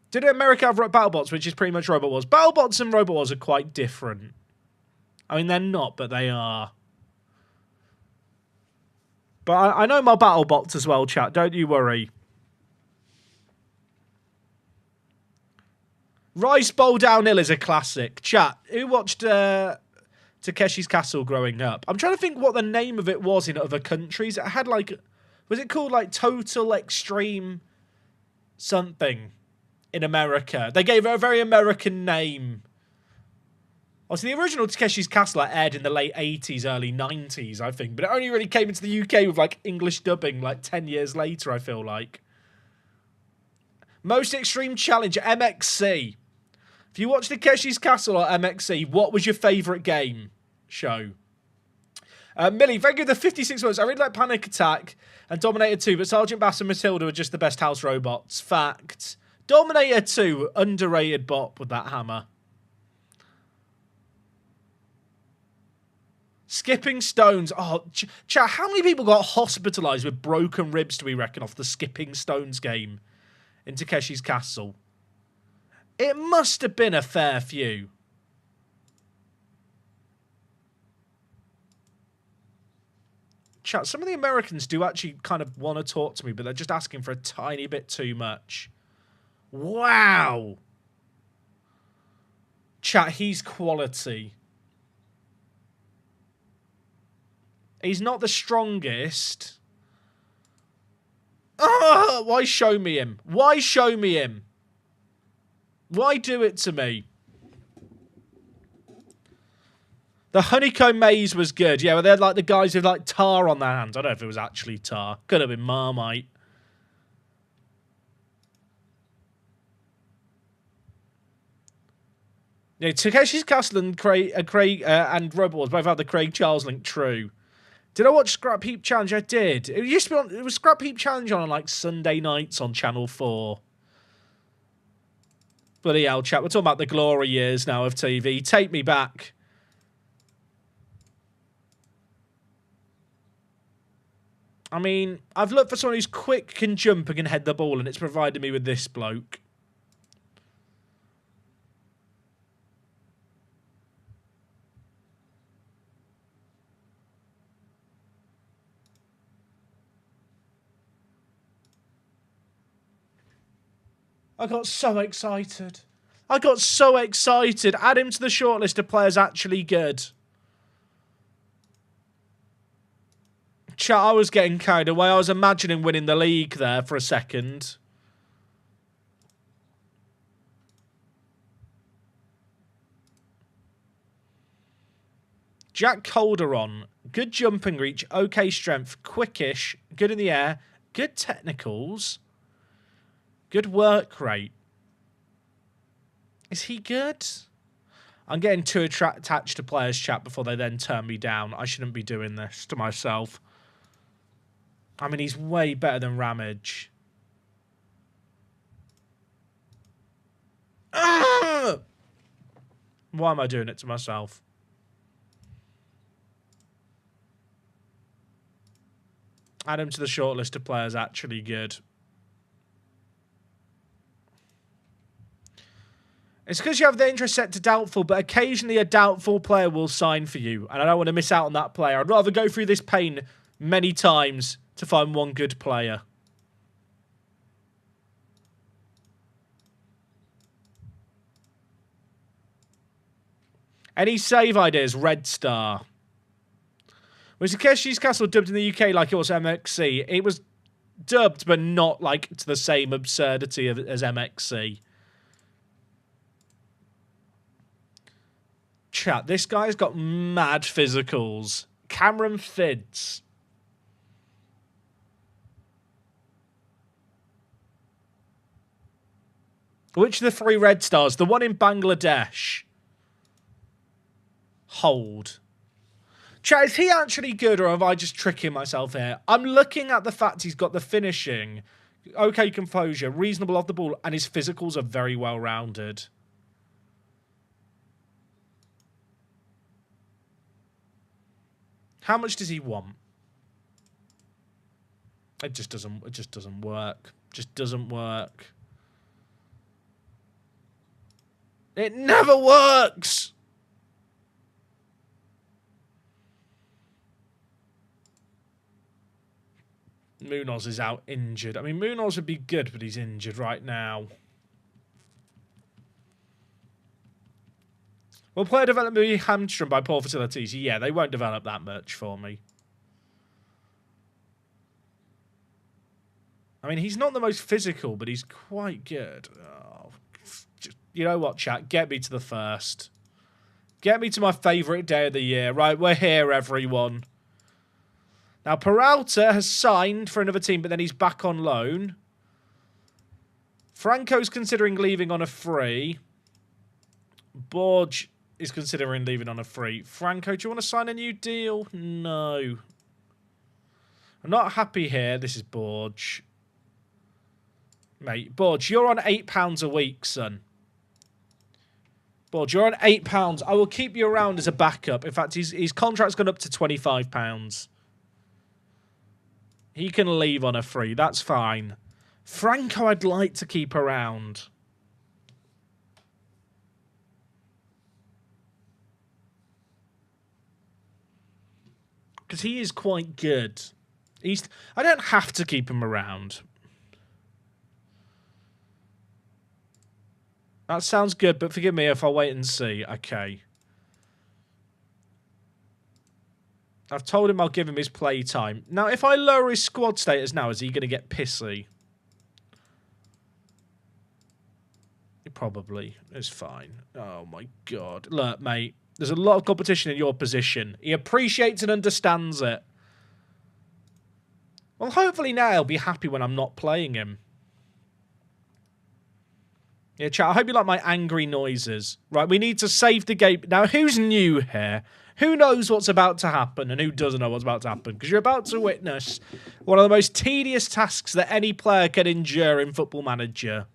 Did America have BattleBots, which is pretty much Robot Wars? BattleBots and Robot Wars are quite different. I mean, they're not, but they are. But I know my BattleBots as well, chat. Don't you worry. Rice Bowl Downhill is a classic. Chat, who watched Takeshi's Castle growing up? I'm trying to think what the name of it was in other countries. It had like... Was it called like Total Extreme something in America? They gave it a very American name. Obviously, the original Takeshi's Castle aired in the late 80s, early 90s, I think. But it only really came into the UK with like English dubbing like 10 years later, I feel like. Most Extreme Challenge, MXC. If you watched Takeshi's Castle or MXC, what was your favourite game show? Millie, thank you for the 56 votes. I really like Panic Attack and Dominator 2, but Sergeant Bass and Matilda are just the best house robots. Fact. Dominator 2, underrated bot with that hammer. Skipping Stones. Oh, chat, how many people got hospitalised with broken ribs, do we reckon, off the Skipping Stones game in Takeshi's Castle? It must have been a fair few. Chat, some of the Americans do actually kind of want to talk to me, but they're just asking for a tiny bit too much. Wow. Chat, he's quality. He's not the strongest. Ugh, why show me him? Why show me him? Why do it to me? The honeycomb maze was good. Yeah, well, they're like the guys with like tar on their hands. I don't know if it was actually tar. Could have been Marmite. Yeah, Takeshi's Castle and Craig and Robot Wars both had the Craig Charles link. True. Did I watch Scrap Heap Challenge? I did. It used to be on. It was Scrap Heap Challenge on like Sunday nights on Channel 4. Bloody hell, chat. We're talking about the glory years now of TV. Take me back. I mean, I've looked for someone who's quick, can jump, and can head the ball, and it's provided me with this bloke. I got so excited. I got so excited. Add him to the shortlist of players actually good. Chat, I was getting carried away. I was imagining winning the league there for a second. Jack Calderon. Good jumping reach. Okay strength. Quickish. Good in the air. Good technicals. Good work rate. Is he good? I'm getting too attached to players, chat, before they then turn me down. I shouldn't be doing this to myself. I mean, he's way better than Ramage. Ah! Why am I doing it to myself? Add him to the shortlist of players actually good. It's because you have the interest set to doubtful, but occasionally a doubtful player will sign for you, and I don't want to miss out on that player. I'd rather go through this pain many times to find one good player. Any save ideas? Red Star. Was Takeshi's Castle dubbed in the UK like it was MXC? It was dubbed, but not like to the same absurdity as MXC. Chat, this guy's got mad physicals. Cameron Fids. Which of the 3 red stars? The one in Bangladesh. Hold. Chat, is he actually good, or am I just tricking myself here? I'm looking at the fact he's got the finishing, okay composure, reasonable off the ball, and his physicals are very well rounded. How much does he want? It just doesn't work. Just doesn't work. It never works. Munoz is out injured. I mean, Munoz would be good, but he's injured right now. Will player development be hamstrung by poor facilities? Yeah, they won't develop that much for me. I mean, he's not the most physical, but he's quite good. Oh, you know what, chat? Get me to the first. Get me to my favourite day of the year. Right, we're here, everyone. Now, Peralta has signed for another team, but then he's back on loan. Franco's considering leaving on a free. Borg is considering leaving on a free. Franco, do you want to sign a new deal? No. I'm not happy here. This is Borg. Mate, Borg, you're on £8 a week, son. Borg, you're on £8. I will keep you around as a backup. In fact, his contract's gone up to £25. He can leave on a free. That's fine. Franco, I'd like to keep around. Because he is quite good. I don't have to keep him around. That sounds good, but forgive me if I wait and see. Okay. I've told him I'll give him his play time. Now, if I lower his squad status now, is he going to get pissy? Probably. It's fine. Oh, my God. Look, mate. There's a lot of competition in your position. He appreciates and understands it. Well, hopefully now he'll be happy when I'm not playing him. Yeah, chat, I hope you like my angry noises. Right, we need to save the game. Now, who's new here? Who knows what's about to happen and who doesn't know what's about to happen? Because you're about to witness one of the most tedious tasks that any player can endure in Football Manager.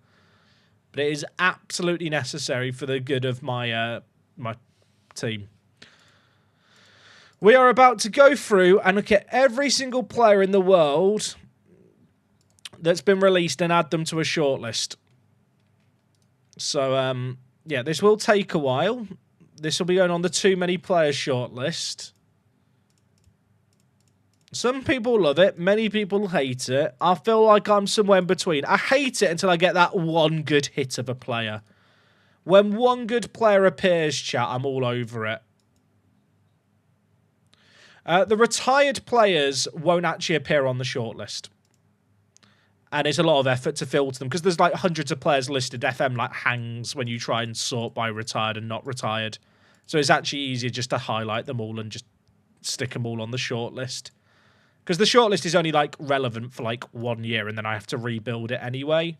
But it is absolutely necessary for the good of my my team. We are about to go through and look at every single player in the world that's been released and add them to a shortlist. So, yeah, this will take a while. This will be going on the too many players shortlist. Some people love it. Many people hate it. I feel like I'm somewhere in between. I hate it until I get that one good hit of a player. When one good player appears, chat, I'm all over it. The retired players won't actually appear on the shortlist. And it's a lot of effort to filter them because there's like hundreds of players listed. FM like hangs when you try and sort by retired and not retired. So it's actually easier just to highlight them all and just stick them all on the shortlist. Because the shortlist is only like relevant for like 1 year and then I have to rebuild it anyway.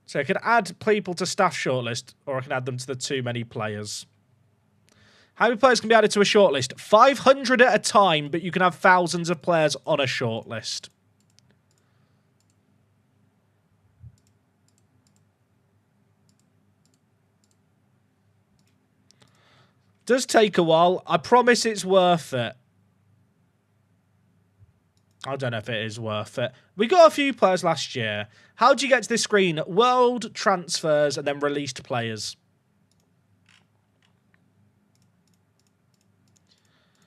So I can add people to staff shortlist or I can add them to the too many players. How many players can be added to a shortlist? 500 at a time, but you can have thousands of players on a shortlist. Does take a while. I promise it's worth it. I don't know if it is worth it. We got a few players last year. How do you get to this screen? World transfers and then released players.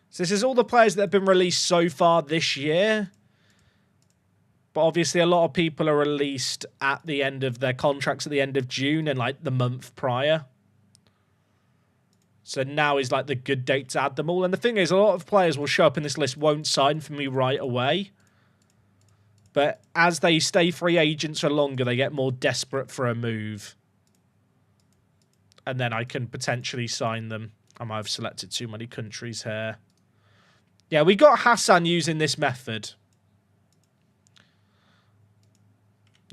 So this is all the players that have been released so far this year. But obviously a lot of people are released at the end of their contracts at the end of June and like the month prior. So now is like the good date to add them all. And the thing is, a lot of players will show up in this list, won't sign for me right away. But as they stay free agents for longer, they get more desperate for a move. And then I can potentially sign them. I might have selected too many countries here. Yeah, we got Hassan using this method.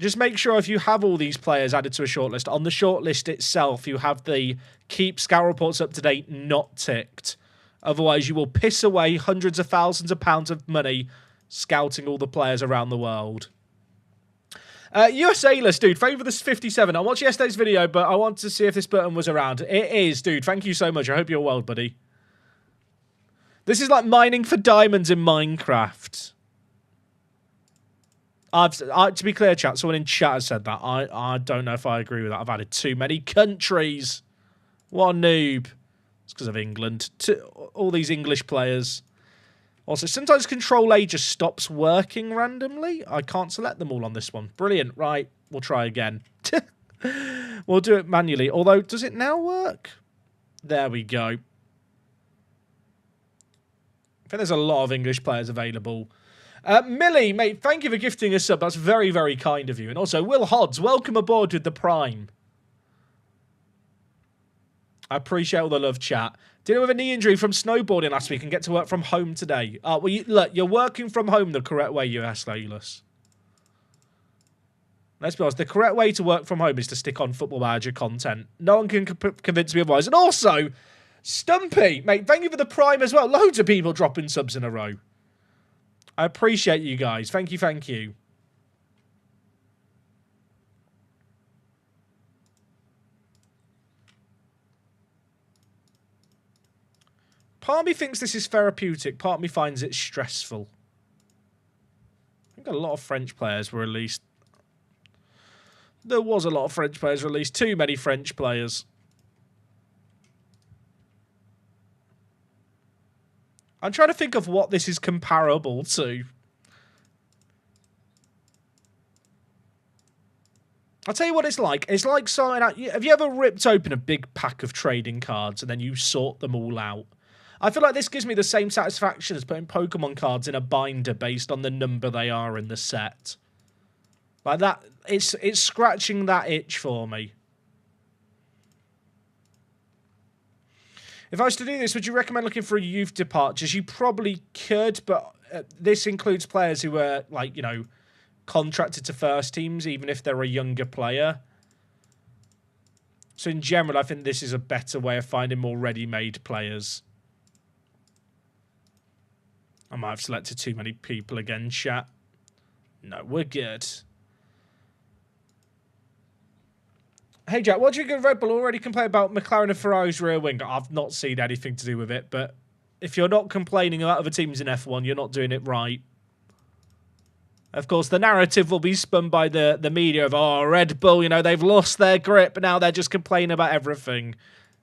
Just make sure if you have all these players added to a shortlist, on the shortlist itself, you have the keep scout reports up to date not ticked. Otherwise, you will piss away hundreds of thousands of pounds of money scouting all the players around the world. USA list, dude. Thank you for this 57. I watched yesterday's video, but I want to see if this button was around. It is, dude. Thank you so much. I hope you're well, buddy. This is like mining for diamonds in Minecraft. To be clear, chat, someone in chat has said that. I don't know if I agree with that. I've added too many countries. What a noob. It's because of England. All these English players. Also, sometimes Control-A just stops working randomly. I can't select them all on this one. Brilliant. Right, we'll try again. We'll do it manually. Although, does it now work? There we go. I think there's a lot of English players available. Millie, mate, thank you for gifting a sub. That's very, very kind of you. And also, Will Hodds, welcome aboard with the Prime. I appreciate all the love, chat. Dealing with a knee injury from snowboarding last week and get to work from home today. Well, look, you're working from home the correct way, you Aslaulus. Let's be honest, the correct way to work from home is to stick on Football Manager content. No one can convince me otherwise. And also, Stumpy, mate, thank you for the Prime as well. Loads of people dropping subs in a row. I appreciate you guys. Thank you, thank you. Part of me thinks this is therapeutic. Part of me finds it stressful. I think a lot of French players were released. There was a lot of French players released. Too many French players. I'm trying to think of what this is comparable to. I'll tell you what it's like. It's like sorting out... Have you ever ripped open a big pack of trading cards and then you sort them all out? I feel like this gives me the same satisfaction as putting Pokemon cards in a binder based on the number they are in the set. Like that, it's scratching that itch for me. If I was to do this, would you recommend looking for youth departures? You probably could, but this includes players who are, like, you know, contracted to first teams, even if they're a younger player. So in general, I think this is a better way of finding more ready-made players. I might have selected too many people again, chat. No, we're good. Hey, Jack, what do you think of Red Bull already complain about McLaren and Ferrari's rear wing? I've not seen anything to do with it, but if you're not complaining about other teams in F1, you're not doing it right. Of course, the narrative will be spun by the media of, oh, Red Bull, you know, they've lost their grip, now they're just complaining about everything.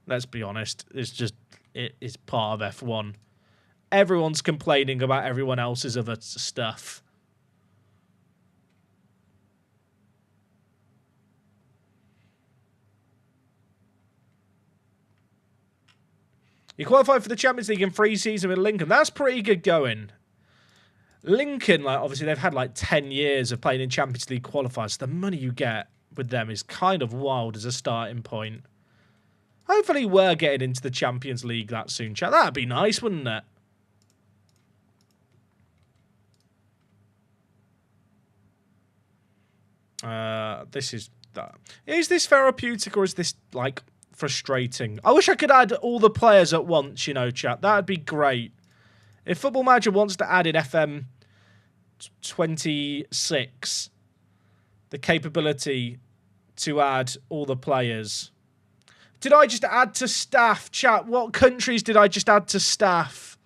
Let's be honest, it's just it is part of F1. Everyone's complaining about everyone else's other stuff. You qualified for the Champions League in 3 seasons with Lincoln. That's pretty good going. Lincoln, like, obviously, they've had like 10 years of playing in Champions League qualifiers. So the money you get with them is kind of wild as a starting point. Hopefully we're getting into the Champions League that soon, chat. That'd be nice, wouldn't it? This is that. Is this therapeutic or is this like frustrating? I wish I could add all the players at once, you know, chat. That'd be great. If Football Manager wants to add in FM 26 the capability to add all the players. Did I just add to staff, chat? What countries did I just add to staff?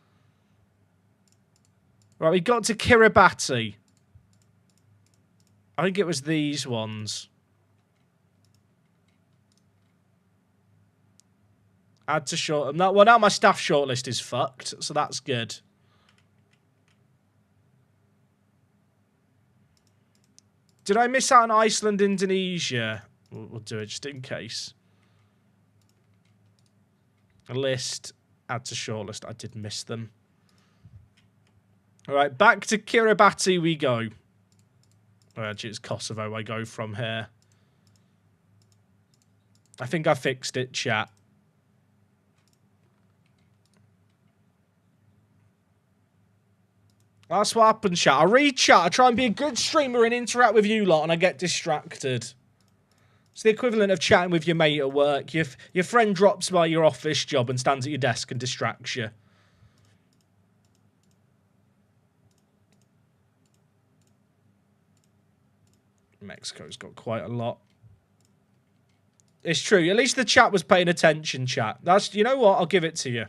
Right, we got to Kiribati. I think it was these ones. Add to short. Well, now my staff shortlist is fucked, so that's good. Did I miss out on Iceland, Indonesia? We'll do it just in case. A list. Add to shortlist. I did miss them. All right, back to Kiribati we go. Actually, it's Kosovo I go from here. I think I fixed it, chat. That's what happens, chat. I read chat, I try and be a good streamer and interact with you lot, and I get distracted. It's the equivalent of chatting with your mate at work. Your friend drops by your office job and stands at your desk and distracts you. Mexico's got quite a lot. It's true. At least the chat was paying attention, chat. You know what? I'll give it to you.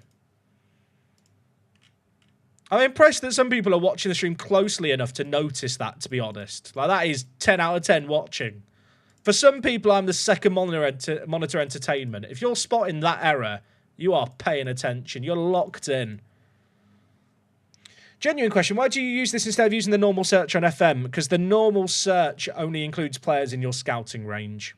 I'm impressed that some people are watching the stream closely enough to notice that, to be honest. Like, that is 10 out of 10 watching. For some people, I'm the second monitor entertainment. If you're spotting that error, you are paying attention. You're locked in. Genuine question. Why do you use this instead of using the normal search on FM? Because the normal search only includes players in your scouting range.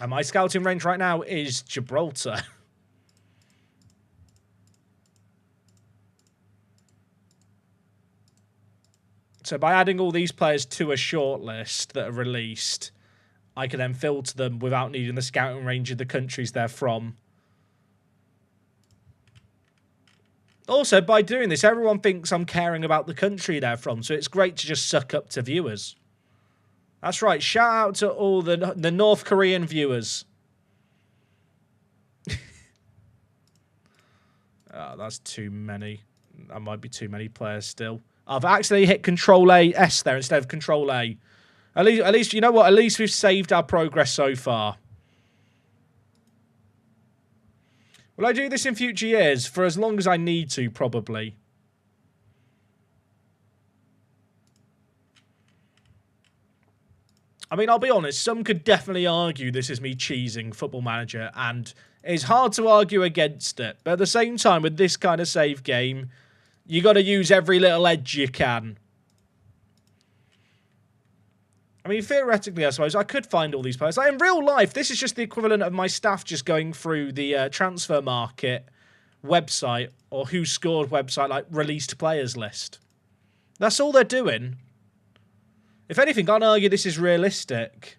And my scouting range right now is Gibraltar. So by adding all these players to a shortlist that are released, I can then filter them without needing the scouting range of the countries they're from. Also, by doing this, everyone thinks I'm caring about the country they're from, so it's great to just suck up to viewers. That's right, shout out to all the North Korean viewers. Oh, that's too many. That might be too many players still. I've actually hit Control-A-S there instead of Control-A. At least, you know what? At least we've saved our progress so far. Will I do this in future years? For as long as I need to, probably. I mean, I'll be honest. Some could definitely argue this is me cheesing Football Manager, and it's hard to argue against it. But at the same time, with this kind of save game, you got to use every little edge you can. I mean, theoretically, I suppose, I could find all these players. Like, in real life, this is just the equivalent of my staff just going through the transfer market website or who scored website, like, released players list. That's all they're doing. If anything, I'd argue this is realistic.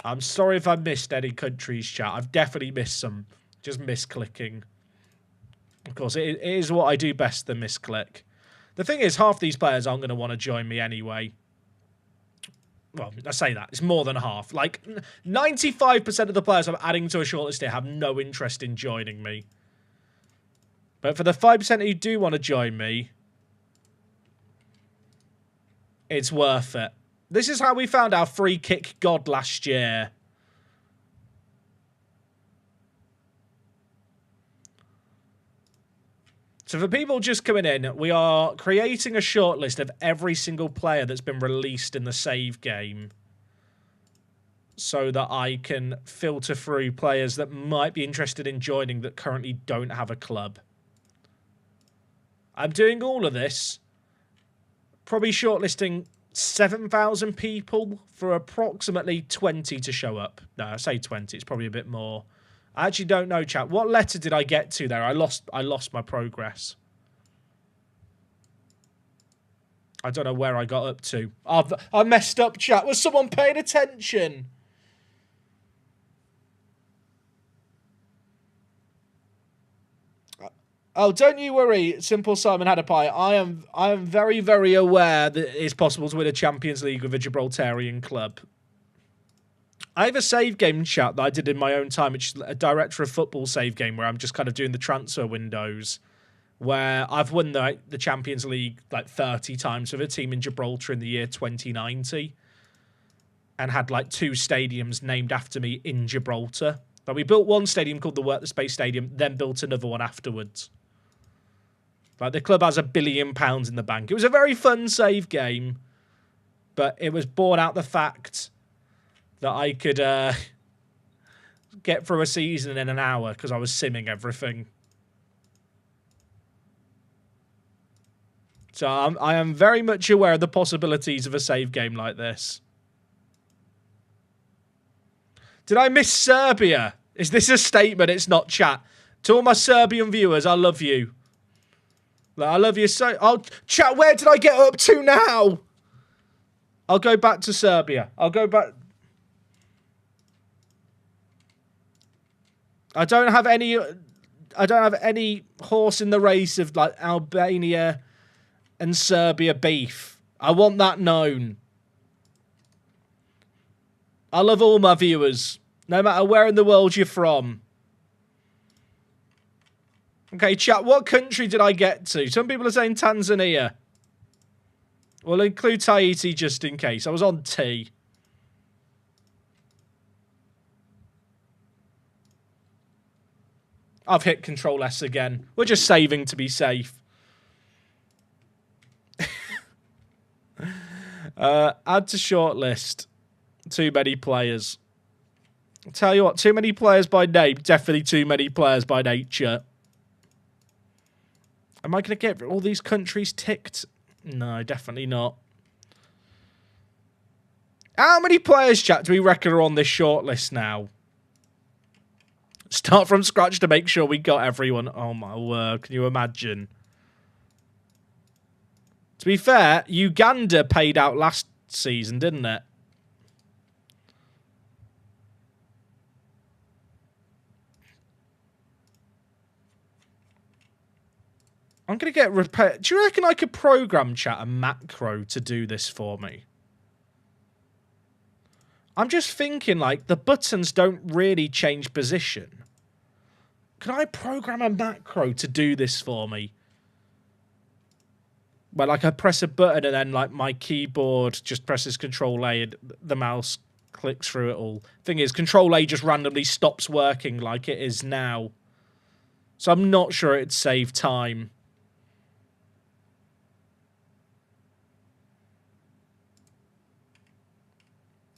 I'm sorry if I missed any countries, chat. I've definitely missed some. Just misclicking. Of course, it is what I do best, the misclick. The thing is, half these players aren't going to want to join me anyway. Well, I say that. It's more than half. Like, 95% of the players I'm adding to a shortlist here have no interest in joining me. But for the 5% who do want to join me, it's worth it. This is how we found our free kick god last year. So for people just coming in, we are creating a shortlist of every single player that's been released in the save game so that I can filter through players that might be interested in joining that currently don't have a club. I'm doing all of this, probably shortlisting 7,000 people for approximately 20 to show up. No, I say 20, it's probably a bit more. I actually don't know, chat. What letter did I get to there? I lost my progress. I don't know where I got up to. I messed up, chat. Was someone paying attention? Oh, don't you worry, Simple Simon had a pie. I am very, very aware that it's possible to win a Champions League with a Gibraltarian club. I have a save game chat that I did in my own time, which is a director of football save game where I'm just kind of doing the transfer windows, where I've won the Champions League like 30 times with a team in Gibraltar in the year 2090 and had like 2 stadiums named after me in Gibraltar. But we built one stadium called the Work the Space Stadium, then built another one afterwards. Like, the club has £1 billion in the bank. It was a very fun save game, but it was born out the fact that I could get through a season in an hour because I was simming everything. So I am very much aware of the possibilities of a save game like this. Did I miss Serbia? Is this a statement? It's not, chat. To all my Serbian viewers, I love you. I love you so... Oh, chat, where did I get up to now? I'll go back to Serbia. I'll go back... I don't have any horse in the race of like Albania and Serbia beef. I want that known. I love all my viewers, no matter where in the world you're from. Okay, chat, what country did I get to? Some people are saying Tanzania. We'll include Tahiti just in case. I was on T. I've hit Control S again. We're just saving to be safe. Add to shortlist. Too many players. I'll tell you what, too many players by name. Definitely too many players by nature. Am I going to get all these countries ticked? No, definitely not. How many players, chat, do we reckon are on this shortlist now? Start from scratch to make sure we got everyone. Oh, my word. Can you imagine? To be fair, Uganda paid out last season, didn't it? I'm going to get repair. Do you reckon I could program, chat, a macro to do this for me? I'm just thinking, like, the buttons don't really change position. Can I program a macro to do this for me? Well, like, I press a button and then, like, my keyboard just presses Control A and the mouse clicks through it all. Thing is, Control A just randomly stops working like it is now. So I'm not sure it'd save time.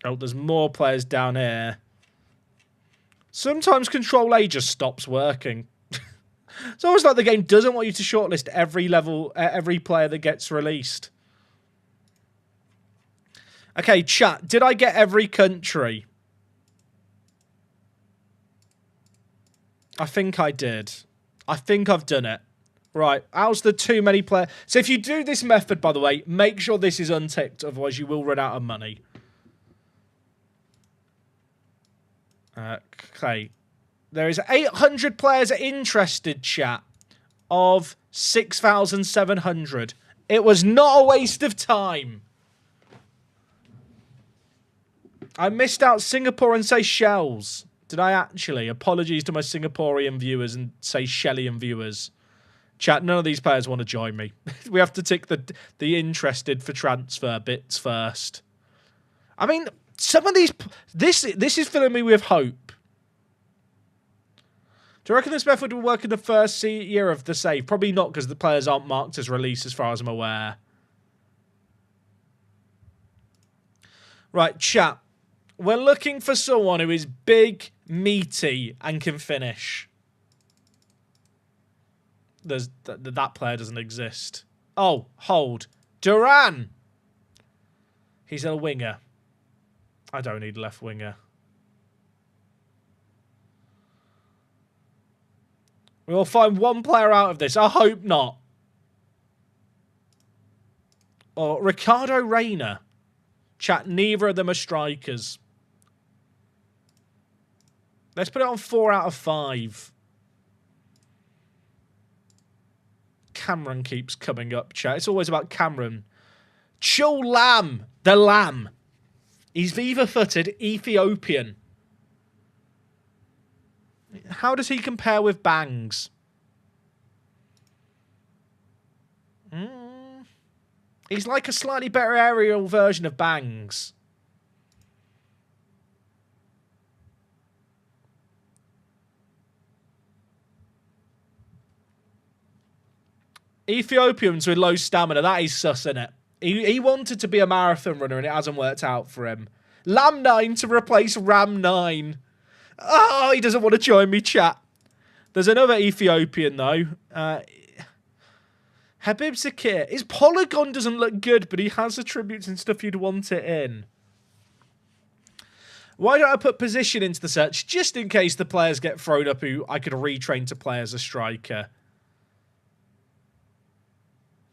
Oh, there's more players down here. Sometimes Control A just stops working. It's almost like the game doesn't want you to shortlist every level, every player that gets released. Okay, chat. Did I get every country? I think I did. I think I've done it. Right, how's the too many players? So if you do this method, by the way, make sure this is unticked, otherwise you will run out of money. Okay. There is 800 players interested, chat, of 6,700. It was not a waste of time. I missed out Singapore and Seychelles. Did I actually? Apologies to my Singaporean viewers and Seychellian viewers. Chat, none of these players want to join me. We have to tick the interested for transfer bits first. I mean, some of these... This is filling me with hope. Do you reckon this method will work in the first year of the save? Probably not, because the players aren't marked as release as far as I'm aware. Right, chat. We're looking for someone who is big, meaty, and can finish. That player doesn't exist. Oh, hold. Duran! He's a winger. I don't need a left winger. We'll find one player out of this. I hope not. Or Ricardo Reina. Chat, neither of them are strikers. Let's put it on 4 out of 5. Cameron keeps coming up, chat. It's always about Cameron. Chul Lam. The Lamb. He's Viva-footed Ethiopian. How does he compare with Bangs? He's like a slightly better aerial version of Bangs. Ethiopians with low stamina, that is sus, isn't it? He wanted to be a marathon runner and it hasn't worked out for him. Lam 9 to replace Ram 9. Oh, he doesn't want to join me, chat. There's another Ethiopian, though. Habib Zakir. His polygon doesn't look good, but he has attributes and stuff you'd want it in. Why don't I put position into the search, just in case the players get thrown up who I could retrain to play as a striker?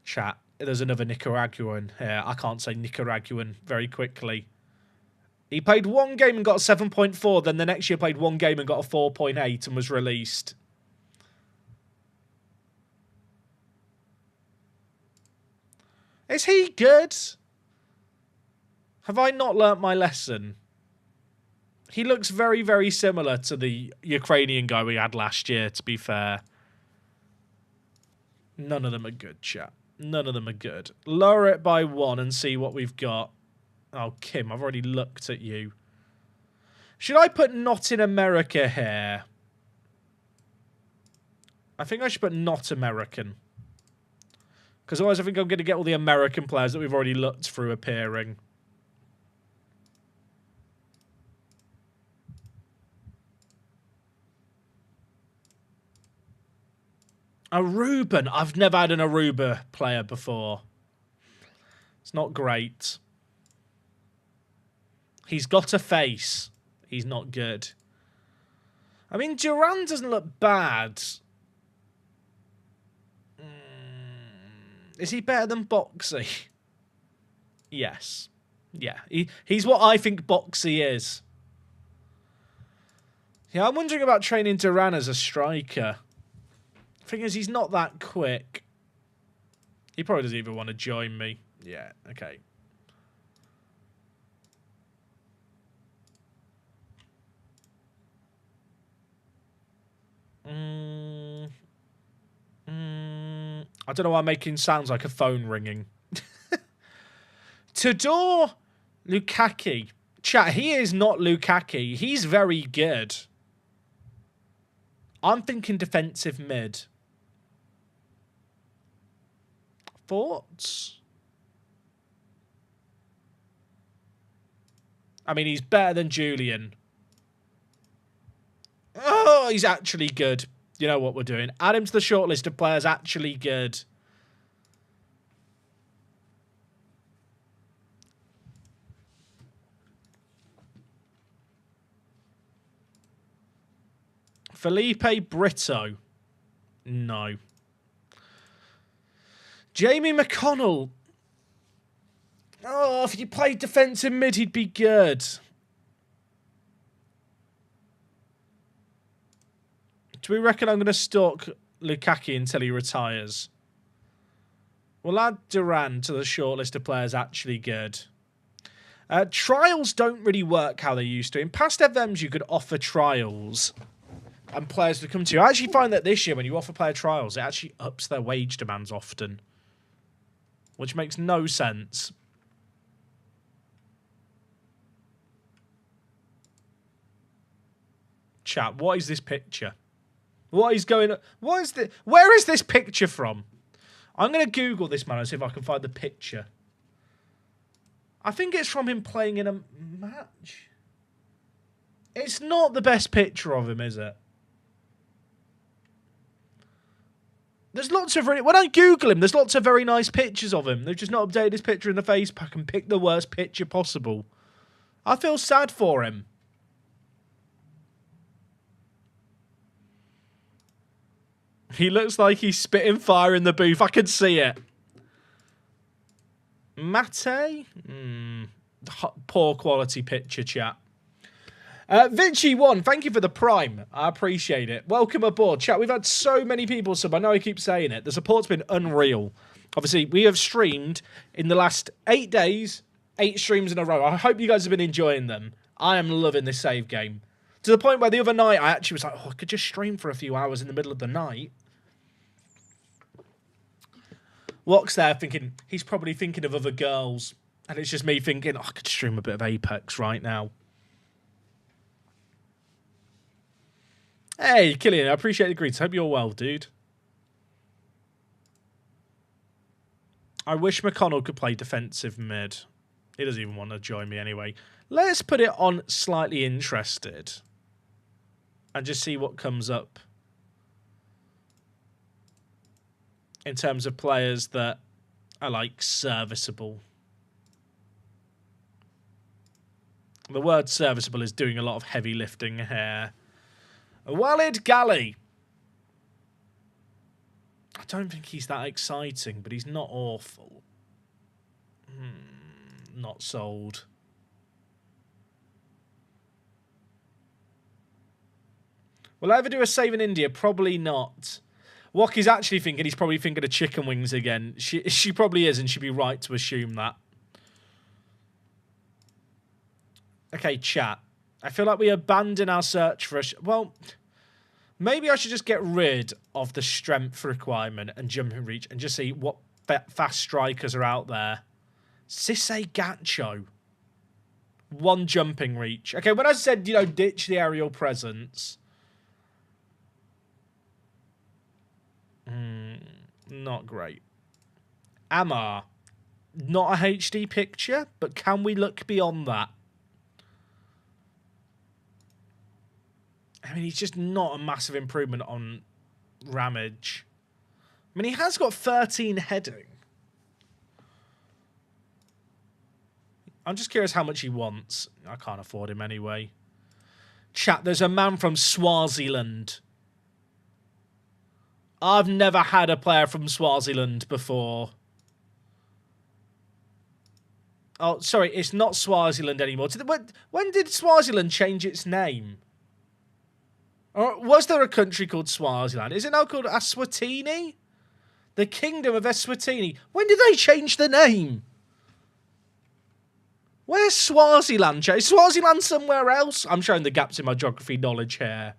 Chat. There's another Nicaraguan here. I can't say Nicaraguan very quickly. He played one game and got a 7.4, then the next year played one game and got a 4.8 and was released. Is he good? Have I not learnt my lesson? He looks very, very similar to the Ukrainian guy we had last year, to be fair. None of them are good, chat. None of them are good. Lower it by 1 and see what we've got. Oh, Kim, I've already looked at you. Should I put not in America here? I think I should put not American. Because otherwise I think I'm going to get all the American players that we've already looked through appearing. Aruban. I've never had an Aruba player before. It's not great. He's got a face. He's not good. I mean, Duran doesn't look bad. Is he better than Boxy? Yes. Yeah. He's what I think Boxy is. Yeah, I'm wondering about training Duran as a striker. Thing is, he's not that quick. He probably doesn't even want to join me. Yeah, okay. I don't know why I'm making sounds like a phone ringing. Tador Lukaku. Chat, he is not Lukaku. He's very good. I'm thinking defensive mid. Thoughts? I mean, he's better than Julian. Oh, he's actually good. You know what we're doing. Add him to the shortlist of players actually good. Felipe Brito. No. Jamie McConnell. Oh, if he played defensive mid, he'd be good. Do we reckon I'm going to stalk Lukaku until he retires? We'll add Duran to the shortlist of players actually good. Trials don't really work how they used to. In past FMs, you could offer trials and players to come to you. I actually find that this year, when you offer player trials, it actually ups their wage demands often, which makes no sense. Chat, what is this picture? What is going on? What is this? Where is this picture from? I'm going to Google this man and see if I can find the picture. I think it's from him playing in a match. It's not the best picture of him, is it? There's lots of when I Google him, there's lots of very nice pictures of him. They've just not updated his picture in the face pack and picked the worst picture possible. I feel sad for him. He looks like he's spitting fire in the booth. I can see it. Mate? Poor quality picture, chat. Vinci1, thank you for the Prime. I appreciate it. Welcome aboard, chat. We've had so many people sub. I know I keep saying it. The support's been unreal. Obviously, we have streamed in the last 8 days, 8 streams in a row. I hope you guys have been enjoying them. I am loving this save game. To the point where the other night, I actually was like, oh, I could just stream for a few hours in the middle of the night. Locke's there thinking, he's probably thinking of other girls. And it's just me thinking, oh, I could stream a bit of Apex right now. Hey, Killian, I appreciate the greets. Hope you're well, dude. I wish McConnell could play defensive mid. He doesn't even want to join me anyway. Let's put it on slightly interested. And just see what comes up. In terms of players that are, like, serviceable. The word serviceable is doing a lot of heavy lifting here. Walid Gali. I don't think he's that exciting, but he's not awful. Not sold. Will I ever do a save in India? Probably not. Woki's actually thinking he's probably thinking of chicken wings again. She probably is, and she'd be right to assume that. Okay, chat. I feel like we abandon our search for well, maybe I should just get rid of the strength requirement and jumping reach and just see what fast strikers are out there. Sisse Gacho. 1 jumping reach. Okay, when I said, you know, ditch the aerial presence. Not great. Amar. Not a HD picture, but can we look beyond that? I mean, he's just not a massive improvement on Ramage. I mean, he has got 13 heading. I'm just curious how much he wants. I can't afford him anyway. Chat, there's a man from Swaziland. I've never had a player from Swaziland before. Oh, sorry, it's not Swaziland anymore. When did Swaziland change its name? Or was there a country called Swaziland? Is it now called Eswatini? The Kingdom of Eswatini. When did they change the name? Where's Swaziland? Is Swaziland somewhere else? I'm showing the gaps in my geography knowledge here.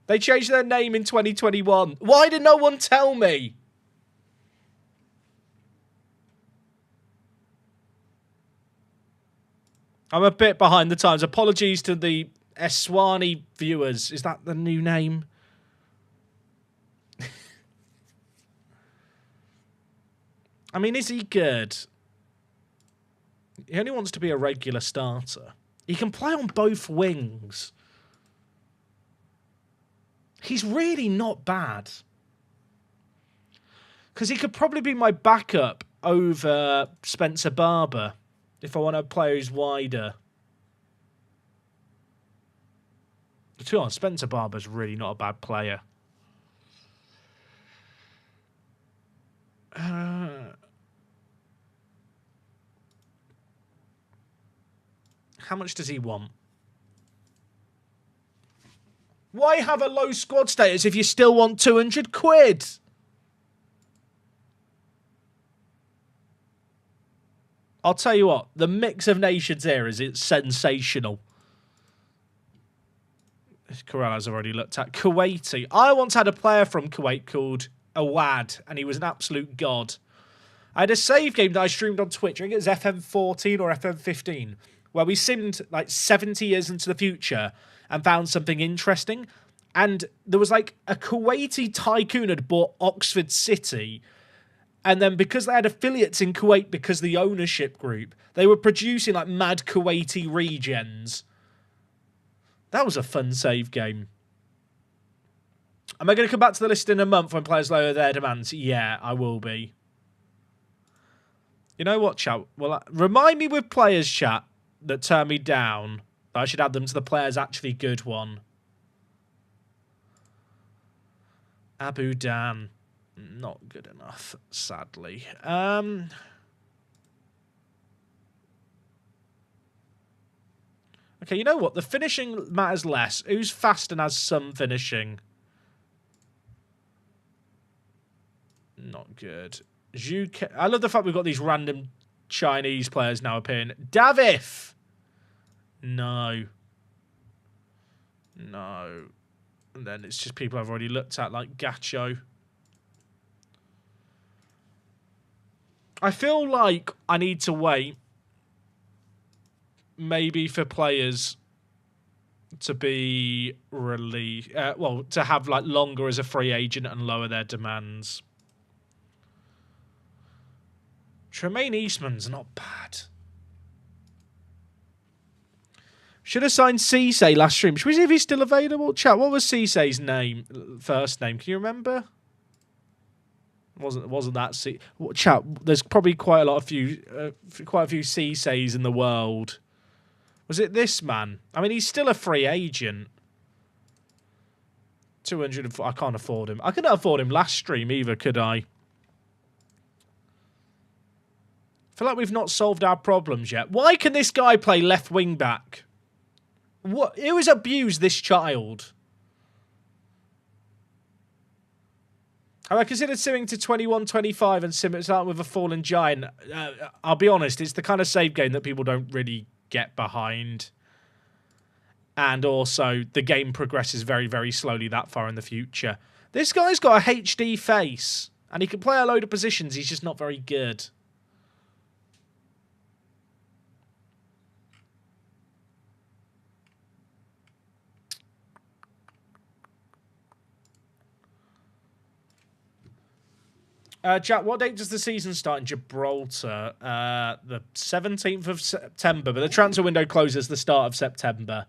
They changed their name in 2021. Why did no one tell me? I'm a bit behind the times. Apologies to the Eswani viewers. Is that the new name? I mean, is he good? He only wants to be a regular starter. He can play on both wings. He's really not bad. Because he could probably be my backup over Spencer Barber if I want to play who's wider. To be honest, Spencer Barber's really not a bad player. How much does he want? Why have a low squad status if you still want 200 quid? I'll tell you what, the mix of nations here it's sensational. Corral has already looked at. Kuwaiti. I once had a player from Kuwait called Awad, and he was an absolute god. I had a save game that I streamed on Twitch. I think it was FM14 or FM15, where we simmed like 70 years into the future and found something interesting. And there was like a Kuwaiti tycoon had bought Oxford City. And then because they had affiliates in Kuwait, because the ownership group, they were producing like mad Kuwaiti regens. That was a fun save game. Am I going to come back to the list in a month when players lower their demands? Yeah, I will be. You know what, chat? Well, remind me with players, chat, that turn me down, that I should add them to the players actually good one. Abu Dan. Not good enough, sadly. Okay, you know what? The finishing matters less. Who's fast and has some finishing? Not good. I love the fact we've got these random Chinese players now appearing. Davif! No. No. And then it's just people I've already looked at, like Gacho. I feel like I need to wait maybe for players to be released. Well, to have like longer as a free agent and lower their demands. Tremaine Eastman's not bad. Should have signed Cisse last stream. Should we see if he's still available? Chat, what was Cisse's name? First name, can you remember? Wasn't that chat? There's probably quite a few Cisses in the world. Was it this man? I mean, he's still a free agent. 200. I can't afford him. I couldn't afford him last stream either, could I? I feel like we've not solved our problems yet. Why can this guy play left wing back? What? Who has abused this child? Have I considered simming to 21-25 and sim it out with a fallen giant? I'll be honest, it's the kind of save game that people don't really get behind. And also, the game progresses very, very slowly that far in the future. This guy's got a HD face, and he can play a load of positions. He's just not very good. Jack, what date does the season start in Gibraltar? The 17th of September, but the transfer window closes the start of September.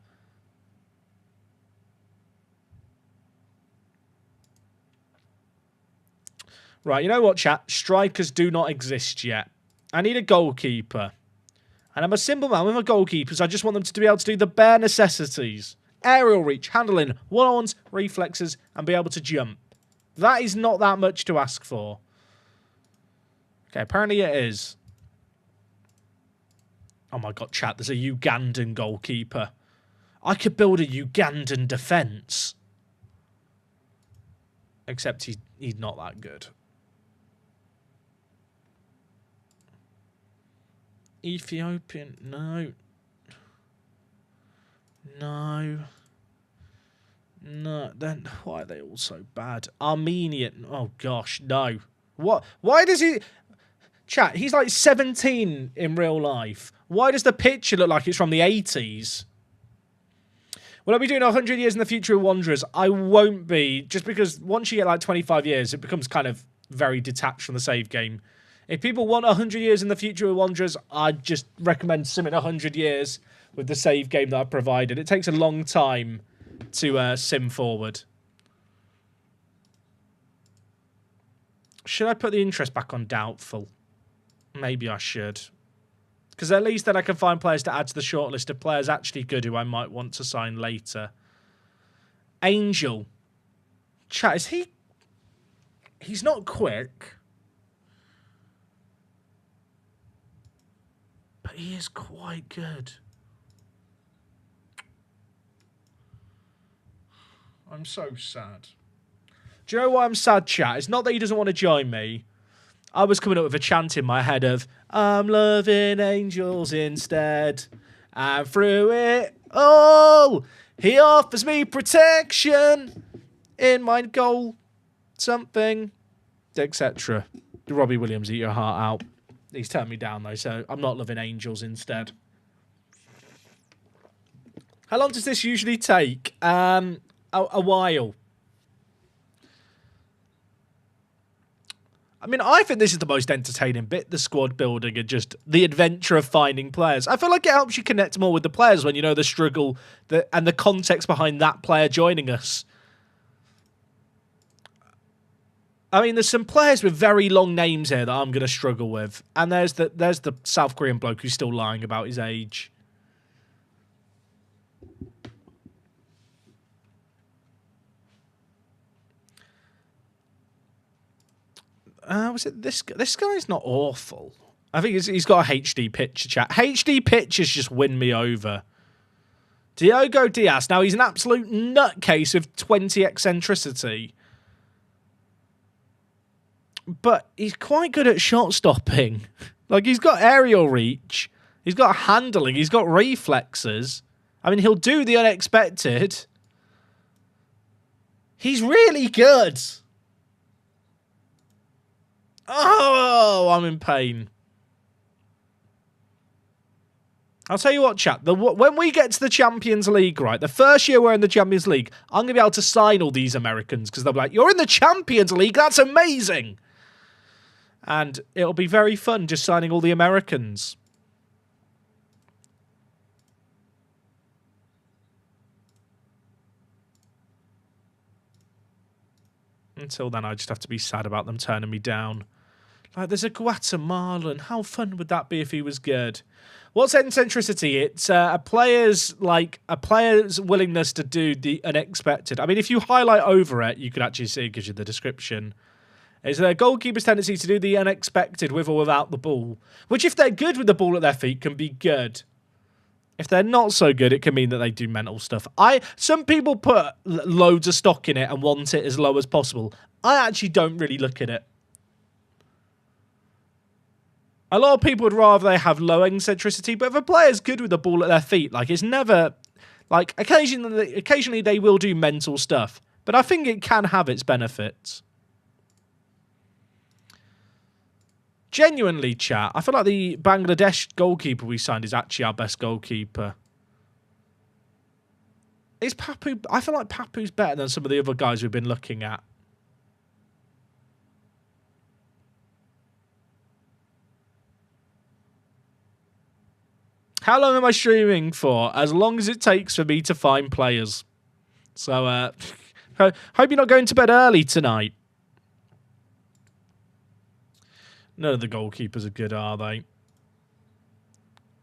Right, you know what, chat? Strikers do not exist yet. I need a goalkeeper. And I'm a simple man with my goalkeepers. I just want them to be able to do the bare necessities. Aerial reach, handling, one-on-ones, reflexes, and be able to jump. That is not that much to ask for. Okay, apparently it is. Oh my god, chat, there's a Ugandan goalkeeper. I could build a Ugandan defence. Except he's not that good. Ethiopian, no. No. No, then why are they all so bad? Armenian, oh gosh, no. What? Why does he... Chat, he's like 17 in real life. Why does the picture look like it's from the 80s? Will I be doing 100 years in the future of Wanderers? I won't be, just because once you get like 25 years, it becomes kind of very detached from the save game. If people want 100 years in the future of Wanderers, I'd just recommend simming 100 years with the save game that I've provided. It takes a long time to sim forward. Should I put the interest back on doubtful? Maybe I should. Because at least then I can find players to add to the shortlist of players actually good who I might want to sign later. Angel. Chat, is he... He's not quick. But he is quite good. I'm so sad. Do you know why I'm sad, chat? It's not that he doesn't want to join me. I was coming up with a chant in my head of, I'm loving angels instead. And through it all, he offers me protection in my goal, something, etc. Robbie Williams, eat your heart out. He's turned me down, though, so I'm not loving angels instead. How long does this usually take? a while. I mean, I think this is the most entertaining bit, the squad building and just the adventure of finding players. I feel like it helps you connect more with the players when you know the struggle and the context behind that player joining us. I mean, there's some players with very long names here that I'm going to struggle with. And there's the South Korean bloke who's still lying about his age. Was it this guy? This guy's not awful. I think he's got a HD picture chat. HD pictures just win me over. Diogo Diaz. Now, he's an absolute nutcase with 20 eccentricity. But he's quite good at shot stopping. Like, he's got aerial reach. He's got handling. He's got reflexes. I mean, he'll do the unexpected. He's really good. Oh, I'm in pain. I'll tell you what, chat. When we get to the Champions League, right, the first year we're in the Champions League, I'm going to be able to sign all these Americans because they'll be like, you're in the Champions League? That's amazing. And it'll be very fun just signing all the Americans. Until then, I just have to be sad about them turning me down. Like, there's a Guatemalan. How fun would that be if he was good? What's eccentricity? It's a player's willingness to do the unexpected. I mean, if you highlight over it, you could actually see it gives you the description. It's their goalkeeper's tendency to do the unexpected with or without the ball, which, if they're good with the ball at their feet, can be good. If they're not so good, it can mean that they do mental stuff. Some people put loads of stock in it and want it as low as possible. I actually don't really look at it. A lot of people would rather they have low eccentricity, but if a player's good with the ball at their feet, like, it's never... Like, occasionally they will do mental stuff, but I think it can have its benefits. Genuinely, chat, I feel like the Bangladesh goalkeeper we signed is actually our best goalkeeper. Is Papu... I feel like Papu's better than some of the other guys we've been looking at. How long am I streaming for? As long as it takes for me to find players. So, hope you're not going to bed early tonight. None of the goalkeepers are good, are they?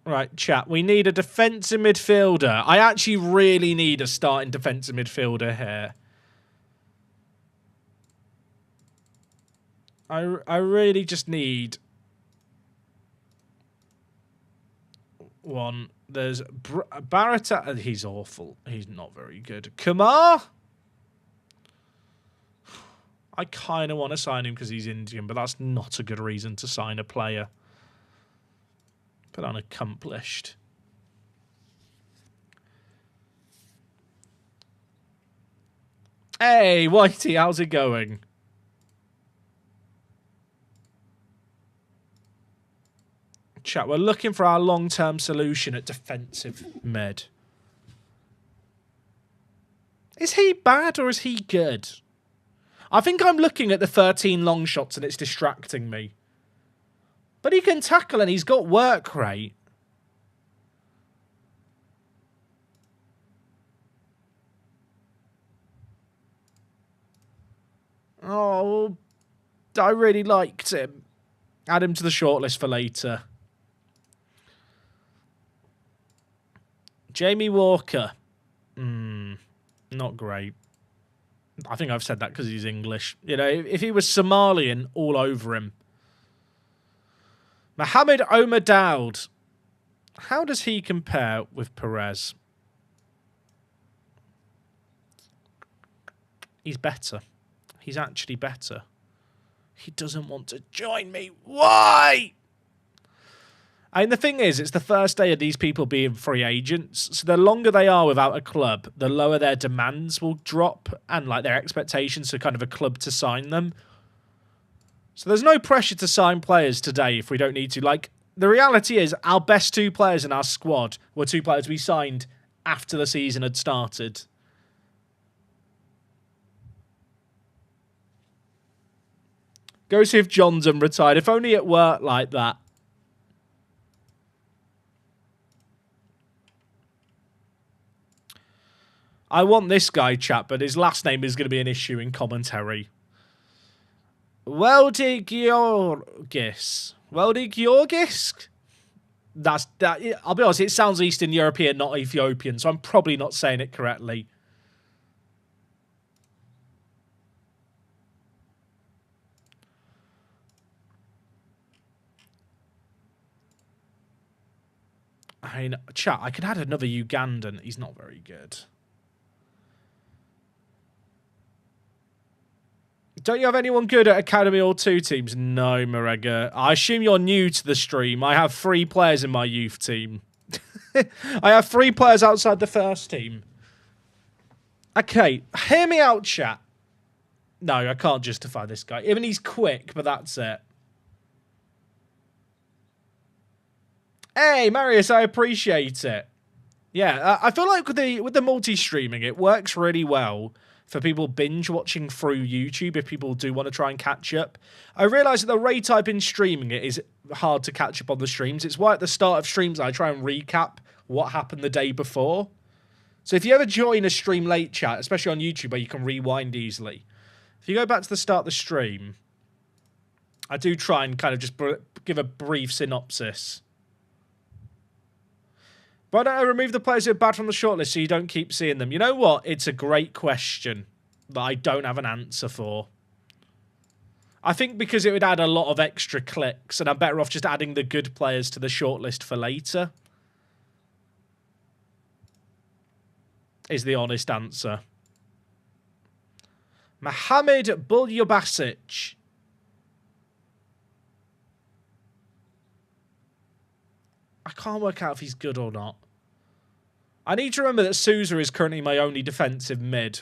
Right, chat. We need a defensive midfielder. I actually really need a starting defensive midfielder here. I really just need one. There's Barata. He's awful. He's not very good. Kumar? I kind of want to sign him because he's Indian, but that's not a good reason to sign a player. But unaccomplished. Hey, Whitey, how's it going? Chat, we're looking for our long-term solution at defensive mid. Is he bad or is he good? I think I'm looking at the 13 long shots and it's distracting me. But he can tackle and he's got work rate. Oh, I really liked him. Add him to the shortlist for later. Jamie Walker. Not great. I think I've said that because he's English. You know, if he was Somalian, all over him. Mohamed Omar Daoud. How does he compare with Perez? He's better. He's actually better. He doesn't want to join me. Why? And the thing is, it's the first day of these people being free agents. So the longer they are without a club, the lower their demands will drop and like their expectations for kind of a club to sign them. So there's no pressure to sign players today if we don't need to. Like, the reality is our best two players in our squad were two players we signed after the season had started. Go see if John's unretired. If only it worked like that. I want this guy, chat, but his last name is going to be an issue in commentary. Weldig Georgis? That's that. I'll be honest, it sounds Eastern European, not Ethiopian, so I'm probably not saying it correctly. I mean, chat, I could add another Ugandan. He's not very good. Don't you have anyone good at Academy or 2 teams? No, Marega. I assume you're new to the stream. I have 3 players in my youth team. I have 3 players outside the first team. Okay, hear me out, chat. No, I can't justify this guy. Even he's quick, but that's it. Hey, Marius, I appreciate it. Yeah, I feel like with the multi-streaming, it works really well for people binge watching through YouTube if people do want to try and catch up. I realise at the rate I've been streaming it is hard to catch up on the streams. It's why at the start of streams I try and recap what happened the day before. So if you ever join a stream late, chat, especially on YouTube where you can rewind easily, if you go back to the start of the stream, I do try and kind of just give a brief synopsis. Why don't I remove the players who are bad from the shortlist so you don't keep seeing them? You know what? It's a great question that I don't have an answer for. I think because it would add a lot of extra clicks, and I'm better off just adding the good players to the shortlist for later. Is the honest answer. Mohamed Bulyabasic. I can't work out if he's good or not. I need to remember that Sousa is currently my only defensive mid.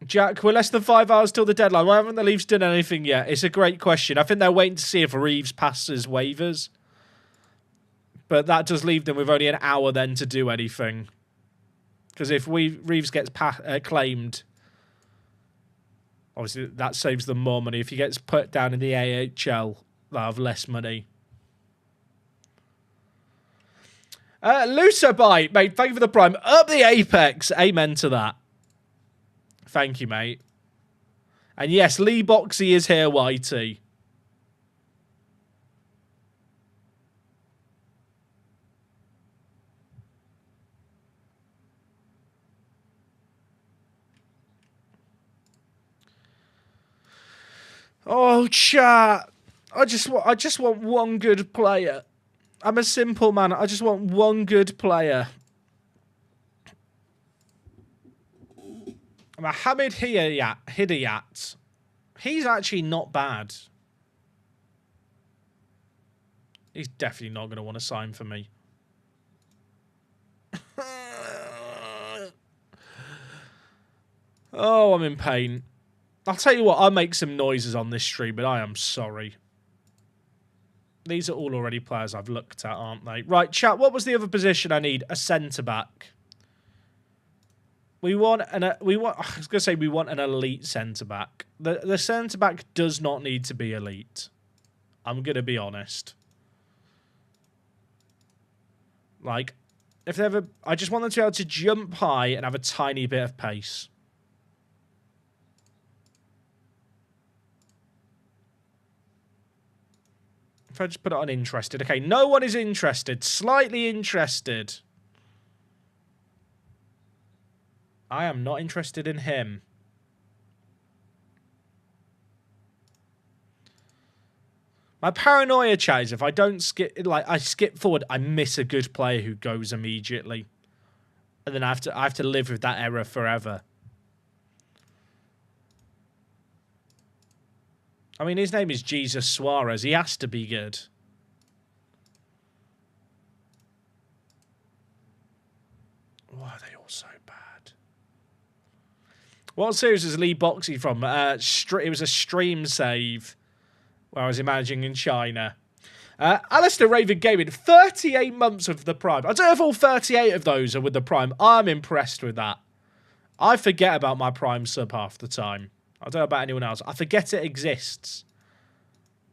Jack, we're less than 5 hours till the deadline. Why haven't the Leafs done anything yet? It's a great question. I think they're waiting to see if Reeves passes waivers. But that does leave them with only an hour then to do anything. Because if Reeves gets claimed, obviously that saves them more money. If he gets put down in the AHL, they'll have less money. Lusobite, mate, thank you for the prime. Up the Apex. Amen to that. Thank you, mate. And yes, Lee Boxy is here, YT. Oh, chat. I just want one good player. I'm a simple man. I just want one good player. Mohamed Hidayat. He's actually not bad. He's definitely not going to want to sign for me. Oh, I'm in pain. I'll tell you what, I'll make some noises on this stream, but I am sorry. These are all already players I've looked at, aren't they? Right, chat, what was the other position I need? A centre-back. I was going to say we want an elite centre-back. The centre-back does not need to be elite. I'm going to be honest. Like, if they ever, I just want them to be able to jump high and have a tiny bit of pace. If I just put it on interested. Okay, no one is interested. Slightly interested. I am not interested in him. My paranoia, chat, is if I don't skip, like, I skip forward, I miss a good player who goes immediately. And then I have to live with that error forever. I mean, his name is Jesus Suarez. He has to be good. Why are they all so bad? What series is Lee Boxy from? It was a stream save where I was managing in China. Alistair Raven Gaming, 38 months of the Prime. I don't know if all 38 of those are with the Prime. I'm impressed with that. I forget about my Prime sub half the time. I don't know about anyone else. I forget it exists.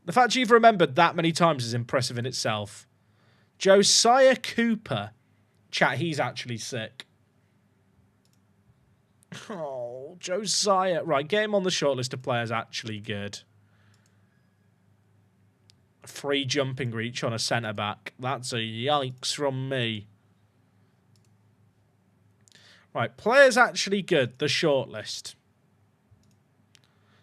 The fact you've remembered that many times is impressive in itself. Josiah Cooper. Chat, he's actually sick. Oh, Josiah. Right, get him on the shortlist of players actually good. Free jumping reach on a centre-back. That's a yikes from me. Right, players actually good, the shortlist.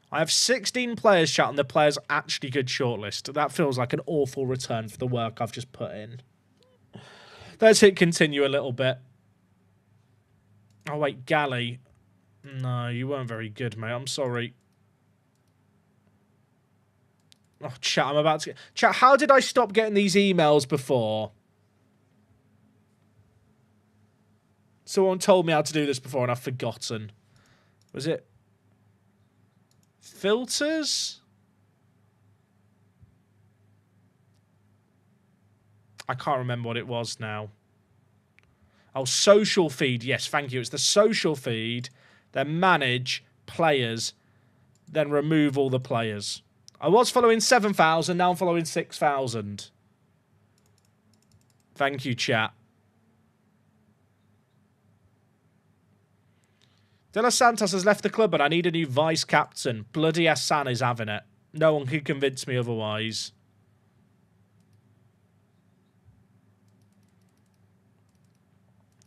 I have 16 players, chat, on the players actually good shortlist. That feels like an awful return for the work I've just put in. Let's hit continue a little bit. Oh, wait, Galley. No, you weren't very good, mate. I'm sorry. Oh, chat, I'm about to get... Chat, how did I stop getting these emails before? Someone told me how to do this before and I've forgotten. Was it... filters? I can't remember what it was now. Oh, social feed. Yes, thank you. It's the social feed. Then manage players. Then remove all the players. I was following 7,000. Now I'm following 6,000. Thank you, chat. De Los Santos has left the club and I need a new vice captain. Bloody Hassan is having it. No one can convince me otherwise.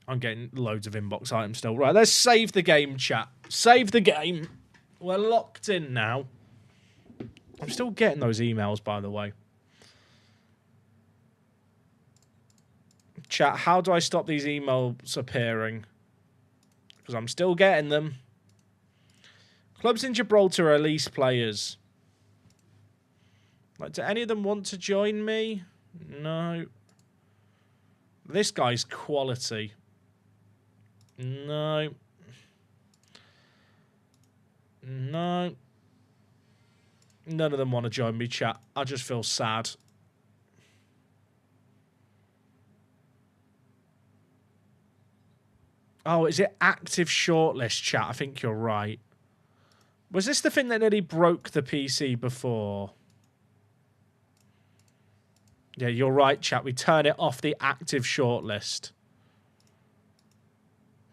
I'm getting loads of inbox items still. Right, let's save the game, chat. Save the game. We're locked in now. I'm still getting those emails, by the way. Chat, how do I stop these emails appearing? Because I'm still getting them. Clubs in Gibraltar release players. Like, do any of them want to join me? No. This guy's quality. No. No. None of them want to join me, chat. I just feel sad. Oh, is it active shortlist, chat? I think you're right. Was this the thing that nearly broke the PC before? Yeah, you're right, chat. We turn it off the active shortlist.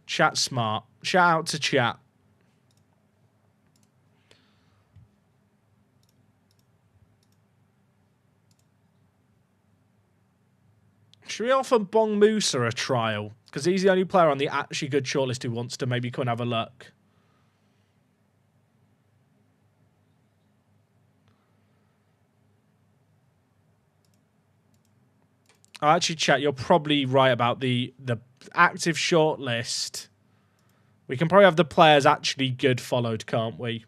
Chat smart. Shout out to chat. Should we offer Bong Musa a trial? Because he's the only player on the actually good shortlist who wants to maybe come and have a look. Oh, actually, chat, you're probably right about the active shortlist. We can probably have the players actually good followed, can't we?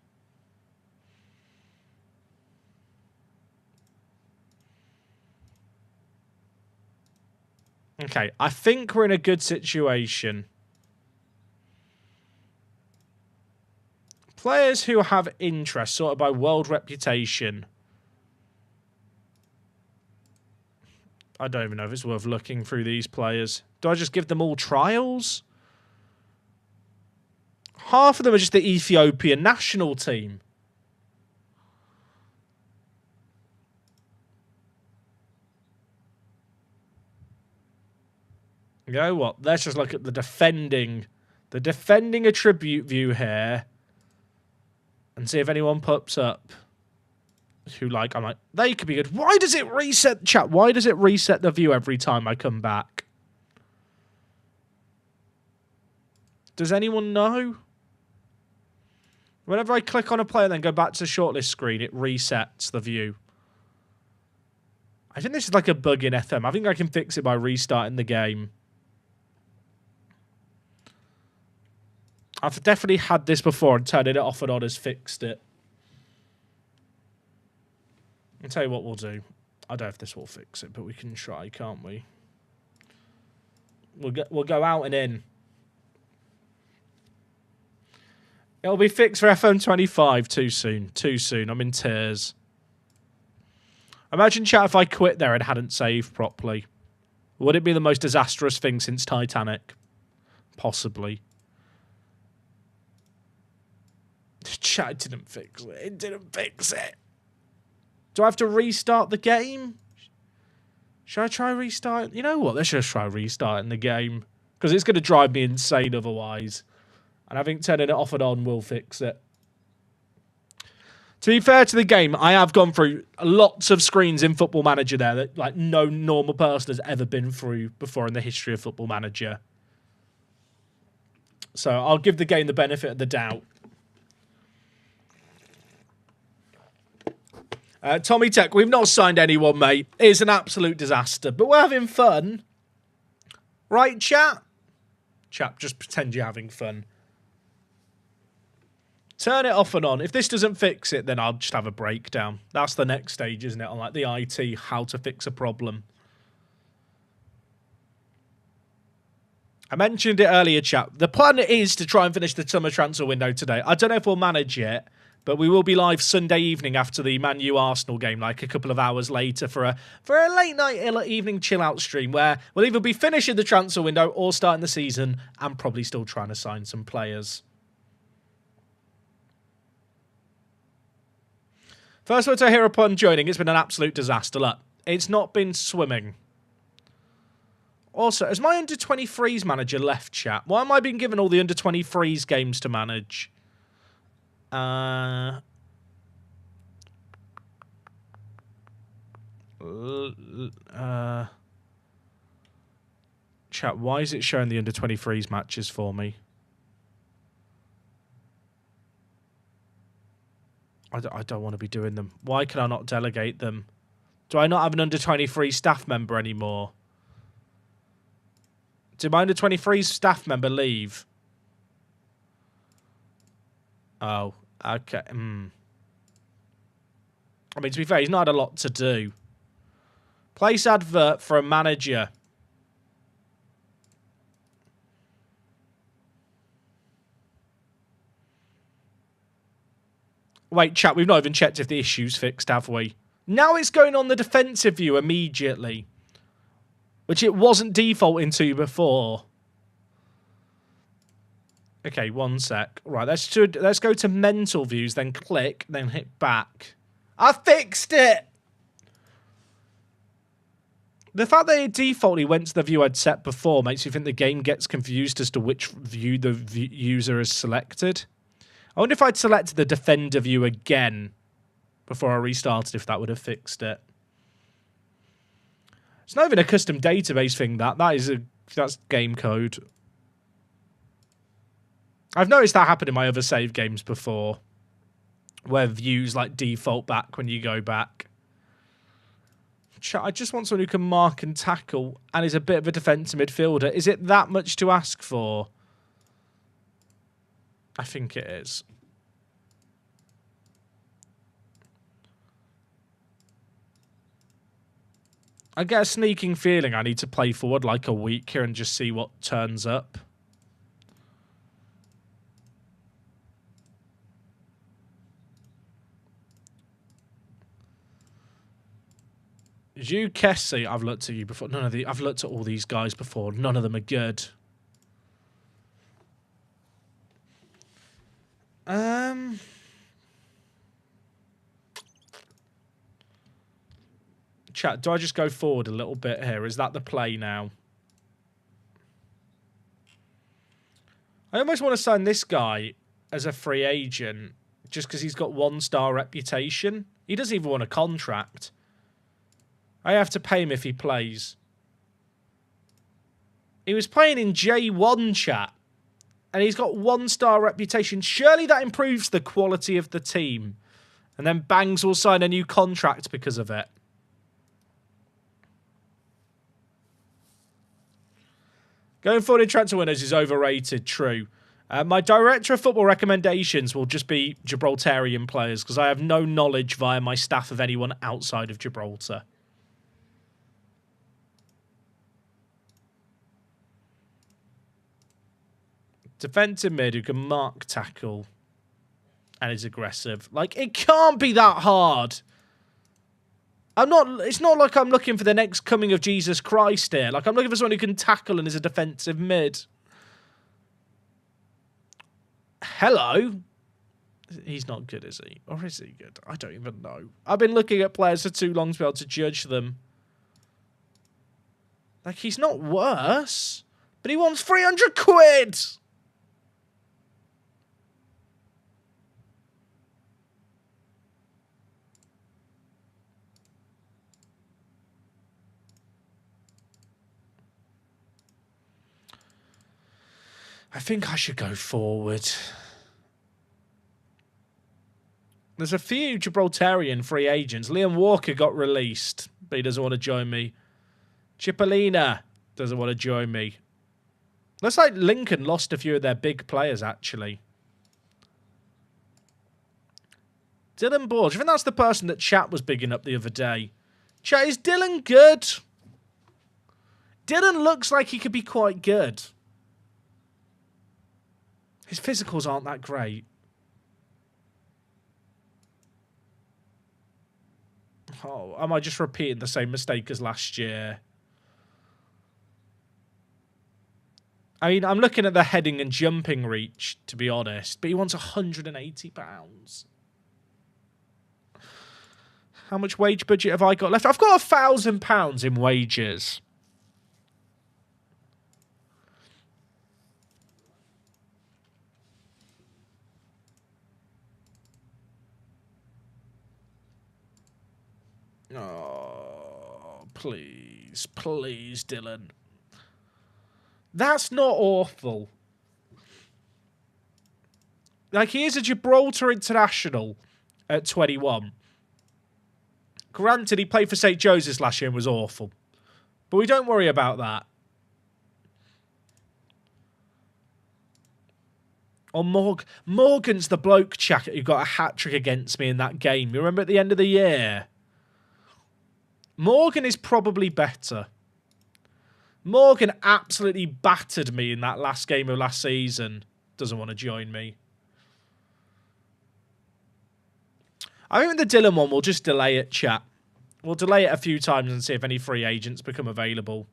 Okay, I think we're in a good situation. Players who have interest, sorted by world reputation. I don't even know if it's worth looking through these players. Do I just give them all trials? Half of them are just the Ethiopian national team. You know what? Let's just look at the defending attribute view here and see if anyone pops up who, like, I'm like, they could be good. Why does it reset, chat? Why does it reset the view every time I come back? Does anyone know? Whenever I click on a player and then go back to the shortlist screen, it resets the view. I think this is like a bug in FM. I think I can fix it by restarting the game. I've definitely had this before and turning it off and on has fixed it. I'll tell you what we'll do. I don't know if this will fix it, but we can try, can't we? We'll go out and in. It'll be fixed for FM25 too soon. Too soon. I'm in tears. Imagine, chat, if I quit there and hadn't saved properly. Would it be the most disastrous thing since Titanic? Possibly. Chat didn't fix it. It didn't fix it. Do I have to restart the game? Should I try restart? You know what? Let's just try restarting the game. Because it's going to drive me insane otherwise. And I think turning it off and on will fix it. To be fair to the game, I have gone through lots of screens in Football Manager there that like no normal person has ever been through before in the history of Football Manager. So I'll give the game the benefit of the doubt. Tommy Tech, we've not signed anyone, mate. It's an absolute disaster, but we're having fun. Right, chat? Chat, just pretend you're having fun. Turn it off and on. If this doesn't fix it, then I'll just have a breakdown. That's the next stage, isn't it? On like the IT, how to fix a problem. I mentioned it earlier, chat. The plan is to try and finish the summer transfer window today. I don't know if we'll manage it, but we will be live Sunday evening after the Man U Arsenal game, like a couple of hours later for a late night evening chill out stream where we'll either be finishing the transfer window or starting the season and probably still trying to sign some players. First word to hear upon joining, it's been an absolute disaster. Look, it's not been swimming. Also, has my under-23s manager left, chat? Why am I being given all the under-23s games to manage? Chat, why is it showing the under-23s matches for me? I don't want to be doing them. Why can I not delegate them? Do I not have an under-23 staff member anymore? Did my under-23 staff member leave? Oh, okay. I mean, to be fair, he's not had a lot to do. Place advert for a manager. Wait, chat, we've not even checked if the issue's fixed, have we? Now it's going on the defensive view immediately. Which it wasn't defaulting to before. Okay, one sec. Right, let's go to mental views, then click, then hit back. I fixed it! The fact that it defaultly went to the view I'd set before makes me think the game gets confused as to which view the user has selected. I wonder if I'd selected the defender view again before I restarted, if that would have fixed it. It's not even a custom database thing, that's game code. I've noticed that happen in my other save games before, where views like default back when you go back. Chat, I just want someone who can mark and tackle and is a bit of a defensive midfielder. Is it that much to ask for? I think it is. I get a sneaking feeling I need to play forward like a week here and just see what turns up. You, Kessie, I've looked at you before. I've looked at all these guys before. None of them are good. Chat, do I just go forward a little bit here? Is that the play now? I almost want to sign this guy as a free agent just because he's got 1-star reputation. He doesn't even want a contract. I have to pay him if he plays. He was playing in J1, chat. And he's got 1-star reputation. Surely that improves the quality of the team. And then Bangs will sign a new contract because of it. Going forward in transfer windows is overrated, true. My director of football recommendations will just be Gibraltarian players because I have no knowledge via my staff of anyone outside of Gibraltar. Defensive mid who can mark, tackle, and is aggressive. Like, it can't be that hard. It's not like I'm looking for the next coming of Jesus Christ here. Like, I'm looking for someone who can tackle and is a defensive mid. Hello? He's not good, is he? Or is he good? I don't even know. I've been looking at players for too long to be able to judge them. Like, he's not worse. But he wants 300 quid! I think I should go forward. There's a few Gibraltarian free agents. Liam Walker got released, but he doesn't want to join me. Cipollina doesn't want to join me. Looks like Lincoln lost a few of their big players, actually. Dylan Borge. I think that's the person that Chat was bigging up the other day. Chat, is Dylan good? Dylan looks like he could be quite good. His physicals aren't that great. Oh, am I just repeating the same mistake as last year? I mean, I'm looking at the heading and jumping reach, to be honest, but he wants £180. How much wage budget have I got left? I've got £1,000 in wages. Oh, please, please, Dylan. That's not awful. Like, he is a Gibraltar international at 21. Granted, he played for St. Joseph's last year and was awful. But we don't worry about that. Or Morgan's the bloke, Chat, who got a hat-trick against me in that game. You remember at the end of the year? Morgan is probably better. Morgan absolutely battered me in that last game of last season. Doesn't want to join me. I think the Dylan one, we'll just delay it, Chat. We'll delay it a few times and see if any free agents become available.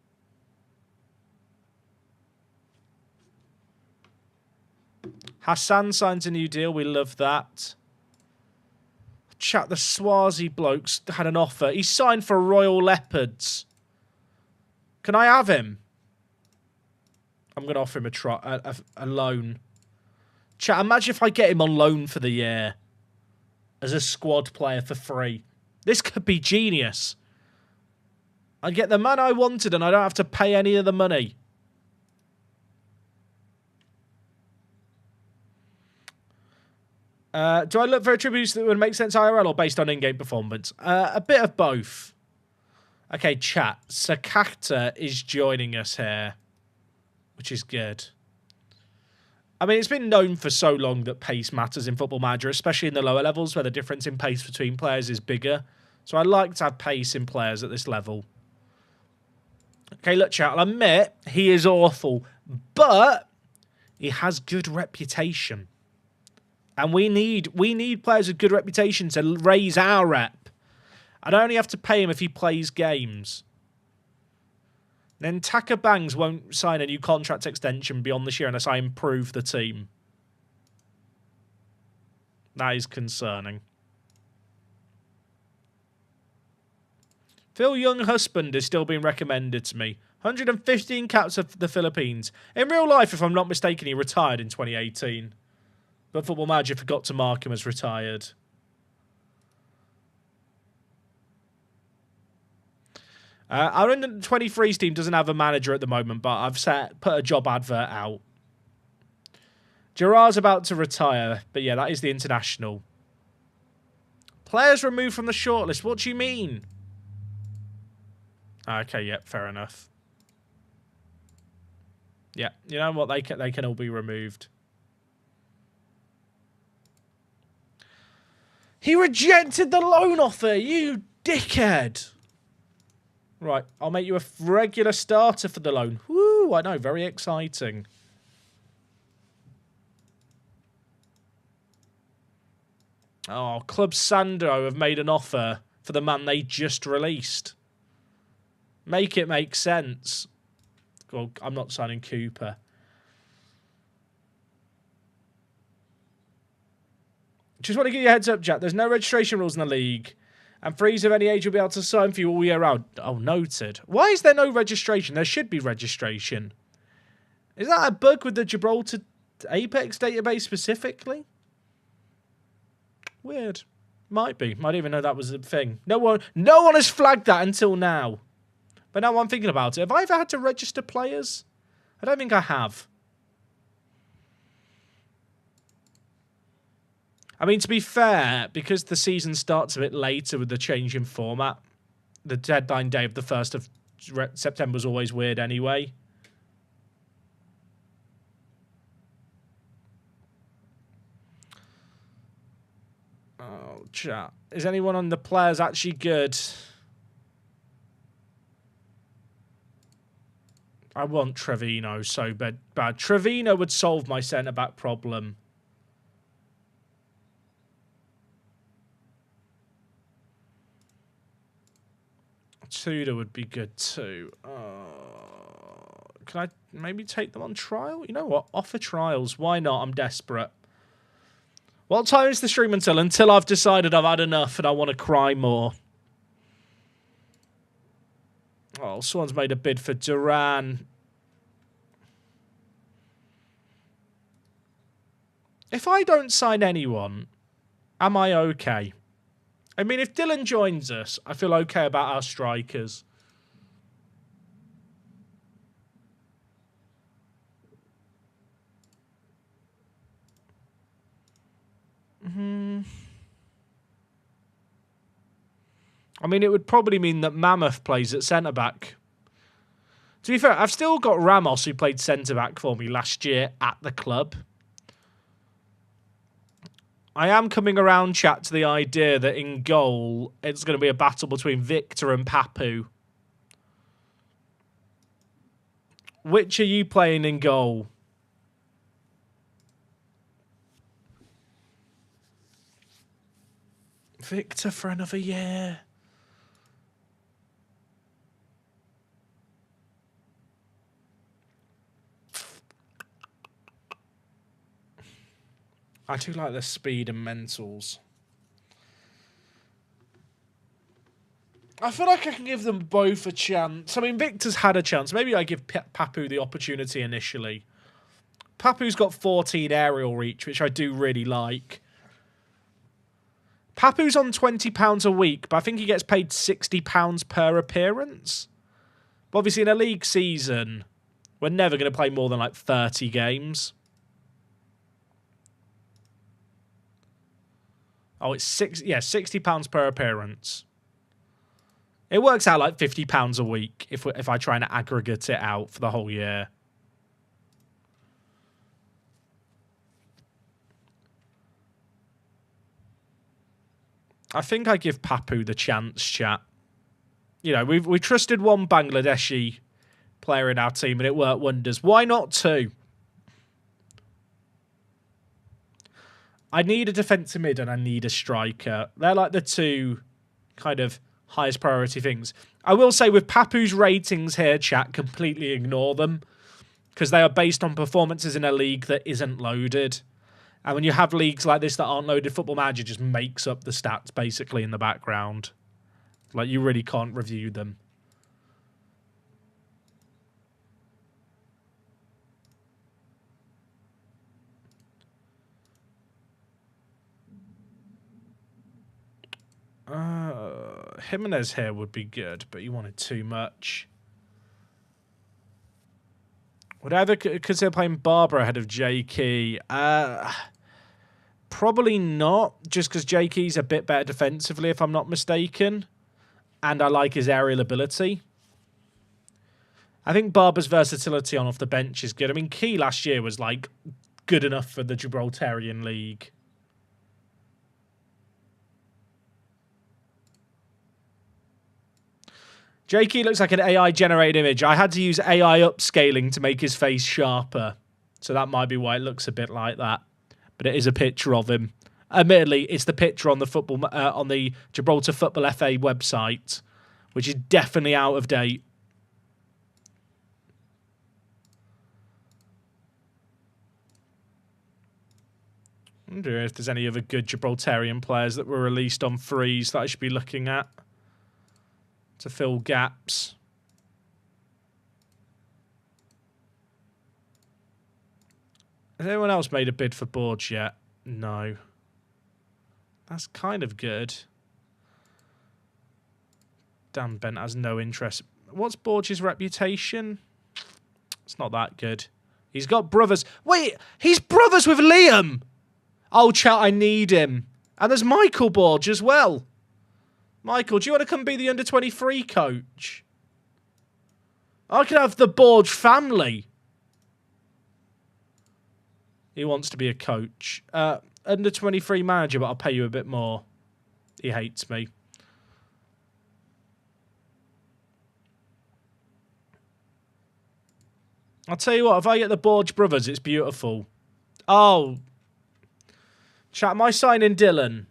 Hassan signs a new deal. We love that. Chat, the Swazi blokes had an offer. He signed for Royal Leopards. Can I have him? I'm going to offer him a loan. Chat, imagine if I get him on loan for the year as a squad player for free. This could be genius. I get the man I wanted and I don't have to pay any of the money. Do I look for attributes that would make sense IRL or based on in-game performance? A bit of both. Okay, chat. Sakakta is joining us here, which is good. I mean, it's been known for so long that pace matters in Football Manager, especially in the lower levels where the difference in pace between players is bigger. So I like to have pace in players at this level. Okay, look, chat. I'll admit he is awful, but he has good reputation. And we need players with good reputation to raise our rep. I'd only have to pay him if he plays games. Then Taka Bangs won't sign a new contract extension beyond this year unless I improve the team. That is concerning. Phil Young Husband is still being recommended to me. 115 caps of the Philippines. In real life, if I'm not mistaken, he retired in 2018. But Football Manager forgot to mark him as retired. Our under 23s team doesn't have a manager at the moment, but I've put a job advert out. Gerard's about to retire, but yeah, that is the international. Players removed from the shortlist. What do you mean? Okay, yep, fair enough. Yeah, you know what? They can all be removed. He rejected the loan offer, you dickhead. Right, I'll make you a regular starter for the loan. Woo, I know, very exciting. Oh, Club Sando have made an offer for the man they just released. Make it make sense. Well, I'm not signing Cooper. Just want to give you a heads up, Jack. There's no registration rules in the league. And frees of any age will be able to sign for you all year round. Oh, noted. Why is there no registration? There should be registration. Is that a bug with the Gibraltar Apex database specifically? Weird. Might be. Might even know that was a thing. No one has flagged that until now. But now I'm thinking about it. Have I ever had to register players? I don't think I have. I mean, to be fair, because the season starts a bit later with the change in format, the deadline day of the 1st of September is always weird anyway. Oh, chat. Is anyone on the players actually good? I want Trevino so bad. Trevino would solve my centre-back problem. Tudor would be good too. Can I maybe take them on trial? You know what? Offer trials. Why not? I'm desperate. What time is the stream until? Until I've decided I've had enough and I want to cry more. Oh, someone's made a bid for Duran. If I don't sign anyone, am I okay? I mean, if Dylan joins us, I feel okay about our strikers. I mean, it would probably mean that Mammoth plays at centre-back. To be fair, I've still got Ramos, who played centre-back for me last year at the club. I am coming around, chat, to the idea that in goal, it's going to be a battle between Victor and Papu. Which are you playing in goal? Victor for another year. I do like the speed and mentals. I feel like I can give them both a chance. I mean, Victor's had a chance. Maybe I give Papu the opportunity initially. Papu's got 14 aerial reach, which I do really like. Papu's on £20 a week, but I think he gets paid £60 per appearance. But obviously, in a league season, we're never going to play more than like 30 games. Oh, it's £60 per appearance. It works out like £50 a week if I try and aggregate it out for the whole year. I think I give Papu the chance, chat. You know, we trusted one Bangladeshi player in our team and it worked wonders. Why not two? I need a defensive mid and I need a striker. They're like the two kind of highest priority things. I will say with Papu's ratings here, chat, completely ignore them because they are based on performances in a league that isn't loaded. And when you have leagues like this that aren't loaded, Football Manager just makes up the stats basically in the background. Like, you really can't review them. Jimenez here would be good, but you wanted too much. Would I ever consider playing Barbara ahead of Geeky? Probably not, just because Geeky's a bit better defensively, if I'm not mistaken. And I like his aerial ability. I think Barber's versatility on off the bench is good. I mean, Key last year was, like, good enough for the Gibraltarian League. Jakey looks like an AI-generated image. I had to use AI upscaling to make his face sharper. So that might be why it looks a bit like that. But it is a picture of him. Admittedly, it's the picture on the on the Gibraltar Football FA website, which is definitely out of date. I wonder if there's any other good Gibraltarian players that were released on frees that I should be looking at to fill gaps. Has anyone else made a bid for Borge yet? No. That's kind of good. Dan Bent has no interest. What's Borge's reputation? It's not that good. He's got brothers. Wait, he's brothers with Liam! Oh, chat, I need him. And there's Michael Borge as well. Michael, do you want to come be the under-23 coach? I could have the Borge family. He wants to be a coach. Under-23 manager, but I'll pay you a bit more. He hates me. I'll tell you what, if I get the Borge brothers, it's beautiful. Oh. Chat, am I signing Dylan?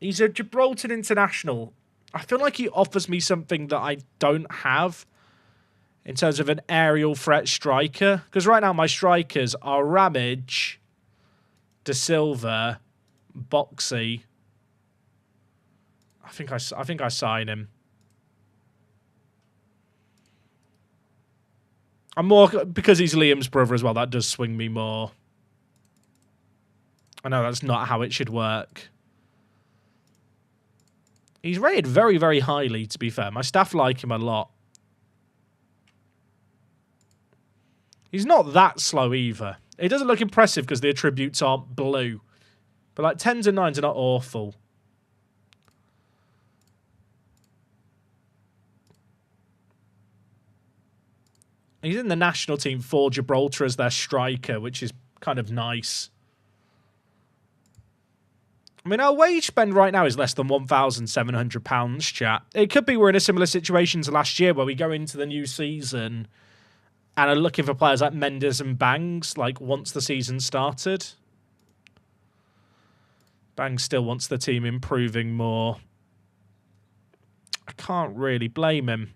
He's a Gibraltar international. I feel like he offers me something that I don't have in terms of an aerial threat striker. Because right now my strikers are Ramage, De Silva, Boxy. I think I sign him. I'm more because he's Liam's brother as well. That does swing me more. I know that's not how it should work. He's rated very, very highly, to be fair. My staff like him a lot. He's not that slow either. It doesn't look impressive because the attributes aren't blue. But like 10s and 9s are not awful. He's in the national team for Gibraltar as their striker, which is kind of nice. I mean, our wage spend right now is less than £1,700, chat. It could be we're in a similar situation to last year where we go into the new season and are looking for players like Mendes and Bangs, like, once the season started. Bangs still wants the team improving more. I can't really blame him.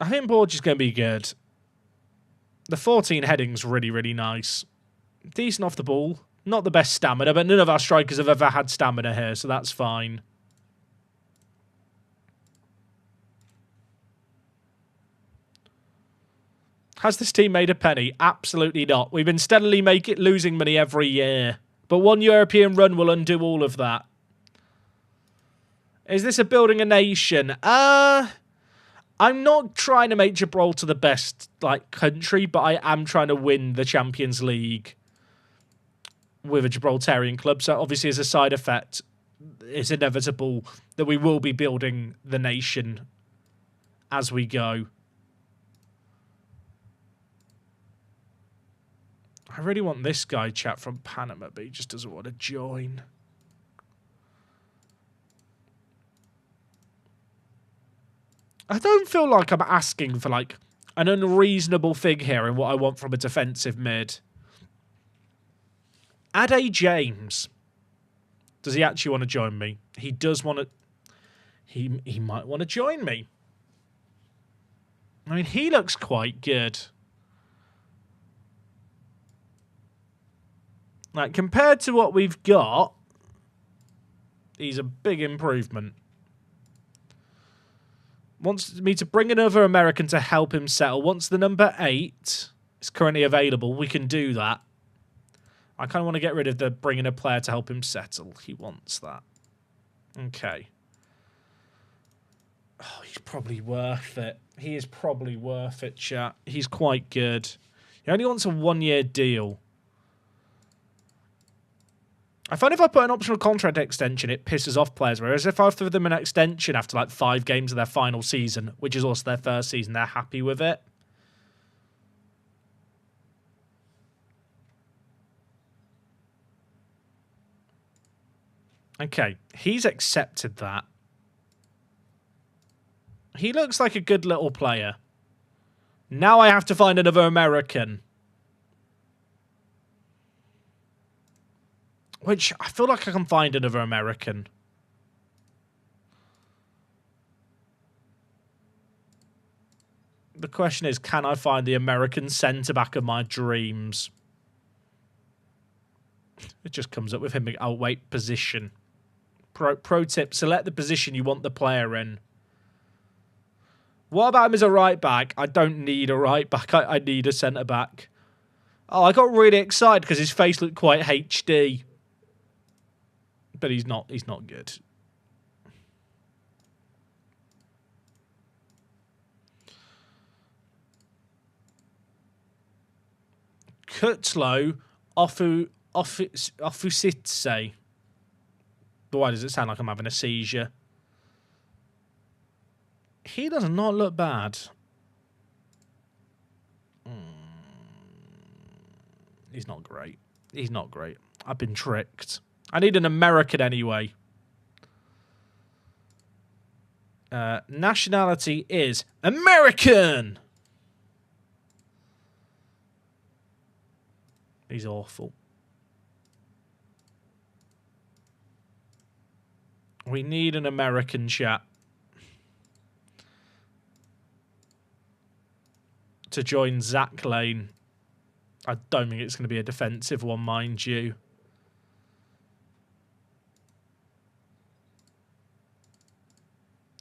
I think Borge is going to be good. The 14 heading's really, really nice. Decent off the ball. Not the best stamina, but none of our strikers have ever had stamina here, so that's fine. Has this team made a penny? Absolutely not. We've been steadily losing money every year. But one European run will undo all of that. Is this a building a nation? I'm not trying to make Gibraltar the best country, but I am trying to win the Champions League with a Gibraltarian club. So obviously as a side effect, it's inevitable that we will be building the nation as we go. I really want this guy, chat, from Panama, but he just doesn't want to join. I don't feel like I'm asking for, an unreasonable thing here in what I want from a defensive mid. Ade James. Does he actually want to join me? He does want to... He might want to join me. I mean, he looks quite good. Compared to what we've got, he's a big improvement. Wants me to bring another American to help him settle. Once the number 8 is currently available, we can do that. I kind of want to get rid of the bringing a player to help him settle. He wants that. Okay. Oh, he's probably worth it. He is probably worth it, chat. He's quite good. He only wants a 1-year deal. I find if I put an optional contract extension, it pisses off players. Whereas if I offer them an extension after 5 games of their final season, which is also their first season, they're happy with it. Okay, he's accepted that. He looks like a good little player. Now I have to find another American. Which I feel like I can find another American. The question is, can I find the American centre-back of my dreams? It just comes up with him. Oh, wait, position. Pro tip, select the position you want the player in. What about him as a right-back? I don't need a right-back. I need a centre-back. Oh, I got really excited because his face looked quite HD. But he's not good. Kutlo Ofusitse. But why does it sound like I'm having a seizure? He does not look bad. He's not great. He's not great. I've been tricked. I need an American anyway. Nationality is American! He's awful. We need an American chat. To join Zach Lane. I don't think it's going to be a defensive one, mind you.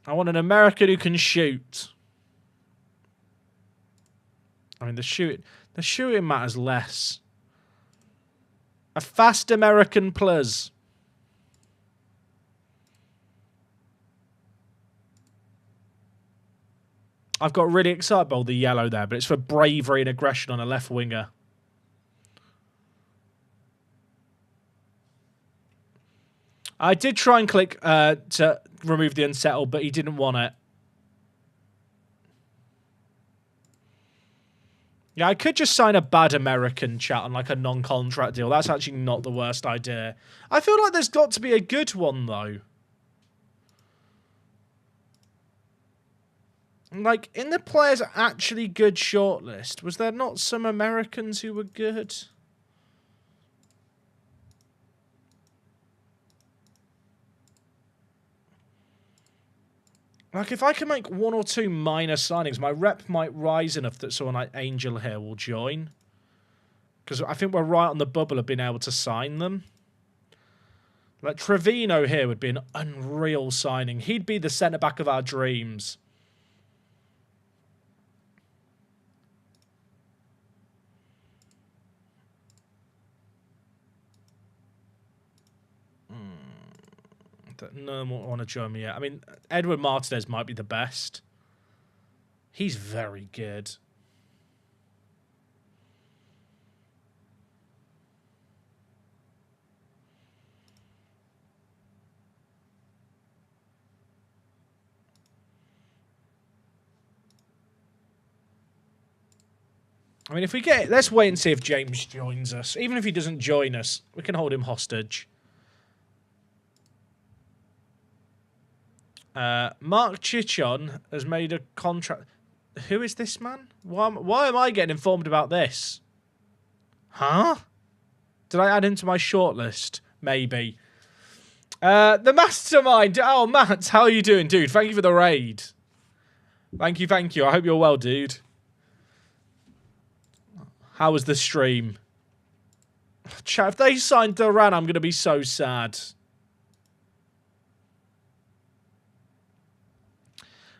I want an American who can shoot. I mean, the shooting matters less. A fast American plus. I've got really excited by all the yellow there, but it's for bravery and aggression on a left winger. I did try and click to remove the unsettled, but he didn't want it. Yeah, I could just sign a bad American chat on like a non-contract deal. That's actually not the worst idea. I feel like there's got to be a good one, though. Like, in the players actually good shortlist, was there not some Americans who were good? Like, if I can make one or two minor signings, my rep might rise enough that someone like Angel here will join. Because I think we're right on the bubble of being able to sign them. Like, Trevino here would be an unreal signing. He'd be the centre-back of our dreams. No one want to join me yet. I mean, Edward Martinez might be the best. He's very good. I mean, if we get... Let's wait and see if James joins us. Even if he doesn't join us, we can hold him hostage. Mark Chichon has made a contract. Who is this man? Why am I getting informed about this? Huh? Did I add him to my shortlist? Maybe. The mastermind. Oh, Matt, how are you doing, dude? Thank you for the raid. Thank you, thank you. I hope you're well, dude. How was the stream? Chat, if they signed Duran, I'm going to be so sad.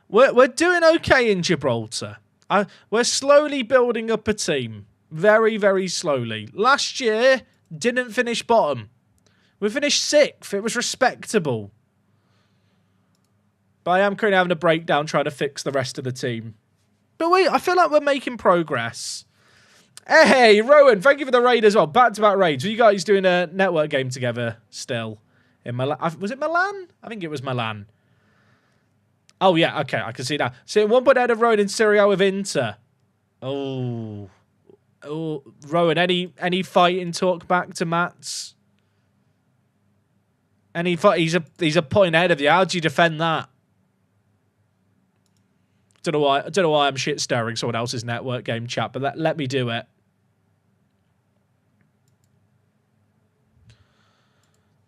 We're doing okay in Gibraltar. We're slowly building up a team. Very, very slowly. Last year, didn't finish bottom. We finished 6th. It was respectable. But I am currently having a breakdown trying to fix the rest of the team. But wait, I feel like we're making progress. Hey, Rowan, thank you for the raid as well. Back-to-back raids. Are you guys doing a network game together still? In Milan? Was it Milan? I think it was Milan. Oh, yeah, okay, I can see now. So, 1 point ahead of Rowan in Serie A with Inter. Oh. Oh, Rowan, any fighting talk back to Matt's? Any fight? He's a point ahead of you. How do you defend that? Don't know why I'm shit stirring someone else's network game chat, but let me do it.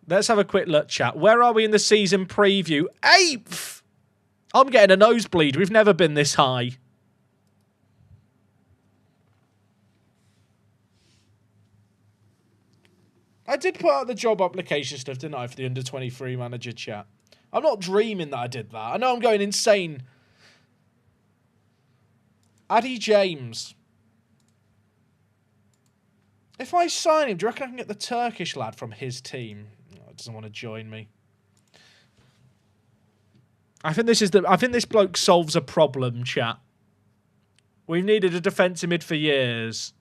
Let's have a quick look, chat. Where are we in the season preview? 8th! I'm getting a nosebleed. We've never been this high. I did put out the job application stuff, didn't I, for the under-23 manager, chat? I'm not dreaming that I did that. I know I'm going insane. Addy James. If I sign him, do you reckon I can get the Turkish lad from his team? Oh, he doesn't want to join me. I think this bloke solves a problem, chat. We've needed a defensive mid for years.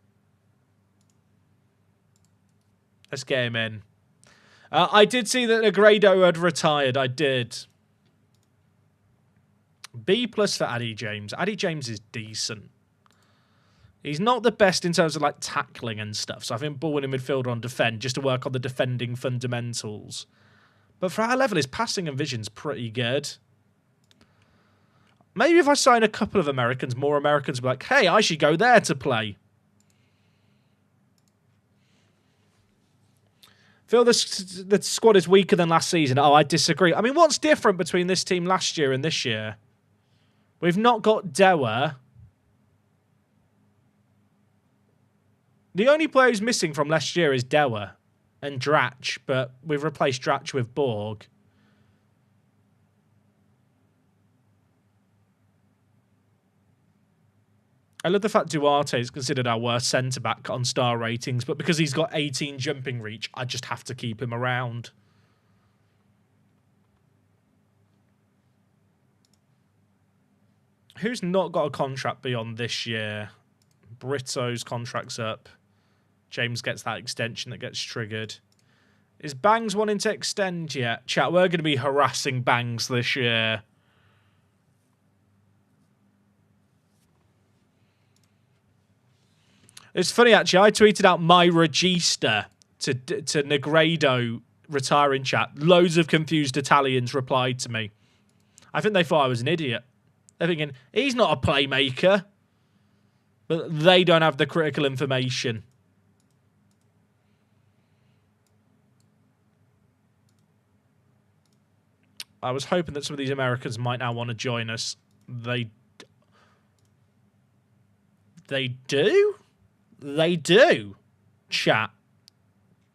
Let's get him in. I did see that Negredo had retired. I did. B+ for Addy James. Addy James is decent. He's not the best in terms of like tackling and stuff. So I think ball winning midfielder on defend just to work on the defending fundamentals. But for our level, his passing and vision's pretty good. Maybe if I sign a couple of Americans, more Americans will be like, hey, I should go there to play. Feel the squad is weaker than last season. Oh, I disagree. I mean, what's different between this team last year and this year? We've not got Dewa. The only player who's missing from last year is Dewa and Drach, but we've replaced Drach with Borg. I love the fact Duarte is considered our worst centre-back on star ratings, but because he's got 18 jumping reach, I just have to keep him around. Who's not got a contract beyond this year? Brito's contract's up. James gets that extension that gets triggered. Is Bangs wanting to extend yet? Chat, we're going to be harassing Bangs this year. It's funny, actually. I tweeted out my register to Negredo retiring chat. Loads of confused Italians replied to me. I think they thought I was an idiot. They're thinking, he's not a playmaker. But they don't have the critical information. I was hoping that some of these Americans might now want to join us. They do? They do. Chat.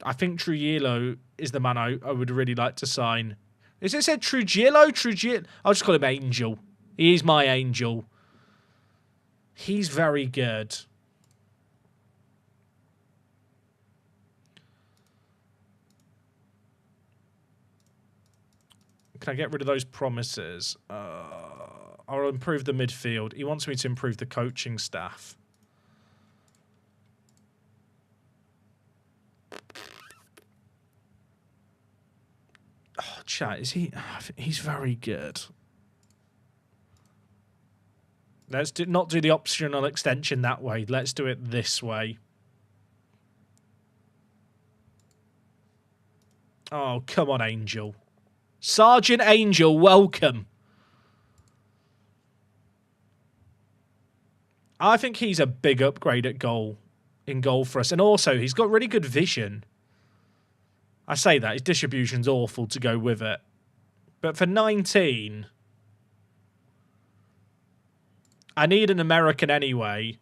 I think Trujillo is the man I would really like to sign. Is it said Trujillo? Trujillo? I'll just call him Angel. He is my angel. He's very good. Can I get rid of those promises? I'll improve the midfield. He wants me to improve the coaching staff. Oh, chat, is he? He's very good. Let's not do the optional extension that way. Let's do it this way. Oh, come on, Angel. Sergeant Angel, welcome. I think he's a big upgrade at goal. In goal for us. And also, he's got really good vision. I say that. His distribution's awful to go with it. But for 19... I need an American anyway.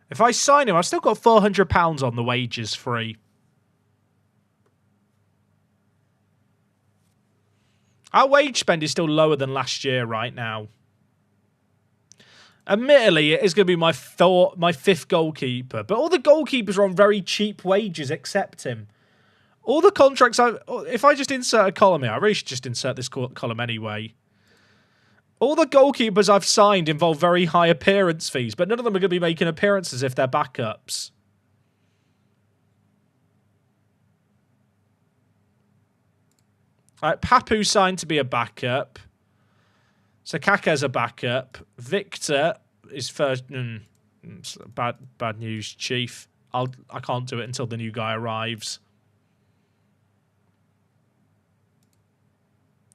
If I sign him, I've still got £400 on the wages free. Our wage spend is still lower than last year right now. Admittedly, it is going to be my fifth goalkeeper. But all the goalkeepers are on very cheap wages except him. All the contracts... If I just insert a column here, I really should just insert this column anyway. All the goalkeepers I've signed involve very high appearance fees, but none of them are going to be making appearances if they're backups. Right, Papu signed to be a backup. Sakaka's a backup. Victor is first. Bad news, Chief. I can't do it until the new guy arrives.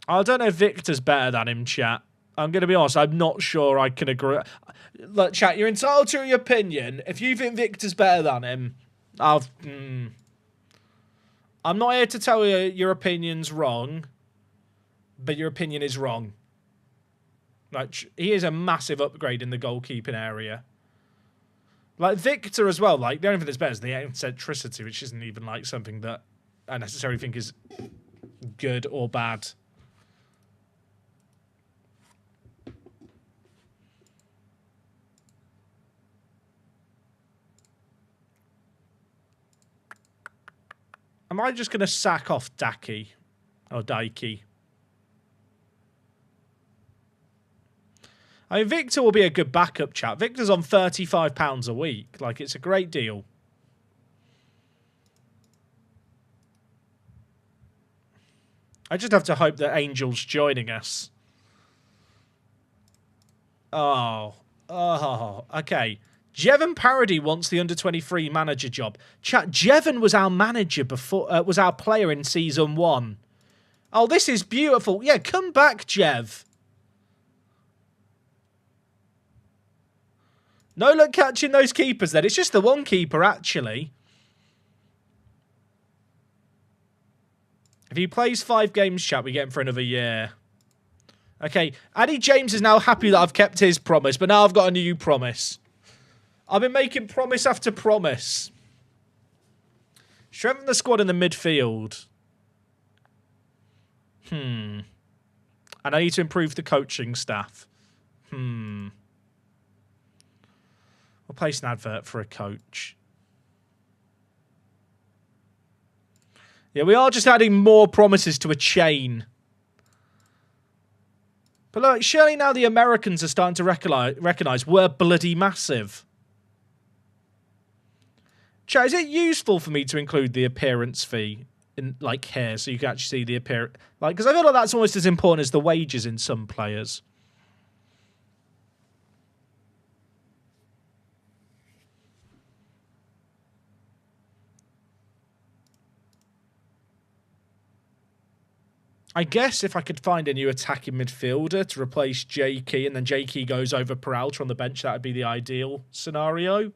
I don't know if Victor's better than him, chat. I'm going to be honest, I'm not sure I can agree. Look, chat, you're entitled to your opinion. If you think Victor's better than him, I'm not here to tell you your opinion's wrong, but your opinion is wrong. Like, he is a massive upgrade in the goalkeeping area. Like, Victor as well, like, the only thing that's better is the eccentricity, which isn't even, like, something that I necessarily think is good or bad. Am I just going to sack off Daki? Or Daiki? I mean, Victor will be a good backup chat. Victor's on £35 a week. Like, it's a great deal. I just have to hope that Angel's joining us. Oh, okay. Jevon Parody wants the under-23 manager job. Chat, Jevon was our manager before, was our player in season 1. Oh, this is beautiful. Yeah, come back, Jev. No luck catching those keepers then. It's just the one keeper, actually. If he plays 5 games, chat, we get him for another year. Okay, Addy James is now happy that I've kept his promise, but now I've got a new promise. I've been making promise after promise. Strengthen the squad in the midfield. And I need to improve the coaching staff. We'll place an advert for a coach. Yeah, we are just adding more promises to a chain. But look, surely now the Americans are starting to recognise we're bloody massive. Chat, is it useful for me to include the appearance fee in, like, here, so you can actually see the appearance? Like, because I feel like that's almost as important as the wages in some players. I guess if I could find a new attacking midfielder to replace Geeky, and then Geeky goes over Peralta on the bench, that would be the ideal scenario.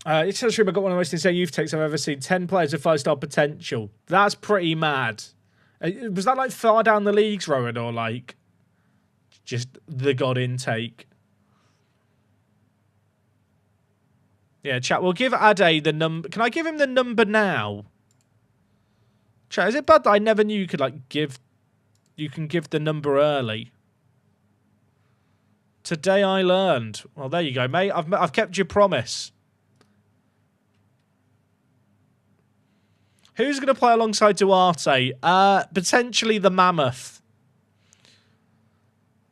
It says I've got one of the most insane youth takes I've ever seen. 10 players with 5-star potential. That's pretty mad. Was that like far down the leagues, Rowan, or like just the God intake? Yeah, chat, we'll give Ade the number. Can I give him the number now? Chat, is it bad that I never knew you could, like, give... You can give the number early? Today I learned. Well, there you go, mate. I've kept your promise. Who's going to play alongside Duarte? Potentially the Mammoth.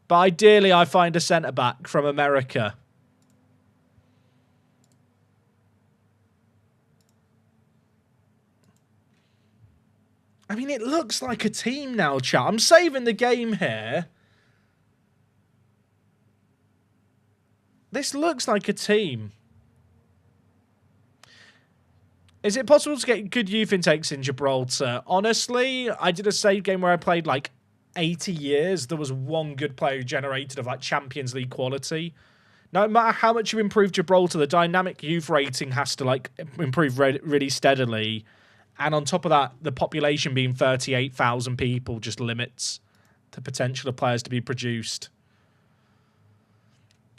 But ideally, I find a centre-back from America. I mean, it looks like a team now, chat. I'm saving the game here. This looks like a team. Is it possible to get good youth intakes in Gibraltar? Honestly, I did a save game where I played like 80 years. There was one good player who generated of like Champions League quality. No matter how much you improve Gibraltar, the dynamic youth rating has to like improve really steadily. And on top of that, the population being 38,000 people just limits the potential of players to be produced.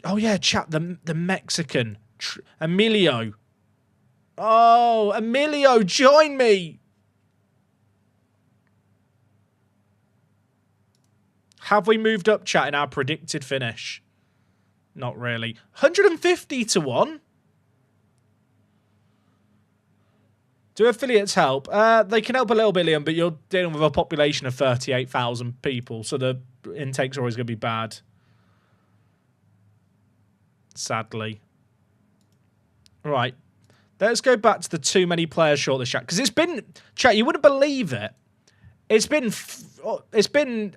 Oh yeah, chat, the Mexican, Emilio. Oh, Emilio, join me. Have we moved up, chat, in our predicted finish? Not really. 150 to 1. Do affiliates help? They can help a little bit, Liam, but you're dealing with a population of 38,000 people, so the intakes are always going to be bad. Sadly. Right. Let's go back to the too many players shortlist chat. Because it's been... Chat, you wouldn't believe it. It's been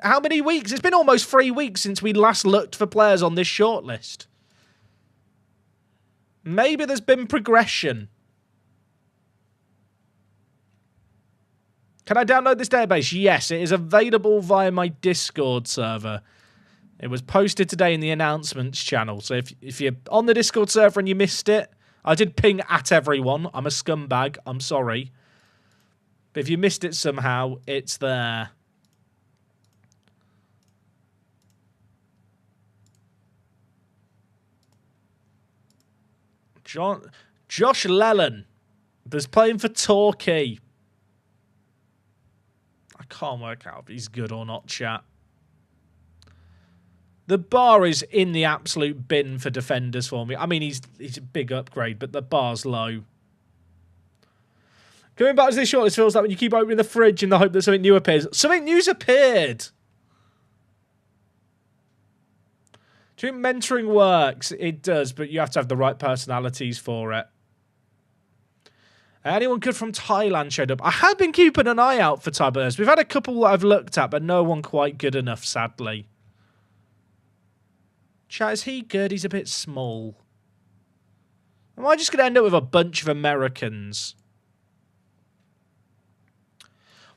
how many weeks? It's been almost 3 weeks since we last looked for players on this shortlist. Maybe there's been progression. Can I download this database? Yes, it is available via my Discord server. It was posted today in the announcements channel. So if you're on the Discord server and you missed it, I did ping at everyone. I'm a scumbag. I'm sorry. But if you missed it somehow, it's there. Josh Lellan was playing for Torquay. I can't work out if he's good or not, chat. The bar is in the absolute bin for defenders for me. I mean, he's a big upgrade, but the bar's low. Coming back to this shortlist feels like when you keep opening the fridge in the hope that something new appears. Something new's appeared! Do you think mentoring works? It does, but you have to have the right personalities for it. Anyone good from Thailand showed up? I have been keeping an eye out for Thai. We've had a couple that I've looked at, but no one quite good enough, sadly. Chat, is he good? He's a bit small. Am I just going to end up with a bunch of Americans?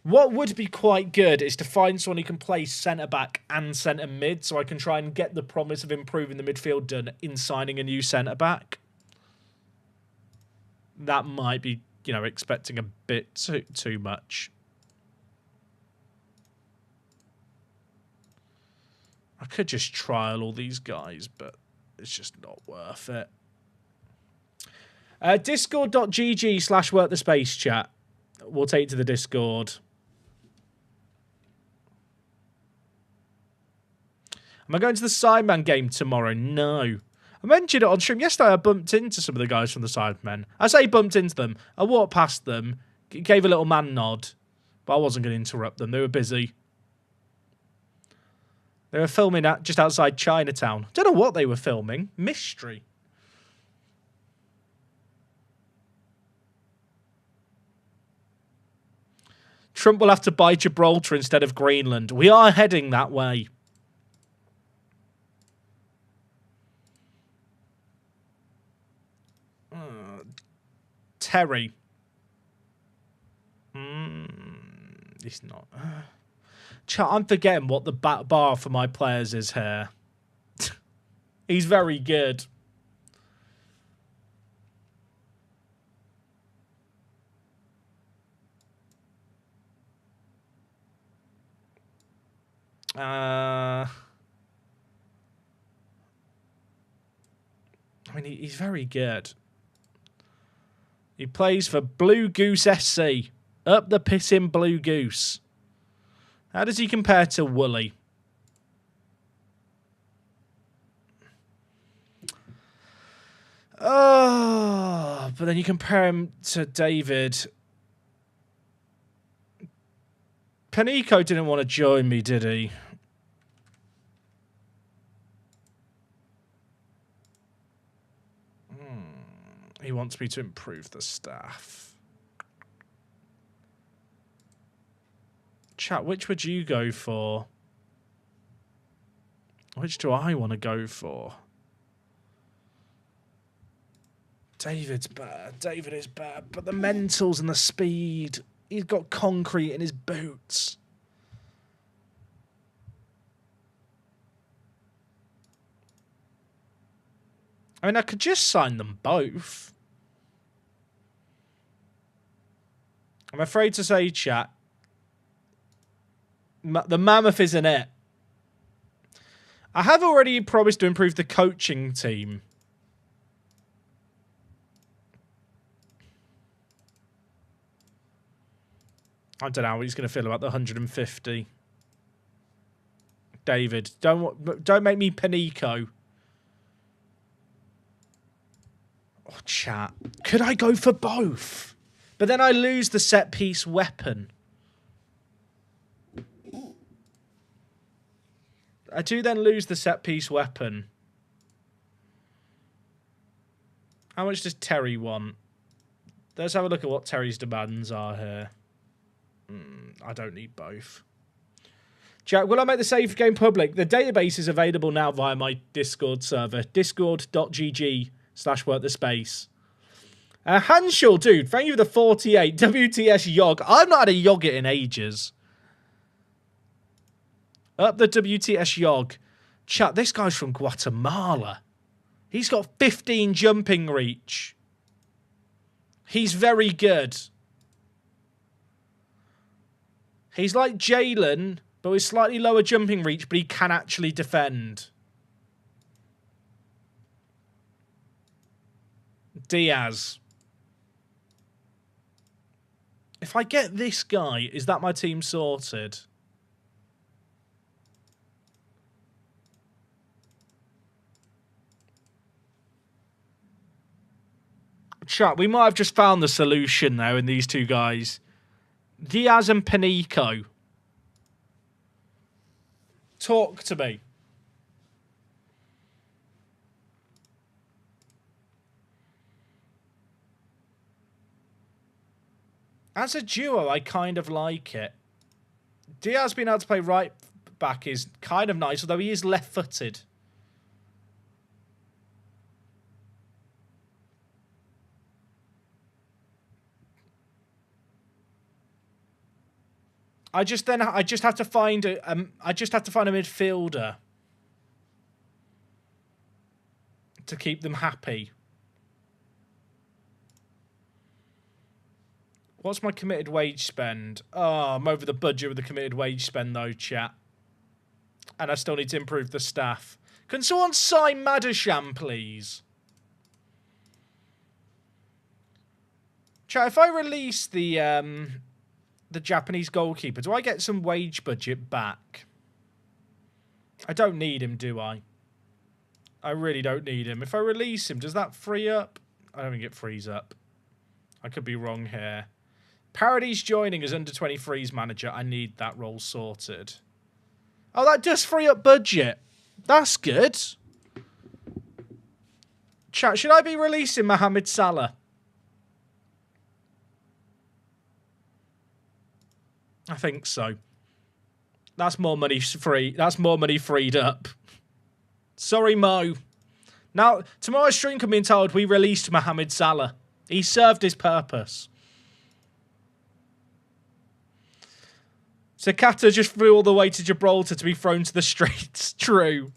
What would be quite good is to find someone who can play centre-back and centre-mid, so I can try and get the promise of improving the midfield done in signing a new centre-back. That might be, you know, expecting a bit too much. I could just trial all these guys, but it's just not worth it. Discord.gg/workthespace chat. We'll take you to the Discord. Am I going to the Sidemen game tomorrow? No. I mentioned it on stream yesterday. I bumped into some of the guys from the Sidemen. I say bumped into them. I walked past them, gave a little man nod, but I wasn't going to interrupt them. They were busy. They were filming just outside Chinatown. Don't know what they were filming. Mystery. Trump will have to buy Gibraltar instead of Greenland. We are heading that way. Terry. He's not. I'm forgetting what the bar for my players is here. He's very good. I mean, he's very good. He plays for Blue Goose SC. Up the pissing Blue Goose. How does he compare to Wooly? Oh, but then you compare him to David. Panico didn't want to join me, did he? He wants me to improve the staff. Chat, which would you go for? Which do I want to go for? David's bad. David is bad. But the mentals and the speed. He's got concrete in his boots. I mean, I could just sign them both. I'm afraid to say, chat, the mammoth isn't it. I have already promised to improve the coaching team. I don't know how he's going to feel about the 150. David, don't make me Panico. Oh, chat. Could I go for both? But then I lose the set-piece weapon. I do then lose the set-piece weapon. How much does Terry want? Let's have a look at what Terry's demands are here. I don't need both. Jack, will I make the save game public? The database is available now via my Discord server. Discord.gg/workthespace. Hanshall, dude, thank you for the 48. WTS Yog. I've not had a Yogurt in ages. Up the WTS Yog. Chat, this guy's from Guatemala. He's got 15 jumping reach. He's very good. He's like Jalen, but with slightly lower jumping reach, but he can actually defend. Diaz. If I get this guy, is that my team sorted? Chat, we might have just found the solution now in these two guys. Diaz and Panico. Talk to me. As a duo, I kind of like it. Diaz being able to play right back is kind of nice, although he is left-footed. I just have to find a midfielder to keep them happy. What's my committed wage spend? Oh, I'm over the budget with the committed wage spend though, chat. And I still need to improve the staff. Can someone sign Madasham, please? Chat, if I release the Japanese goalkeeper, do I get some wage budget back? I don't need him, do I? I really don't need him. If I release him, does that free up? I don't think it frees up. I could be wrong here. Parody's joining as under-23s manager. I need that role sorted. Oh, that does free up budget. That's good. Chat, should I be releasing Mohamed Salah? I think so. That's more money free. That's more money freed up. Sorry, Mo. Now, tomorrow's stream can be entitled, we released Mohamed Salah. He served his purpose. Sakata just flew all the way to Gibraltar to be thrown to the streets. True.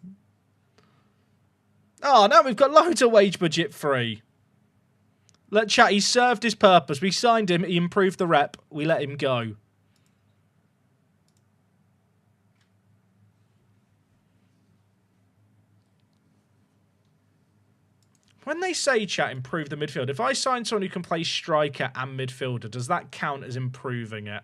Oh, now we've got loads of wage budget free. Let chat, he served his purpose. We signed him, he improved the rep. We let him go. When they say, chat, improve the midfield, if I sign someone who can play striker and midfielder, does that count as improving it?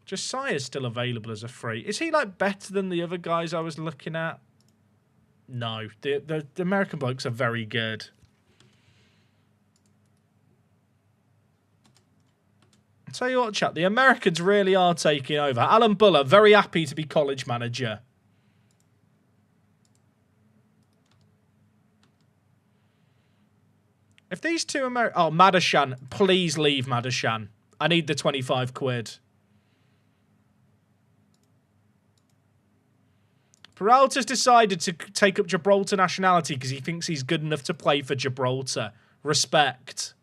Josiah's still available as a free. Is he, like, better than the other guys I was looking at? No. The American blokes are very good. I'll tell you what, chat, the Americans really are taking over. Alan Buller, very happy to be college manager. If these two Americans... Oh, Madashan. Please leave Madashan. I need the 25 quid. Peralta's decided to take up Gibraltar nationality because he thinks he's good enough to play for Gibraltar. Respect.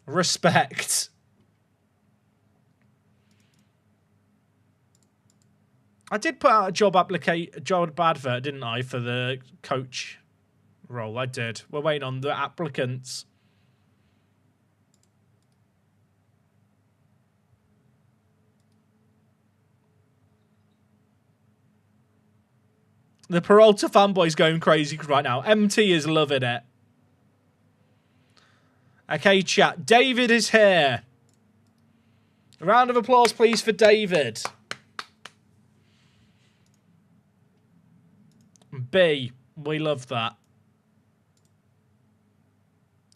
Respect. I did put out a job advert, didn't I, for the coach role? I did. We're waiting on the applicants. The Peralta fanboy's going crazy right now. MT is loving it. Okay, chat. David is here. A round of applause, please, for David. B. We love that.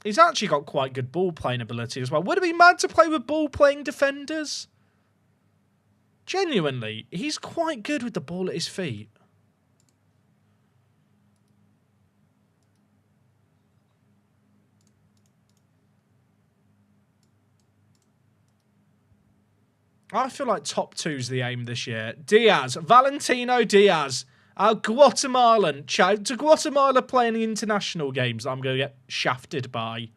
He's actually got quite good ball-playing ability as well. Would it be mad to play with ball-playing defenders? Genuinely, he's quite good with the ball at his feet. I feel like top two's the aim this year. Diaz. Valentino Diaz. Guatemalan. To Guatemala playing the international games I'm going to get shafted by.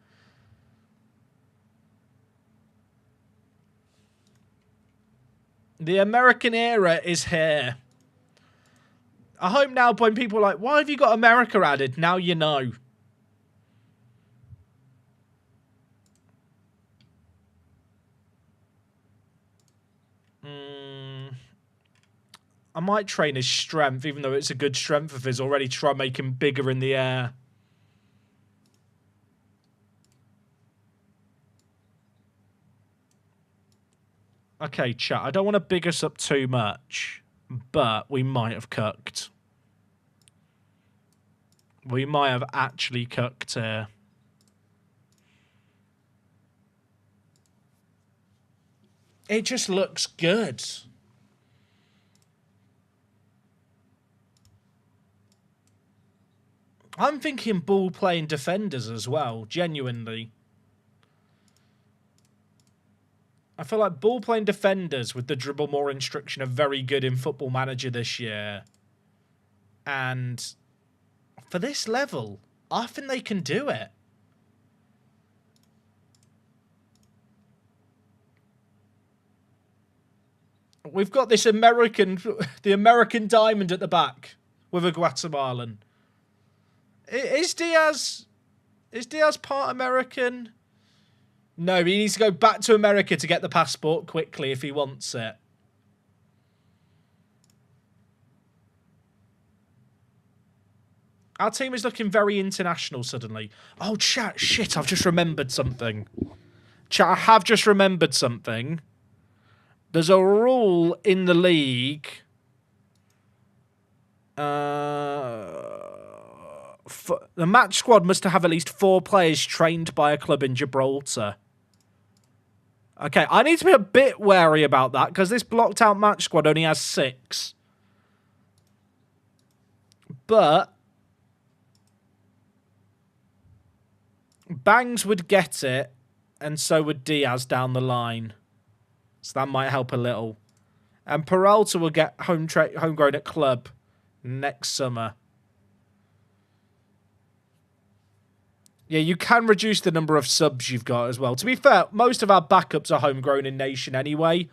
The American era is here. I hope now when people are like, why have you got America added? Now you know. I might train his strength, even though it's a good strength of his already. Try and make him bigger in the air. Okay, chat. I don't want to big us up too much, but we might have cooked. We might have actually cooked here. It just looks good. I'm thinking ball-playing defenders as well, genuinely. I feel like ball-playing defenders with the dribble more instruction are very good in Football Manager this year. And for this level, I think they can do it. We've got this the American diamond at the back with a Guatemalan. Is Diaz part American? No, he needs to go back to America to get the passport quickly if he wants it. Our team is looking very international suddenly. Oh, chat, shit, I've just remembered something. Chat, I have just remembered something. There's a rule in the league. The match squad must have at least 4 players trained by a club in Gibraltar. Okay, I need to be a bit wary about that because this blocked out match squad only has 6. But Bangs would get it, and so would Diaz down the line. So that might help a little. And Peralta will get homegrown at club next summer. Yeah, you can reduce the number of subs you've got as well. To be fair, most of our backups are homegrown in nation anyway.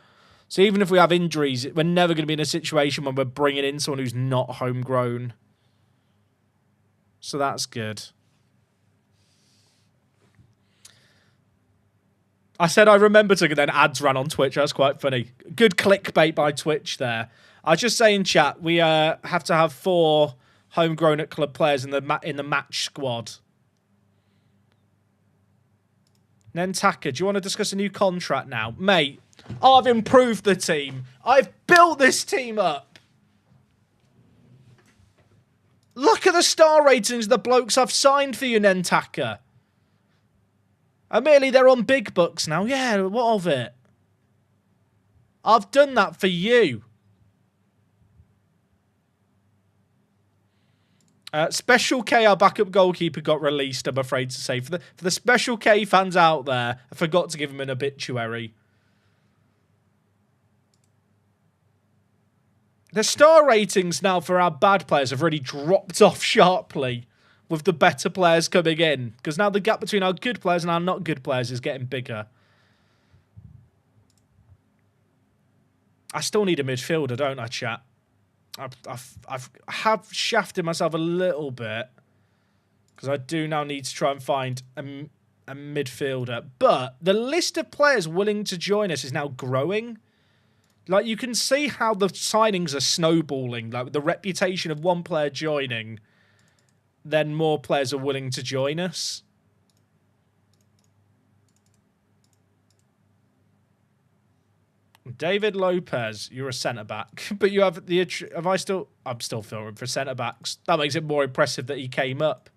So even if we have injuries, we're never going to be in a situation when we're bringing in someone who's not homegrown. So that's good. I said I remembered to, then ads ran on Twitch. That's quite funny. Good clickbait by Twitch there. I was just saying, chat, we have to have 4 homegrown at club players in the match squad. Nentaka, do you want to discuss a new contract now? Mate, I've improved the team. I've built this team up. Look at the star ratings of the blokes I've signed for you, Nentaka. Admittedly, they're on big bucks now. Yeah, what of it? I've done that for you. Special K, our backup goalkeeper, got released, I'm afraid to say. For the Special K fans out there, I forgot to give him an obituary. The star ratings now for our bad players have really dropped off sharply with the better players coming in. Because now the gap between our good players and our not good players is getting bigger. I still need a midfielder, don't I, chat? I have shafted myself a little bit because I do now need to try and find a midfielder. But the list of players willing to join us is now growing. Like, you can see how the signings are snowballing. Like, with the reputation of one player joining, then more players are willing to join us. David Lopez, you're a centre-back. But you have the... I'm still filming for centre-backs. That makes it more impressive that he came up.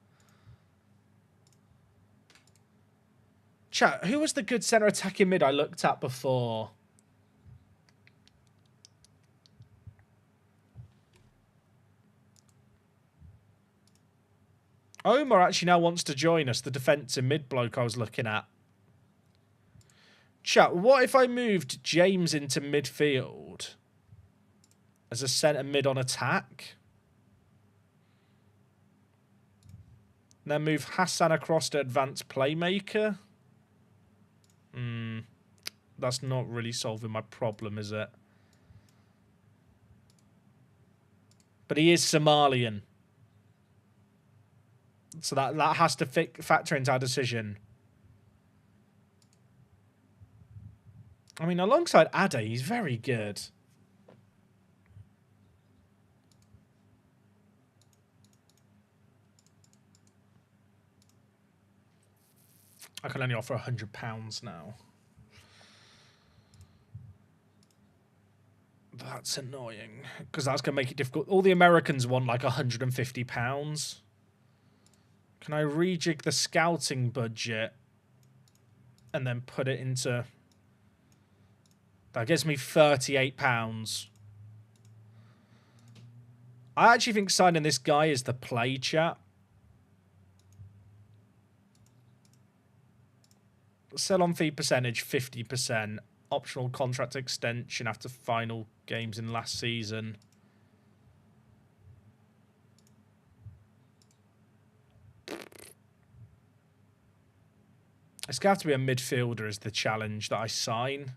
Chat, who was the good centre-attacking mid I looked at before? Omar actually now wants to join us, the defensive mid bloke I was looking at. Chat, what if I moved James into midfield as a centre mid on attack? Then move Hassan across to advanced playmaker? That's not really solving my problem, is it? But he is Somalian. So that has to factor into our decision. I mean, alongside Ade, he's very good. I can only offer £100 now. That's annoying, because that's going to make it difficult. All the Americans want like £150. Can I rejig the scouting budget and then put it into... That gives me £38. I actually think signing this guy is the play, chat. Sell on fee percentage, 50%. Optional contract extension after final games in last season. It's going to have to be a midfielder as the challenge that I sign.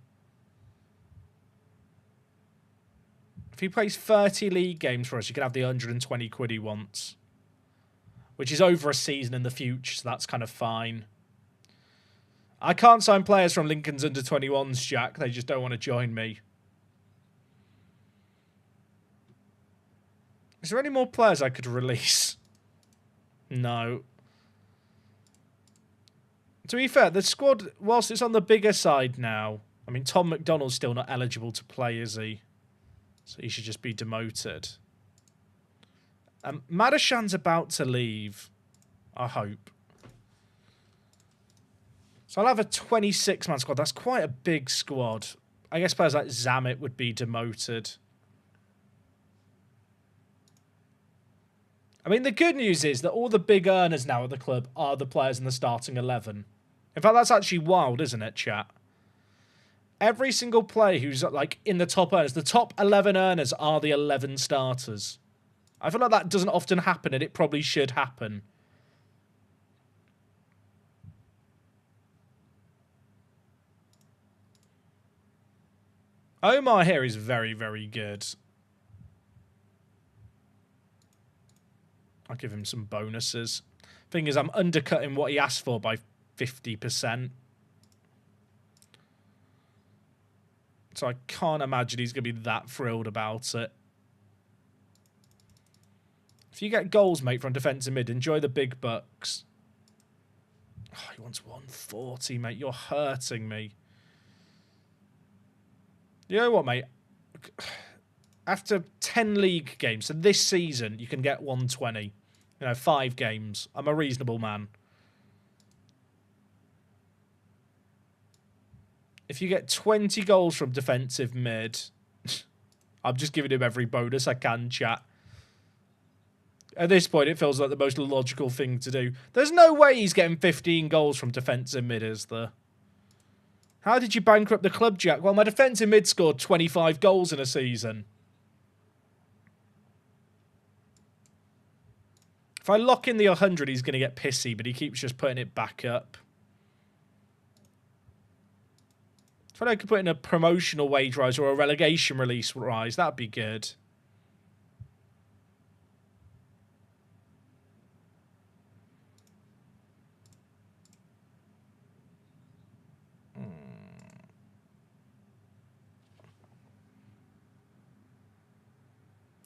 If he plays 30 league games for us, you can have the 120 quid he wants. Which is over a season in the future, so that's kind of fine. I can't sign players from Lincoln's under-21s, Jack. They just don't want to join me. Is there any more players I could release? No. To be fair, the squad, whilst it's on the bigger side now, I mean, Tom McDonald's still not eligible to play, is he? So he should just be demoted. Madashan's about to leave, I hope. So I'll have a 26-man squad. That's quite a big squad. I guess players like Zamet would be demoted. I mean, the good news is that all the big earners now at the club are the players in the starting 11. In fact, that's actually wild, isn't it, chat? Every single player who's like in the top earners, the top 11 earners are the 11 starters. I feel like that doesn't often happen, and it probably should happen. Omar here is very, very good. I'll give him some bonuses. Thing is, I'm undercutting what he asked for by 50%. So I can't imagine he's going to be that thrilled about it. If you get goals, mate, from defensive mid, enjoy the big bucks. Oh, he wants 140, mate. You're hurting me. You know what, mate? After 10 league games, so this season, you can get 120. You know, 5 games. I'm a reasonable man. If you get 20 goals from defensive mid, I'm just giving him every bonus I can, chat. At this point, it feels like the most logical thing to do. There's no way he's getting 15 goals from defensive mid, is there? How did you bankrupt the club, Jack? Well, my defensive mid scored 25 goals in a season. If I lock in the 100, he's going to get pissy, but he keeps just putting it back up. If I could put in a promotional wage rise or a relegation release rise, that'd be good.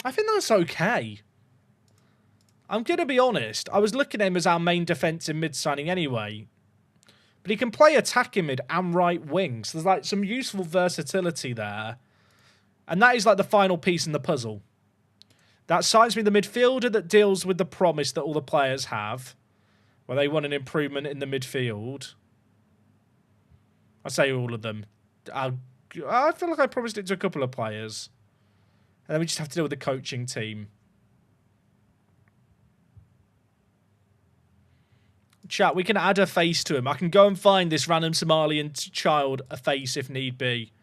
I think that's okay. I'm going to be honest. I was looking at him as our main defensive mid signing anyway. But he can play attacking mid and right wing. So there's like some useful versatility there. And that is like the final piece in the puzzle. That signs me the midfielder that deals with the promise that all the players have. Where they want an improvement in the midfield. I say all of them. I feel like I promised it to a couple of players. And then we just have to deal with the coaching team. Chat, we can add a face to him. I can go and find this random Somalian child a face if need be.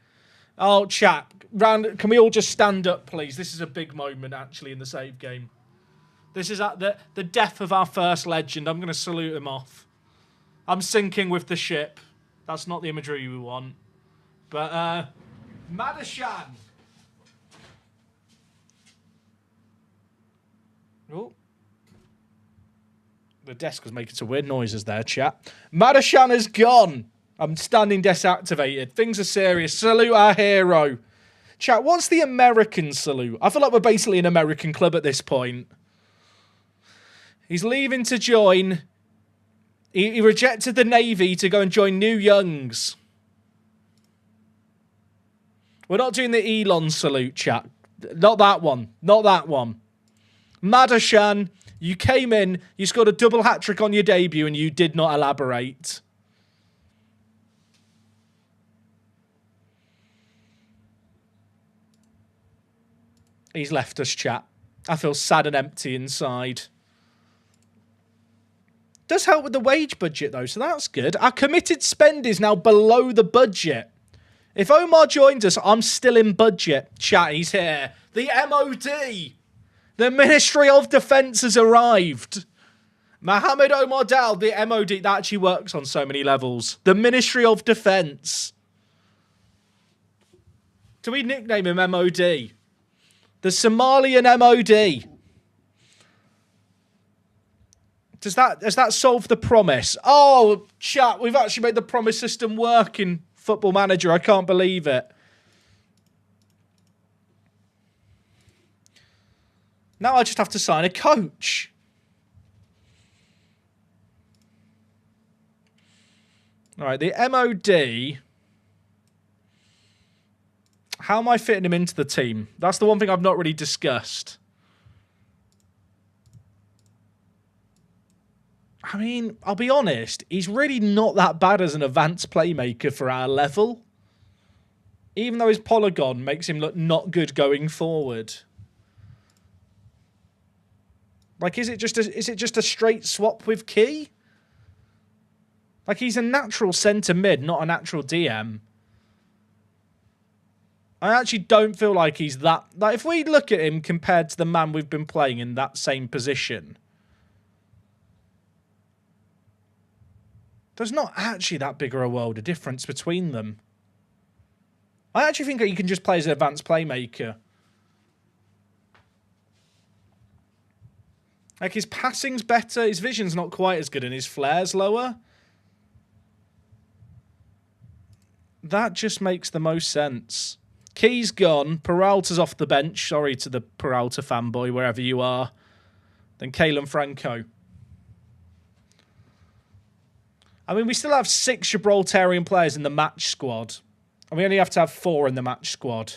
Oh, chat, can we all just stand up, please? This is a big moment, actually, in the save game. This is at the death of our first legend. I'm going to salute him off. I'm sinking with the ship. That's not the imagery we want. But, Madashan. The desk was making some weird noises there, chat. Madashan is gone. I'm standing deactivated. Things are serious. Salute our hero. Chat, what's the American salute? I feel like we're basically an American club at this point. He's leaving to join. He rejected the Navy to go and join New Youngs. We're not doing the Elon salute, chat. Not that one. Not that one. Madashan, you came in, you scored a double hat-trick on your debut, and you did not elaborate. He's left us, chat. I feel sad and empty inside. Does help with the wage budget, though, so that's good. Our committed spend is now below the budget. If Omar joins us, I'm still in budget. Chat, he's here. The MOD. The Ministry of Defence has arrived. Mohammed Omar Dal, the MOD. That actually works on so many levels. The Ministry of Defence. Do we nickname him MOD? The Somalian MOD. Does that solve the promise? Oh, chat, we've actually made the promise system work in Football Manager. I can't believe it. Now I just have to sign a coach. All right, the MOD. How am I fitting him into the team? That's the one thing I've not really discussed. I mean, I'll be honest, he's really not that bad as an advanced playmaker for our level. Even though his polygon makes him look not good going forward. Like, is it just a straight swap with Key? Like, he's a natural centre mid, not a natural DM. I actually don't feel like he's that... Like, if we look at him compared to the man we've been playing in that same position, there's not actually that big of a world of difference between them. I actually think that you can just play as an advanced playmaker. Like, his passing's better, his vision's not quite as good, and his flair's lower. That just makes the most sense. Key's gone. Peralta's off the bench. Sorry to the Peralta fanboy, wherever you are. Then Kalen Franco. I mean, we still have 6 Gibraltarian players in the match squad. And we only have to have 4 in the match squad.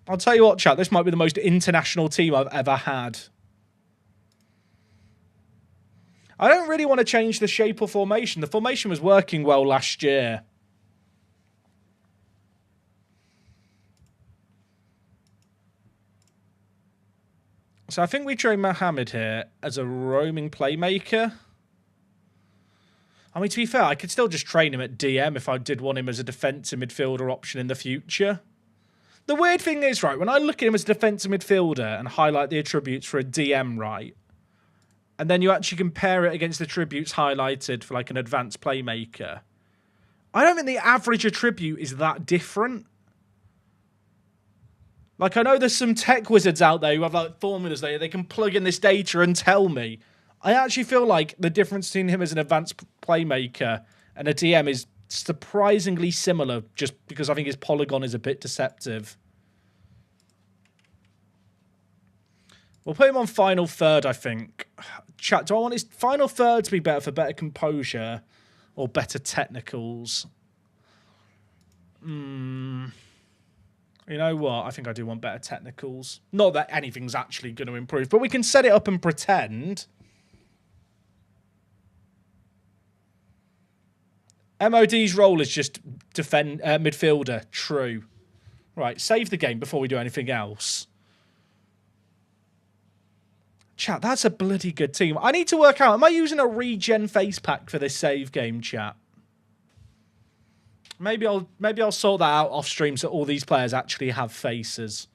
I'll tell you what, chat. This might be the most international team I've ever had. I don't really want to change the shape or formation. The formation was working well last year. So I think we train Mohammed here as a roaming playmaker. I mean, to be fair, I could still just train him at DM if I did want him as a defensive midfielder option in the future. The weird thing is, right, when I look at him as a defensive midfielder and highlight the attributes for a DM, right, and then you actually compare it against the attributes highlighted for like an advanced playmaker, I don't think the average attribute is that different. Like, I know there's some tech wizards out there who have like formulas there. They can plug in this data and tell me. I actually feel like the difference between him as an advanced playmaker and a DM is surprisingly similar, just because I think his polygon is a bit deceptive. We'll put him on final third, I think. Chat, do I want his final third to be better for better composure or better technicals? You know what? I think I do want better technicals. Not that anything's actually going to improve, but we can set it up and pretend. MOD's role is just defend midfielder. True. Right, save the game before we do anything else. Chat, that's a bloody good team. I need to work out, am I using a regen face pack for this save game, chat? Maybe I'll sort that out off stream so all these players actually have faces.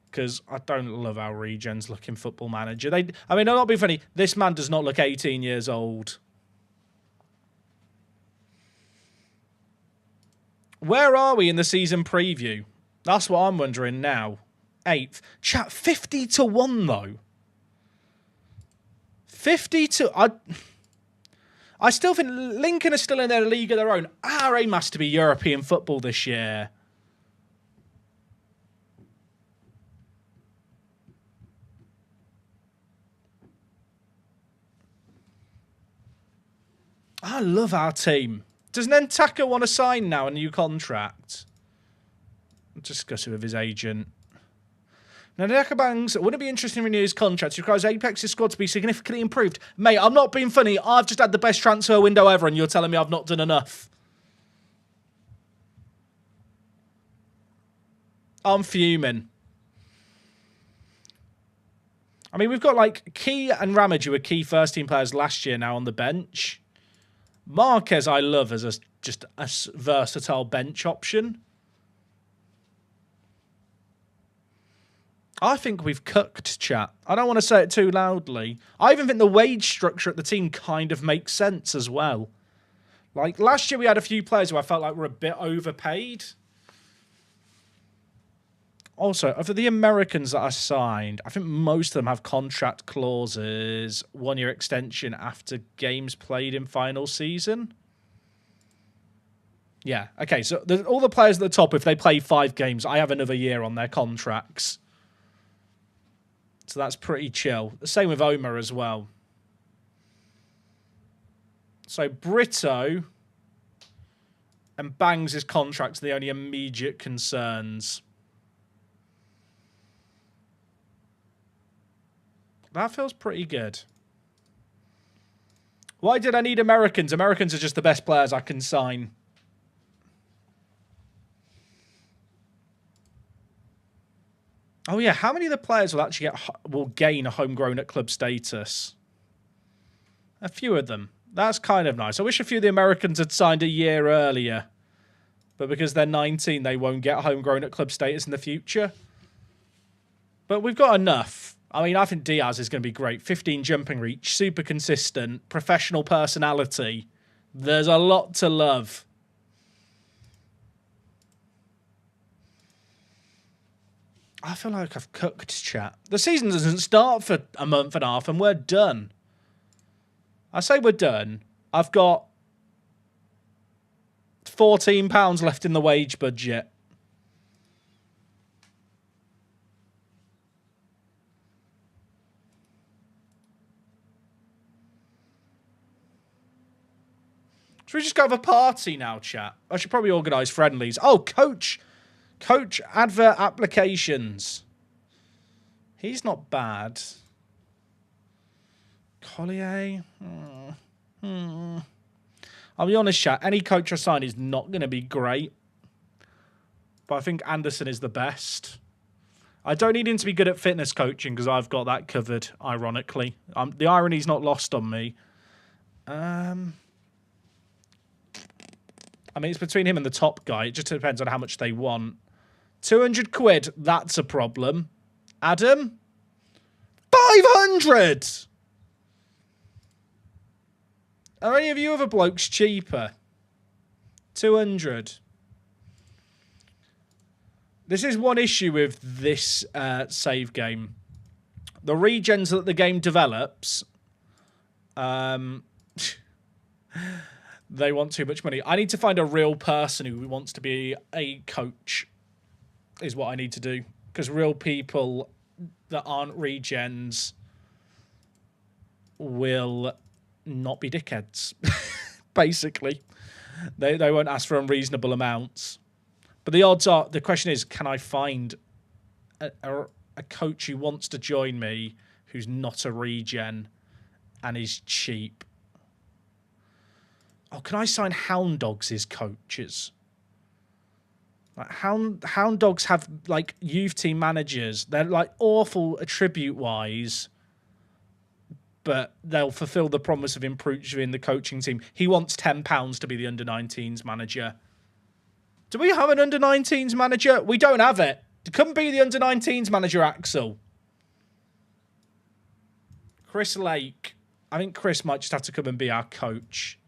Because I don't love how regens look in Football Manager. I mean, I'll not be funny. This man does not look 18 years old. Where are we in the season preview? That's what I'm wondering now. 8th. Chat, 50-1 though. 52. I still think Lincoln are still in their league of their own. Our aim has to be European football this year. I love our team. Does Nentaka want to sign now a new contract? I'll discuss it with his agent. Now, Nentaka Bangs, wouldn't it be interesting to renew his contract? It requires Apex's squad to be significantly improved. Mate, I'm not being funny. I've just had the best transfer window ever, and you're telling me I've not done enough. I'm fuming. I mean, we've got like Key and Ramage, who were key first-team players last year, now on the bench. Marquez, I love as just a versatile bench option. I think we've cooked, chat. I don't want to say it too loudly. I even think the wage structure at the team kind of makes sense as well. Like, last year we had a few players who I felt like were a bit overpaid. Also, of the Americans that I signed, I think most of them have contract clauses, 1-year extension after games played in final season. Yeah, okay, so all the players at the top, if they play 5 games, I have another year on their contracts. So that's pretty chill. The same with Omar as well. So Brito and Bangs' contracts are the only immediate concerns. That feels pretty good. Why did I need Americans? Americans are just the best players I can sign. Oh yeah, how many of the players will actually gain a homegrown at club status? A few of them. That's kind of nice. I wish a few of the Americans had signed a year earlier. But because they're 19, they won't get homegrown at club status in the future. But we've got enough. I mean, I think Diaz is going to be great. 15 jumping reach, super consistent, professional personality. There's a lot to love. I feel like I've cooked, chat. The season doesn't start for a month and a half and we're done. I say we're done. I've got £14 left in the wage budget. Should we just go have a party now, chat? I should probably organise friendlies. Oh, Coach advert applications. He's not bad. Collier. I'll be honest, chat. Any coach I sign is not going to be great. But I think Anderson is the best. I don't need him to be good at fitness coaching because I've got that covered, ironically. The irony's not lost on me. I mean, it's between him and the top guy. It just depends on how much they want. 200 quid, that's a problem. Adam? 500! Are any of you other blokes cheaper? 200. This is one issue with this save game. The regens that the game develops... they want too much money. I need to find a real person who wants to be a coach, is what I need to do. Because real people that aren't regens will not be dickheads, basically. They won't ask for unreasonable amounts. But the odds are, the question is, can I find a coach who wants to join me who's not a regen and is cheap? Oh, can I sign Hound Dogs as coaches? Like Hound Dogs have like youth team managers. They're like awful attribute-wise, but they'll fulfill the promise of improving the coaching team. He wants £10 to be the under-19s manager. Do we have an under-19s manager? We don't have it. Come be the under-19s manager, Axel. Chris Lake. I think Chris might just have to come and be our coach.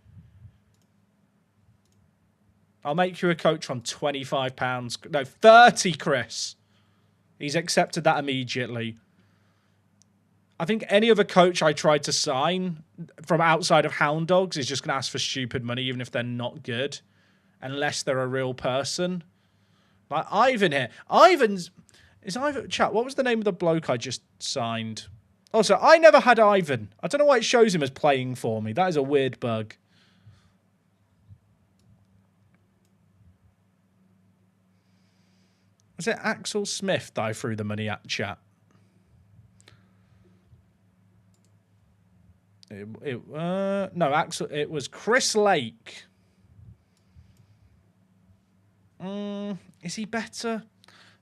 I'll make you a coach on £25. No, 30, Chris. He's accepted that immediately. I think any other coach I tried to sign from outside of Hound Dogs is just going to ask for stupid money, even if they're not good, unless they're a real person. Like Ivan here. Chat, what was the name of the bloke I just signed? Also, I never had Ivan. I don't know why it shows him as playing for me. That is a weird bug. Was it Axel Smith that I threw the money at, chat? No, Axel. It was Chris Lake. Is he better?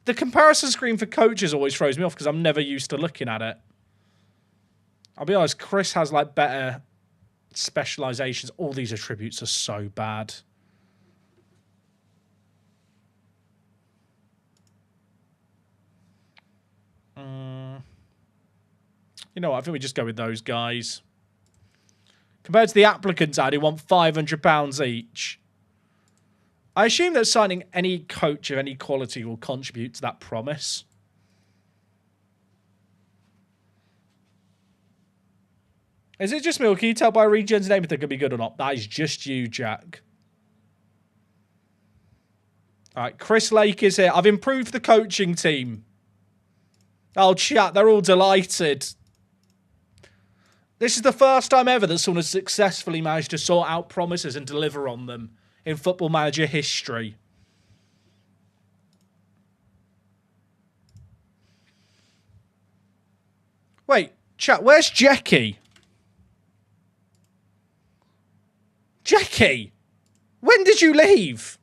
The comparison screen for coaches always throws me off because I'm never used to looking at it. I'll be honest, Chris has like better specializations. All these attributes are so bad. You know what? I think we just go with those guys. Compared to the applicants who want £500 each. I assume that signing any coach of any quality will contribute to that promise. Is it just me, or can you tell by Regen's name if they're going to be good or not? That is just you, Jack. All right, Chris Lake is here. I've improved the coaching team. Oh, chat, they're all delighted. This is the first time ever that someone has successfully managed to sort out promises and deliver on them in Football Manager history. Wait, chat, where's Geeky? Geeky, when did you leave?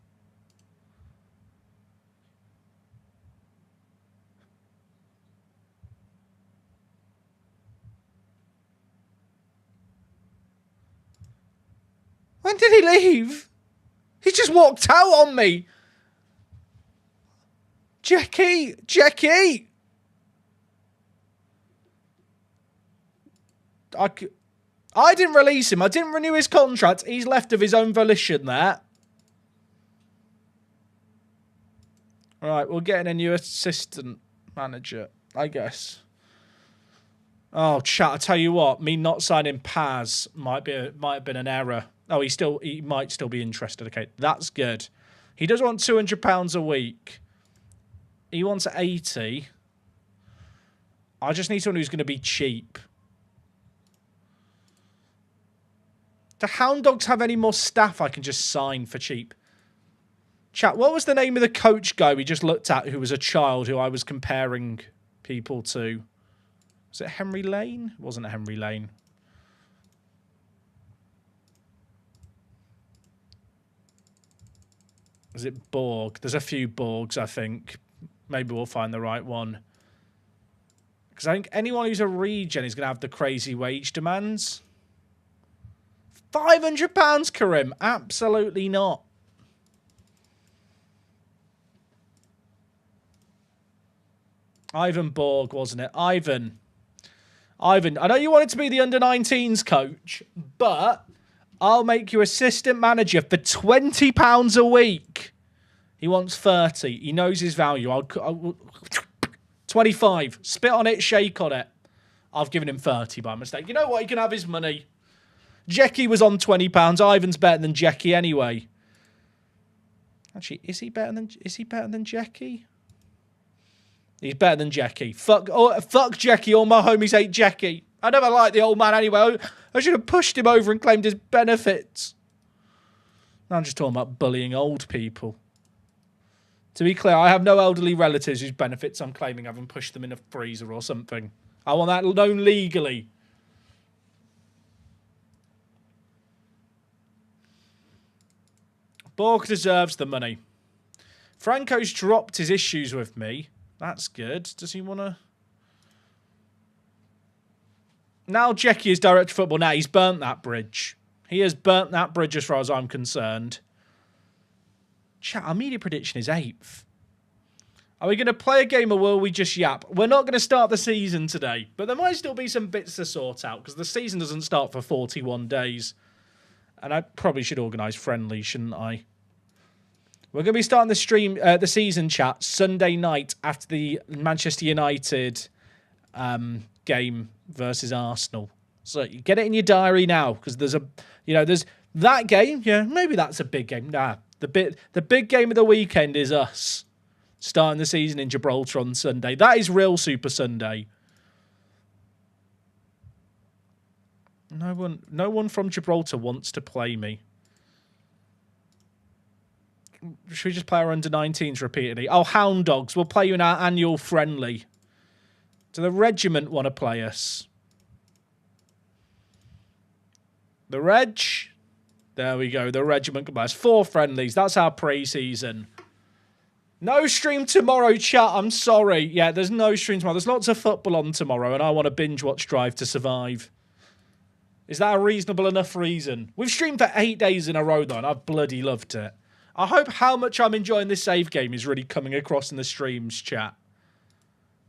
When did he leave? He just walked out on me. Geeky. I didn't release him. I didn't renew his contract. He's left of his own volition there. All right, we're getting a new assistant manager, I guess. Oh, chat, I tell you what, me not signing Paz might have been an error. Oh, he might still be interested. Okay, that's good. He does want £200 a week. He wants 80. I just need someone who's going to be cheap. Do Hound Dogs have any more staff I can just sign for cheap? Chat, what was the name of the coach guy we just looked at who was a child who I was comparing people to? Was it Henry Lane? It wasn't Henry Lane. Was it Borg? There's a few Borgs, I think. Maybe we'll find the right one. Because I think anyone who's a regen is going to have the crazy wage demands. £500, Karim? Absolutely not. Ivan Borg, wasn't it? Ivan, I know you wanted to be the under-19s coach, but I'll make you assistant manager for £20 a week. He wants 30. He knows his value. I'll 25. Spit on it, shake on it. I've given him 30 by mistake. You know what? He can have his money. Geeky was on £20. Ivan's better than Geeky anyway. Actually, is he better than Geeky? He's better than Geeky. Fuck Geeky. All my homies hate Geeky. I never liked the old man anyway. I should have pushed him over and claimed his benefits. I'm just talking about bullying old people. To be clear, I have no elderly relatives whose benefits I'm claiming having pushed them in a freezer or something. I want that known legally. Borg deserves the money. Franco's dropped his issues with me. That's good. Does he want to... Now Geeky is director of football. Now he's burnt that bridge. He has burnt that bridge as far as I'm concerned. Chat, our media prediction is 8th. Are we going to play a game or will we just yap? We're not going to start the season today, but there might still be some bits to sort out because the season doesn't start for 41 days. And I probably should organise friendly, shouldn't I? We're going to be starting the season chat Sunday night after the Manchester United game versus Arsenal. So you get it in your diary now, because there's that game. Yeah, maybe that's a big game. Nah, the big game of the weekend is us starting the season in Gibraltar on Sunday. That is real Super Sunday. No one from Gibraltar wants to play me. Should we just play our under-19s repeatedly? Oh, Hound Dogs. We'll play you in our annual friendly. Do the regiment want to play us? The Reg. There we go. The regiment can play us. 4 friendlies. That's our pre-season. No stream tomorrow, chat. I'm sorry. Yeah, there's no stream tomorrow. There's lots of football on tomorrow, and I want to binge-watch Drive to Survive. Is that a reasonable enough reason? We've streamed for 8 days in a row, though, and I've bloody loved it. I hope how much I'm enjoying this save game is really coming across in the streams, chat.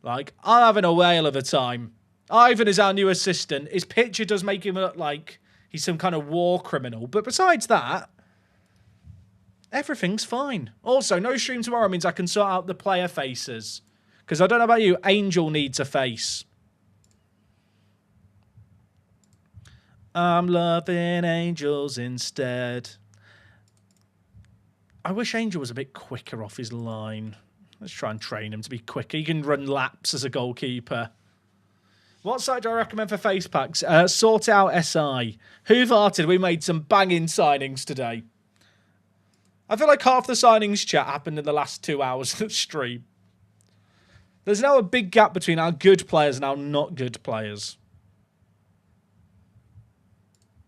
Like, I'm having a whale of a time. Ivan is our new assistant. His picture does make him look like he's some kind of war criminal. But besides that, everything's fine. Also, no stream tomorrow means I can sort out the player faces. Because I don't know about you, Angel needs a face. I'm loving angels instead. I wish Angel was a bit quicker off his line. Let's try and train him to be quicker. He can run laps as a goalkeeper. What site do I recommend for face packs? Sort Out SI. Who've arted? We made some banging signings today. I feel like half the signings chat happened in the last 2 hours of stream. There's now a big gap between our good players and our not good players.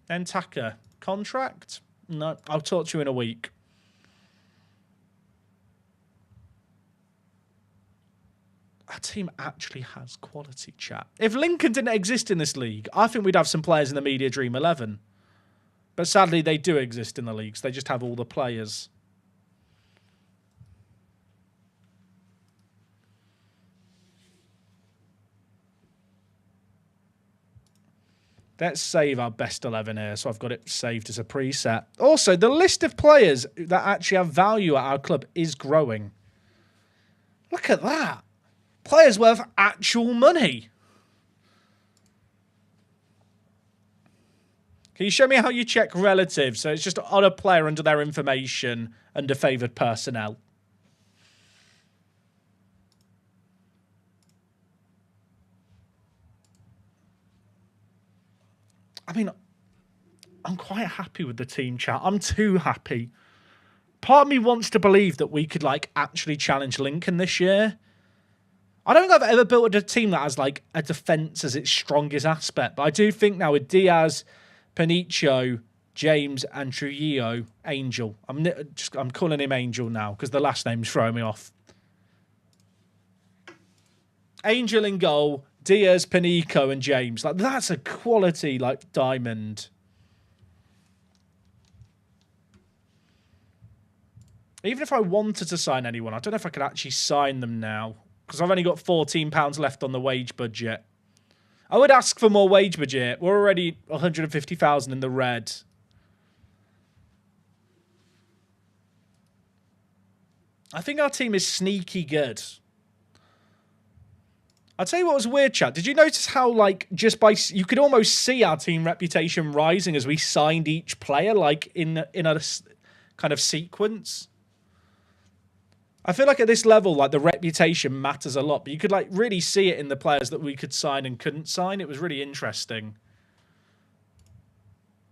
Entaka. Contract? No, I'll talk to you in a week. Our team actually has quality, chat. If Lincoln didn't exist in this league, I think we'd have some players in the Media Dream 11. But sadly, they do exist in the leagues. They just have all the players. Let's save our best 11 here, so I've got it saved as a preset. Also, the list of players that actually have value at our club is growing. Look at that. Players worth actual money. Can you show me how you check relatives? So it's just on a player under their information, under favoured personnel. I mean, I'm quite happy with the team, chat. I'm too happy. Part of me wants to believe that we could, like, actually challenge Lincoln this year. I don't think I've ever built a team that has, like, a defence as its strongest aspect. But I do think now with Diaz, Panicho, James, and Trujillo, Angel. I'm calling him Angel now because the last name's throwing me off. Angel in goal, Diaz, Panico, and James. Like, that's a quality, like, diamond. Even if I wanted to sign anyone, I don't know if I could actually sign them now. Because I've only got £14 left on the wage budget. I would ask for more wage budget. We're already 150,000 in the red. I think our team is sneaky good. I'll tell you what was weird, chat. Did you notice how, like, just by... You could almost see our team reputation rising as we signed each player, like, in a kind of sequence? I feel like at this level, like, the reputation matters a lot. But you could, like, really see it in the players that we could sign and couldn't sign. It was really interesting.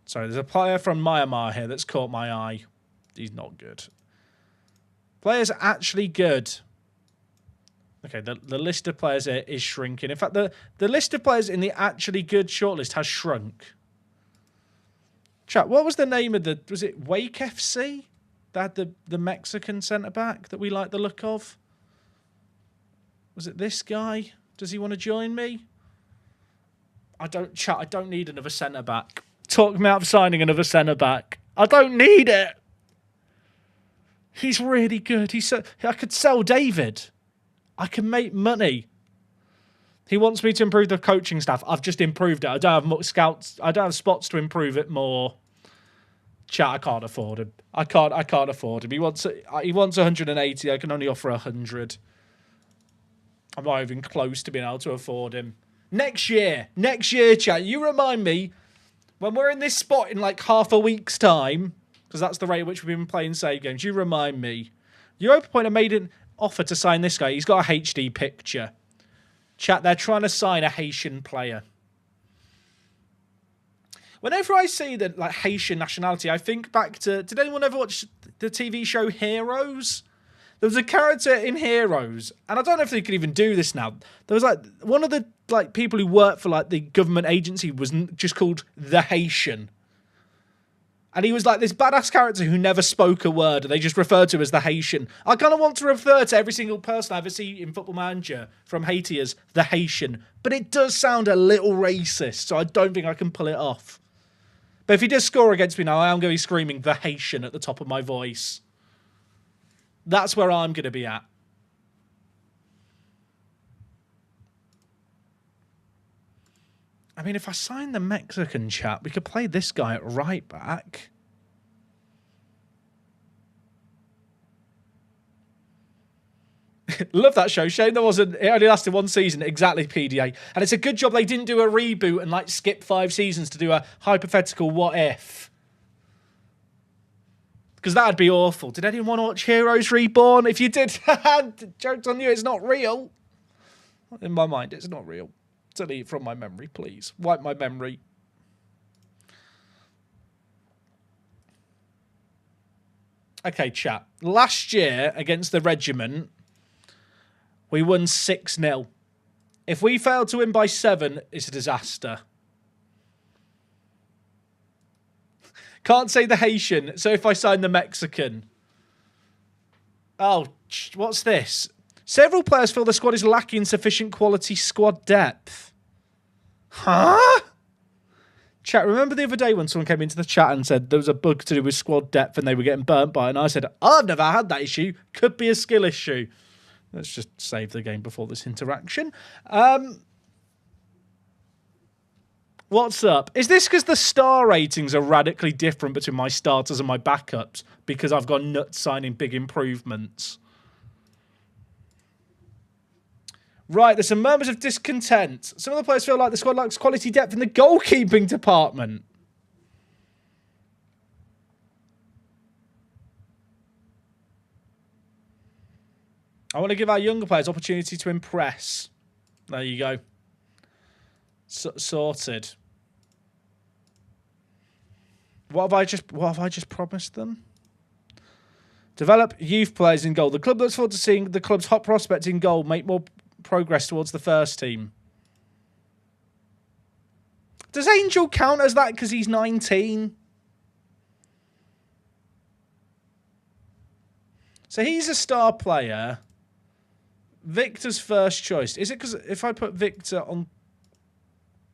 Sorry, there's a player from Myanmar here that's caught my eye. He's not good. Players are actually good. Okay, the list of players here is shrinking. In fact, the list of players in the actually good shortlist has shrunk. Chat, what was the name of the... Was it Wake FC? That had the Mexican centre-back that we like the look of? Was it this guy? Does he want to join me? I don't need another centre-back. Talk me out of signing another centre-back. I don't need it. He's really good. I could sell David. I can make money. He wants me to improve the coaching staff. I've just improved it. I don't have more scouts. I don't have spots to improve it more. Chat, I can't afford him. I can't afford him. He wants 180. I can only offer 100. I'm not even close to being able to afford him. Next year, chat. You remind me when we're in this spot in like half a week's time, because that's the rate at which we've been playing save games. You remind me. Europa Point have made an offer to sign this guy. He's got a HD picture. Chat, they're trying to sign a Haitian player. Whenever I see the like Haitian nationality, I think back to... Did anyone ever watch the TV show Heroes? There was a character in Heroes, and I don't know if they could even do this now. There was like one of the like people who worked for like the government agency was just called the Haitian. And he was like this badass character who never spoke a word, and they just referred to as the Haitian. I kind of want to refer to every single person I ever see in Football Manager from Haiti as the Haitian. But it does sound a little racist, so I don't think I can pull it off. But if he does score against me now, I am going to be screaming the Haitian at the top of my voice. That's where I'm going to be at. I mean, if I sign the Mexican chap, we could play this guy at right back. Love that show. Shame there wasn't... It only lasted one season. Exactly, PDA. And it's a good job they didn't do a reboot and like skip 5 seasons to do a hypothetical what if. Because that'd be awful. Did anyone watch Heroes Reborn? If you did, joke's on you, it's not real. In my mind, it's not real. Delete it from my memory, please. Wipe my memory. Okay, chat. Last year, against the Regiment, we won 6-0. If we fail to win by 7, it's a disaster. Can't say the Haitian, so if I sign the Mexican. Oh, what's this? Several players feel the squad is lacking sufficient quality squad depth. Huh? Chat, remember the other day when someone came into the chat and said there was a bug to do with squad depth and they were getting burnt by it? And I said, I've never had that issue. Could be a skill issue. Let's just save the game before this interaction. What's up? Is this because the star ratings are radically different between my starters and my backups because I've got nuts signing big improvements? Right, there's some murmurs of discontent. Some of the players feel like the squad lacks quality depth in the goalkeeping department. I want to give our younger players opportunity to impress. There you go. Sorted. What have I just promised them? Develop youth players in goal. The club looks forward to seeing the club's hot prospect in goal make more progress towards the first team. Does Angel count as that because he's 19? So he's a star player. Victor's first choice. Is it because if I put Victor on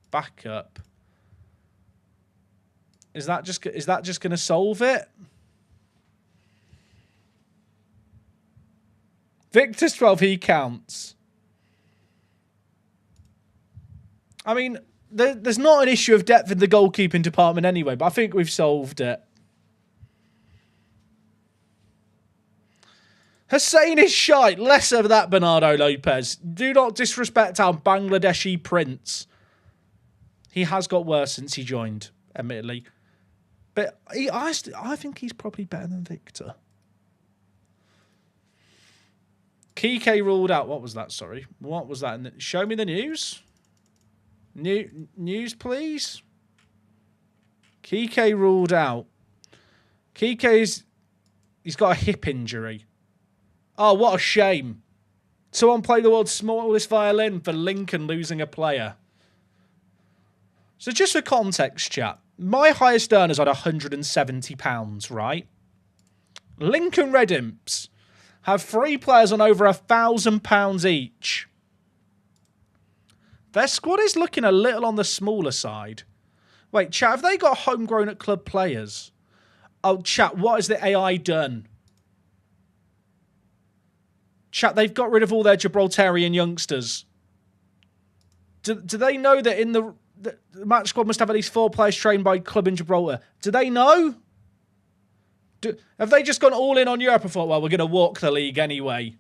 backup, is that just going to solve it? Victor's 12, he counts. I mean, there's not an issue of depth in the goalkeeping department anyway, but I think we've solved it. Hussein is shite. Less of that, Bernardo Lopez. Do not disrespect our Bangladeshi prince. He has got worse since he joined, admittedly. But I think he's probably better than Victor. Kike ruled out. What was that? Sorry. What was that? Show me the news. News, please. Kike ruled out. He's got a hip injury. Oh, what a shame. Someone played the world's smallest violin for Lincoln losing a player. So just for context, chat, my highest earner's on £170, right? Lincoln Red Imps have 3 players on over £1,000 each. Their squad is looking a little on the smaller side. Wait, chat, have they got homegrown at club players? Oh, chat, what has the AI done? Chat, they've got rid of all their Gibraltarian youngsters. Do they know that in the match squad must have at least 4 players trained by club in Gibraltar? Do they know? Have they just gone all in on Europe and thought, well, we're going to walk the league anyway?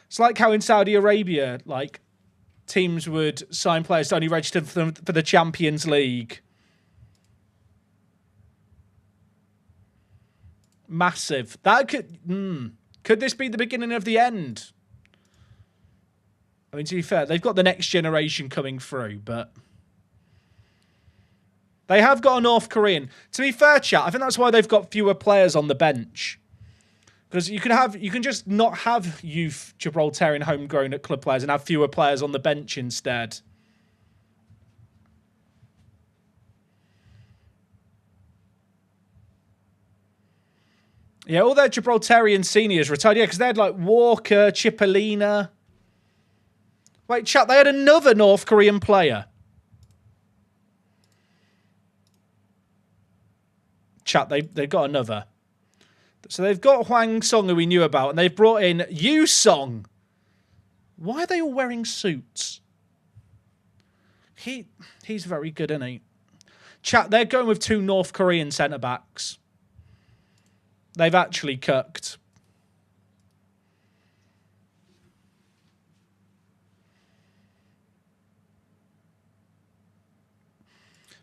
It's like how in Saudi Arabia, like, teams would sign players to only register for the Champions League. Massive. That could this be the beginning of the end? I mean, to be fair, they've got the next generation coming through, but they have got a North Korean. To be fair, chat, I think that's why they've got fewer players on the bench. Because you can just not have youth Gibraltarian homegrown at club players and have fewer players on the bench instead. Yeah, all their Gibraltarian seniors retired. Yeah, because they had like Walker, Cipollina. Wait, chat, they had another North Korean player. Chat, they've got another. So they've got Hwang Song, who we knew about, and they've brought in Yu Song. Why are they all wearing suits? He's very good, isn't he? Chat, they're going with 2 North Korean centre-backs. They've actually cooked.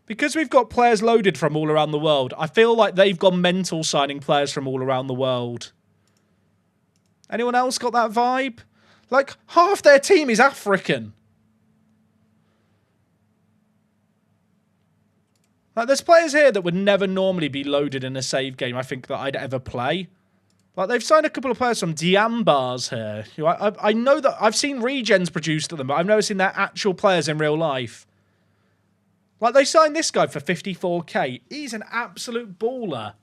Because we've got players loaded from all around the world, I feel like they've gone mental signing players from all around the world. Anyone else got that vibe? Like, half their team is African. Like, there's players here that would never normally be loaded in a save game, I think, that I'd ever play. Like, they've signed a couple of players from Diambars here. I know that I've seen regens produced at them, but I've never seen their actual players in real life. Like, they signed this guy for 54k. He's an absolute baller.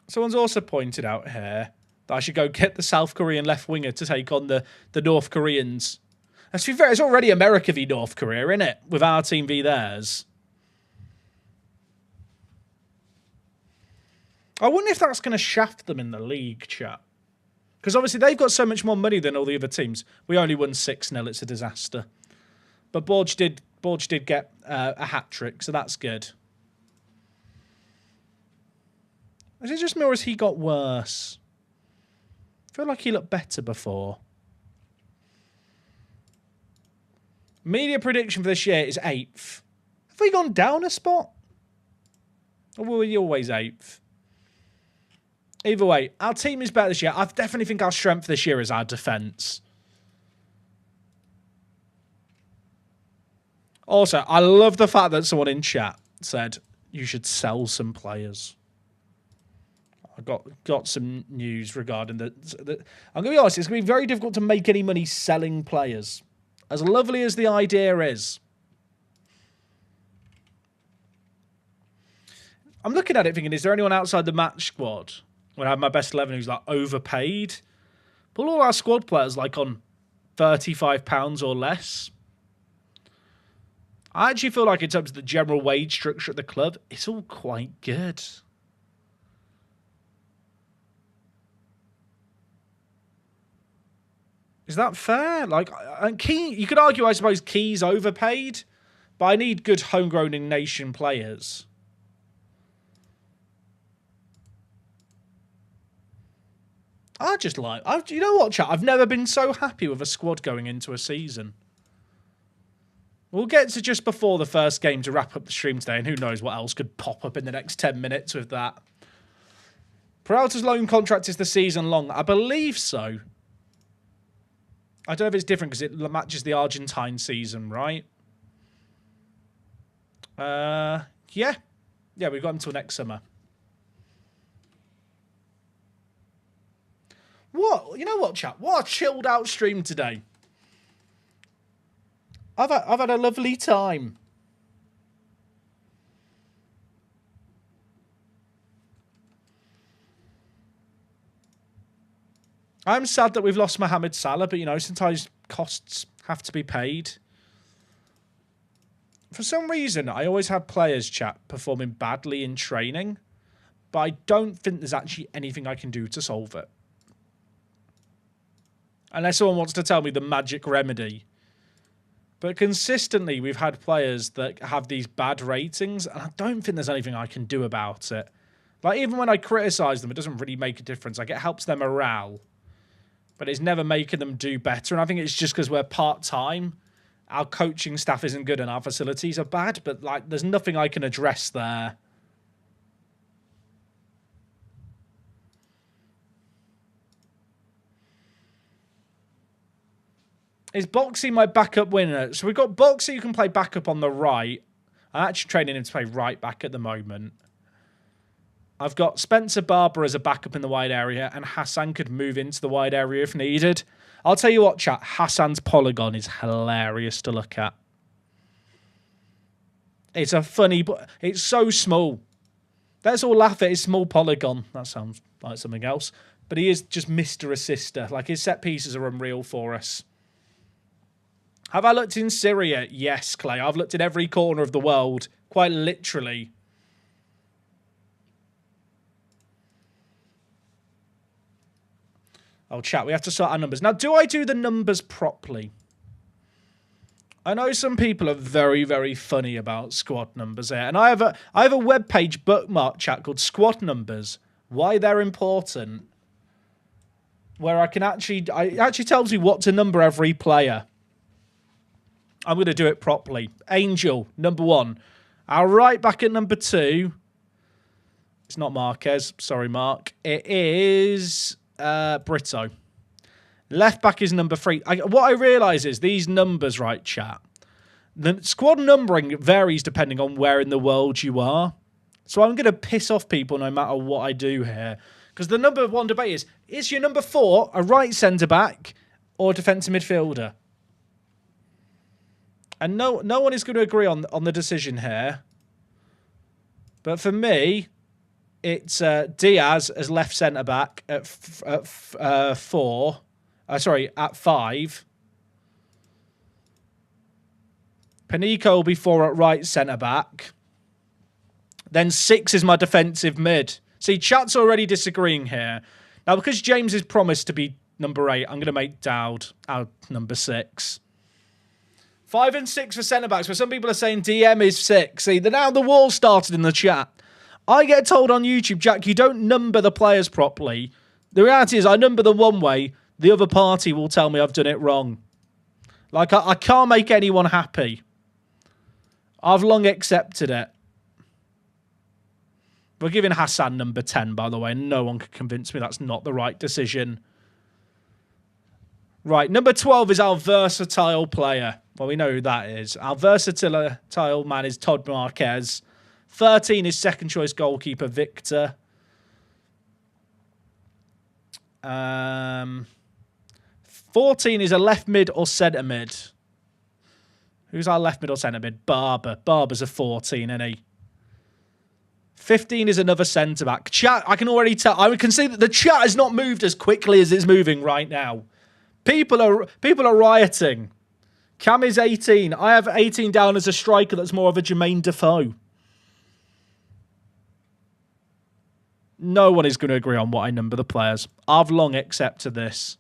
Someone's also pointed out here that I should go get the South Korean left winger to take on the North Koreans. And to be fair, it's already America v North Korea, isn't it? With our team v theirs. I wonder if that's going to shaft them in the league, chat. Because obviously they've got so much more money than all the other teams. We only won 6-0. It's a disaster. But Borge did get a hat-trick, so that's good. Is it just me or has he got worse? I feel like he looked better before. Media prediction for this year is 8th. Have we gone down a spot? Or were we always 8th? Either way, our team is better this year. I definitely think our strength this year is our defence. Also, I love the fact that someone in chat said you should sell some players. I got some news regarding that. I'm going to be honest, it's going to be very difficult to make any money selling players. As lovely as the idea is. I'm looking at it thinking, is there anyone outside the match squad when I have my best 11 who's like overpaid? But all our squad players like on £35 or less. I actually feel like in terms of the general wage structure at the club, it's all quite good. Is that fair? Like, Key, you could argue, I suppose, Key's overpaid, but I need good homegrown nation players. You know what, chat? I've never been so happy with a squad going into a season. We'll get to just before the first game to wrap up the stream today, and who knows what else could pop up in the next 10 minutes with that. Peralta's loan contract is the season long. I believe so. I don't know if it's different because it matches the Argentine season, right? Yeah. Yeah, we've got until next summer. What? You know what, chat? What a chilled out stream today. I've had a lovely time. I'm sad that we've lost Mohamed Salah, but, you know, sometimes costs have to be paid. For some reason, I always have players, chat, performing badly in training, but I don't think there's actually anything I can do to solve it. Unless someone wants to tell me the magic remedy. But consistently, we've had players that have these bad ratings, and I don't think there's anything I can do about it. Like, even when I criticise them, it doesn't really make a difference. Like, it helps their morale. But it's never making them do better. And I think it's just because we're part-time. Our coaching staff isn't good and our facilities are bad. But, like, there's nothing I can address there. Is Boxy my backup winner? So we've got Boxy who can play backup on the right. I'm actually training him to play right back at the moment. I've got Spencer Barber as a backup in the wide area, and Hassan could move into the wide area if needed. I'll tell you what, chat, Hassan's polygon is hilarious to look at. It's a funny, but it's so small. Let's all laugh at his small polygon. That sounds like something else. But he is just Mr. Assister. Like, his set pieces are unreal for us. Have I looked in Syria? Yes, Clay. I've looked in every corner of the world, quite literally. Oh, chat, we have to sort our numbers. Now, do I do the numbers properly? I know some people are very, very funny about squad numbers here. And I have a webpage bookmark, chat, called Squad Numbers. Why they're important. Where I can it actually tells me what to number every player. I'm going to do it properly. Angel, number 1. Our right back at number 2. It's not Marquez. Sorry, Mark. It is Brito. Left back is number 3. What I realise is these numbers, right, chat? The squad numbering varies depending on where in the world you are. So I'm going to piss off people no matter what I do here. Because the number 1 debate is your number 4 a right centre-back or a defensive midfielder? And no one is going to agree on the decision here. But for me, it's Diaz as left centre-back at 4. At 5. Panico will be 4 at right centre-back. Then 6 is my defensive mid. See, chat's already disagreeing here. Now, because James is promised to be number 8, I'm going to make Dowd our number 6. 5 and 6 for centre-backs, but some people are saying DM is 6. See, now the wall started in the chat. I get told on YouTube, Jack, you don't number the players properly. The reality is I number them one way. The other party will tell me I've done it wrong. Like, I can't make anyone happy. I've long accepted it. We're giving Hassan number 10, by the way. No one can convince me that's not the right decision. Right, number 12 is our versatile player. Well, we know who that is. Our versatile man is Todd Marquez. 13 is second choice goalkeeper Victor. 14 is a left mid or centre mid. Who's our left mid or centre mid? Barber. Barber's a 14, isn't he? 15 is another centre back. Chat, I can already tell. I can see that the chat has not moved as quickly as it's moving right now. People are rioting. Cam is 18. I have 18 down as a striker that's more of a Jermaine Defoe. No one is going to agree on what I number the players. I've long accepted this.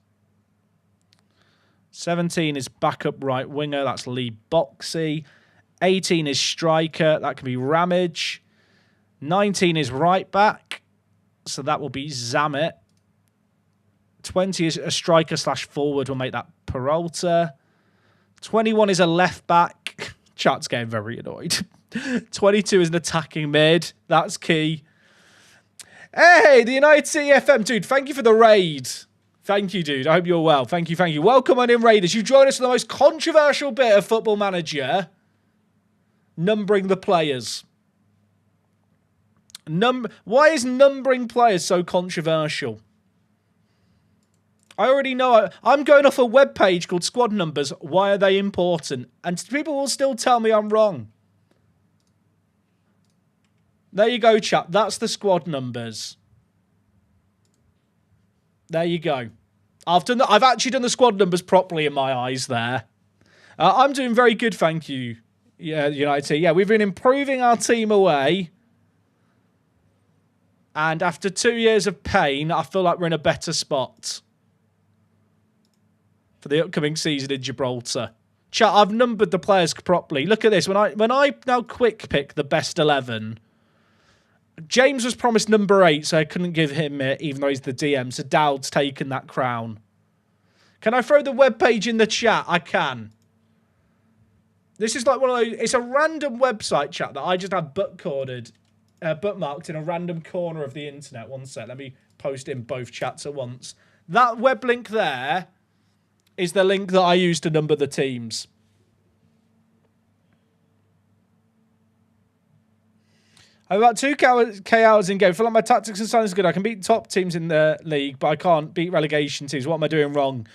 17 is backup right winger. That's Lee Boxy. 18 is striker. That can be Ramage. 19 is right back. So that will be Zamet. 20 is a striker / forward. We'll make that Peralta. 21 is a left back. Chat's getting very annoyed. 22 is an attacking mid. That's key. Hey, the United City FM. Dude, thank you for the raid. Thank you, dude. I hope you're well. Thank you, thank you. Welcome on in, Raiders. You joined us for the most controversial bit of Football Manager. Numbering the players. Why is numbering players so controversial? I already know. I'm going off a webpage called Squad Numbers. Why are they important? And people will still tell me I'm wrong. There you go, chat. That's the squad numbers. There you go. I've actually done the squad numbers properly in my eyes there. I'm doing very good, thank you. Yeah, United Team. Yeah, we've been improving our team away. And after 2 years of pain, I feel like we're in a better spot for the upcoming season in Gibraltar. Chat, I've numbered the players properly. Look at this. When I now quick pick the best 11, James was promised number 8, so I couldn't give him it, even though he's the DM. So Dowd's taken that crown. Can I throw the webpage in the chat? I can. This is like one of those... It's a random website chat that I just have bookmarked in a random corner of the internet. One sec. Let me post in both chats at once. That web link there is the link that I use to number the teams. I'm about 2k hours in game. I feel like my tactics and science is good. I can beat top teams in the league, but I can't beat relegation teams. What am I doing wrong?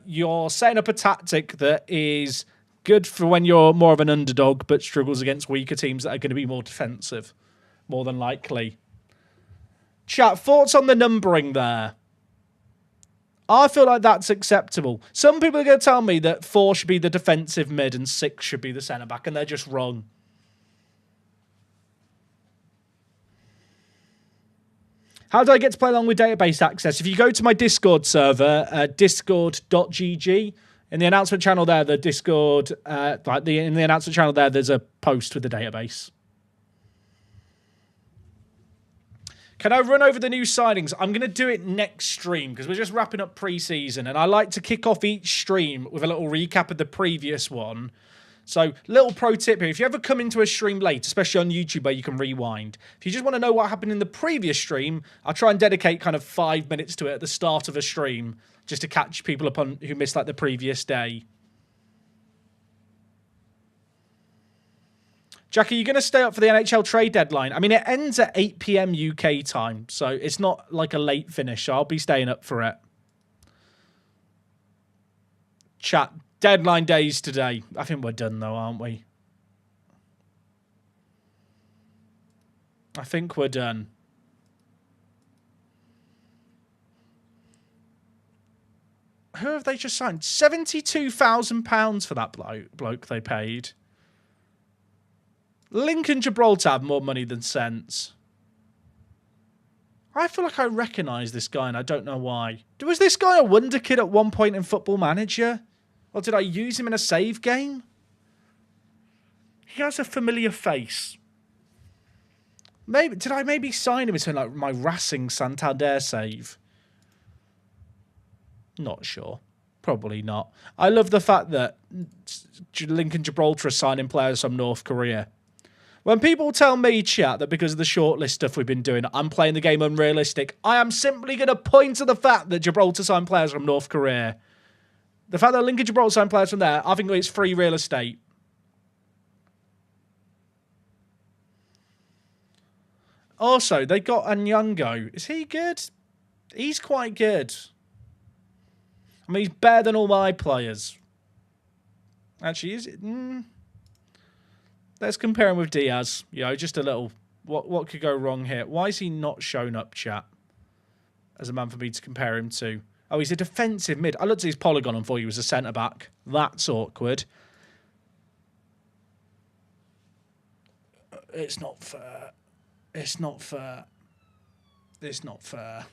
You're setting up a tactic that is good for when you're more of an underdog, but struggles against weaker teams that are going to be more defensive, more than likely. Chat, thoughts on the numbering there? I feel like that's acceptable. Some people are going to tell me that 4 should be the defensive mid and 6 should be the centre-back, and they're just wrong. How do I get to play along with database access? If you go to my Discord server, discord.gg, in the announcement channel there, the Discord, in the announcement channel there, there's a post with the database. Can I run over the new signings? I'm going to do it next stream because we're just wrapping up pre-season, and I like to kick off each stream with a little recap of the previous one. So, little pro tip here. If you ever come into a stream late, especially on YouTube where you can rewind, if you just want to know what happened in the previous stream, I'll try and dedicate kind of 5 minutes to it at the start of a stream just to catch people up on who missed like the previous day. Jackie, you're going to stay up for the NHL trade deadline? I mean, it ends at 8 PM UK time, so it's not like a late finish. So I'll be staying up for it. Chat. Deadline days today. I think we're done though, aren't we? I think we're done. Who have they just signed? £72,000 for that bloke they paid. Lincoln Gibraltar have more money than sense. I feel like I recognise this guy and I don't know why. Was this guy a wonder kid at one point in Football Manager? Or did I use him in a save game? He has a familiar face. Did I maybe sign him into like my Racing Santander save? Not sure. Probably not. I love the fact that Lincoln Gibraltar are signing players from North Korea. When people tell me, chat, that because of the shortlist stuff we've been doing, I'm playing the game unrealistic, I am simply going to point to the fact that Gibraltar signed players from North Korea. The fact that Lincoln Gibraltar signed players from there, I think it's free real estate. Also, they got Anyango. Is he good? He's quite good. I mean, he's better than all my players. Actually, is it? Let's compare him with Diaz. You know, just a little. What could go wrong here? Why is he not shown up, chat? As a man for me to compare him to. Oh, he's a defensive mid. I looked at his polygon and thought he was a centre-back. That's awkward. It's not fair. It's not fair. It's not fair.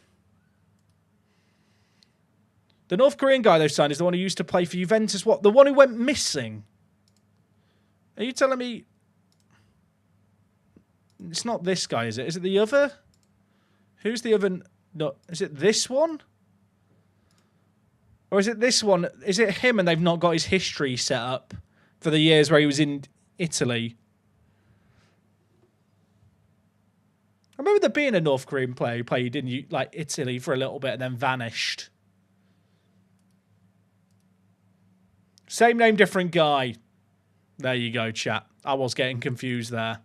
The North Korean guy they've signed is the one who used to play for Juventus. What? The one who went missing? Are you telling me... It's not this guy, is it? Is it the other? Who's the other... No, is it this one? Or is it this one? Is it him and they've not got his history set up for the years where he was in Italy? I remember there being a North Korean player who played in like Italy for a little bit and then vanished. Same name, different guy. There you go, chat. I was getting confused there.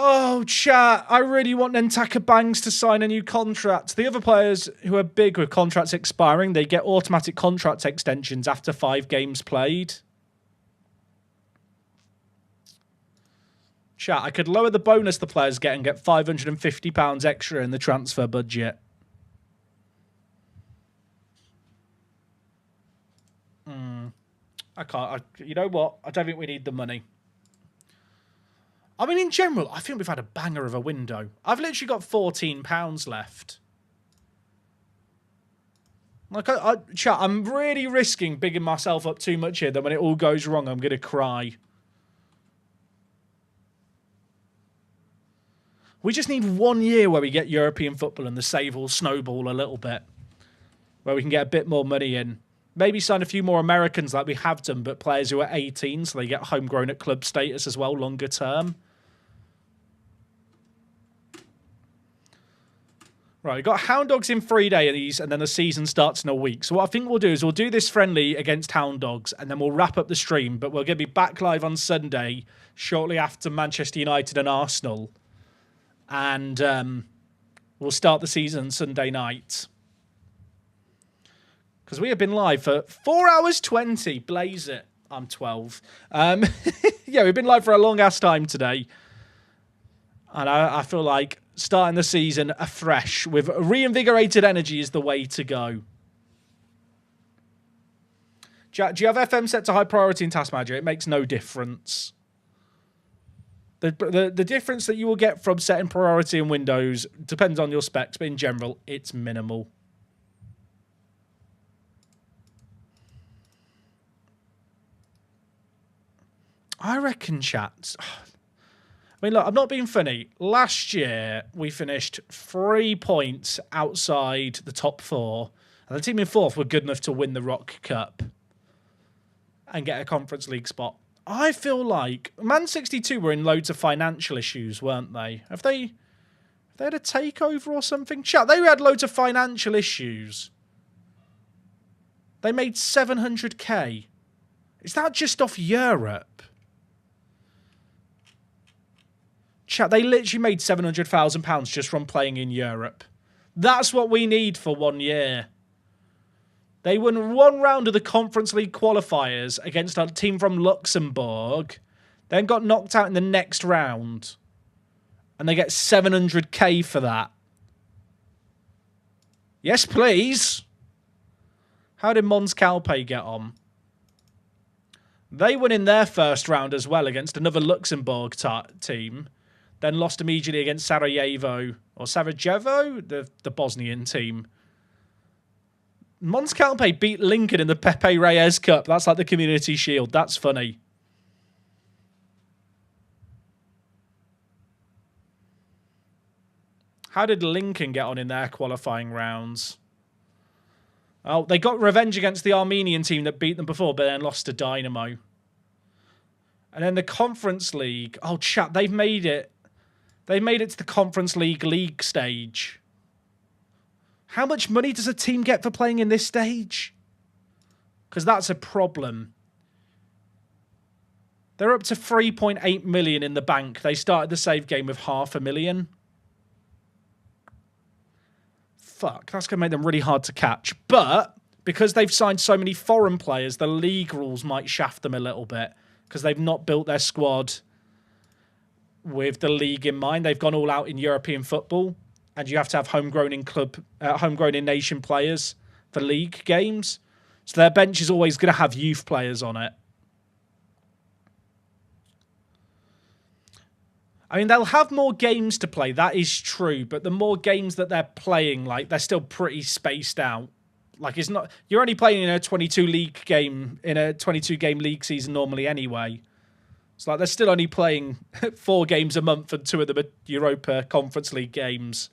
Oh, chat, I really want Nantaka Bangs to sign a new contract. The other players who are big with contracts expiring, they get automatic contract extensions after 5 games played. Chat, I could lower the bonus the players get and get £550 extra in the transfer budget. I can't. You know what? I don't think we need the money. I mean, in general, I think we've had a banger of a window. I've literally got £14 left. Like, chat, I'm really risking bigging myself up too much here that when it all goes wrong, I'm going to cry. We just need 1 year where we get European football and the save will snowball a little bit. Where we can get a bit more money in. Maybe sign a few more Americans like we have done, but players who are 18, so they get homegrown at club status as well, longer term. Right, we've got Hound Dogs in 3 days, and then the season starts in a week. So what I think we'll do is we'll do this friendly against Hound Dogs, and then we'll wrap up the stream. But we're going to be back live on Sunday, shortly after Manchester United and Arsenal. And we'll start the season Sunday night. Because we have been live for 4 hours 20. Blaze it. I'm 12. Yeah, we've been live for a long-ass time today. And I feel like starting the season afresh with reinvigorated energy is the way to go. Do you have FM set to high priority in Task Manager? It makes no difference. The difference that you will get from setting priority in Windows depends on your specs, but in general, it's minimal. I reckon, chat. I mean, look, I'm not being funny. Last year, we finished 3 points outside the top 4. And the team in 4th were good enough to win the Rock Cup and get a Conference League spot. I feel like Man 62 were in loads of financial issues, weren't they? Have they had a takeover or something? Chat, they had loads of financial issues. They made 700k. Is that just off Europe? Chat, they literally made £700,000 just from playing in Europe. That's what we need for 1 year. They won 1 round of the Conference League qualifiers against a team from Luxembourg, then got knocked out in the next round, and they get 700k for that. Yes, please. How did Mons Calpe get on? They won in their first round as well against another Luxembourg team. Then lost immediately against Sarajevo, the Bosnian team. Mons Calpe beat Lincoln in the Pepe Reyes Cup. That's like the Community Shield. That's funny. How did Lincoln get on in their qualifying rounds? Oh, they got revenge against the Armenian team that beat them before, but then lost to Dynamo. And then the Conference League. Oh, chat, they've made it. They made it to the Conference League stage. How much money does a team get for playing in this stage? Because that's a problem. They're up to 3.8 million in the bank. They started the save game with 500,000. Fuck, that's going to make them really hard to catch. But because they've signed so many foreign players, the league rules might shaft them a little bit because they've not built their squad with the league in mind. They've gone all out in European football, and you have to have homegrown in nation players for league games. So their bench is always going to have youth players on it. I mean, they'll have more games to play, that is true, but the more games that they're playing, like, they're still pretty spaced out. Like, it's not, you're only playing in a 22 game league season normally anyway. It's like they're still only playing 4 games a month, and 2 of them are Europa Conference League games.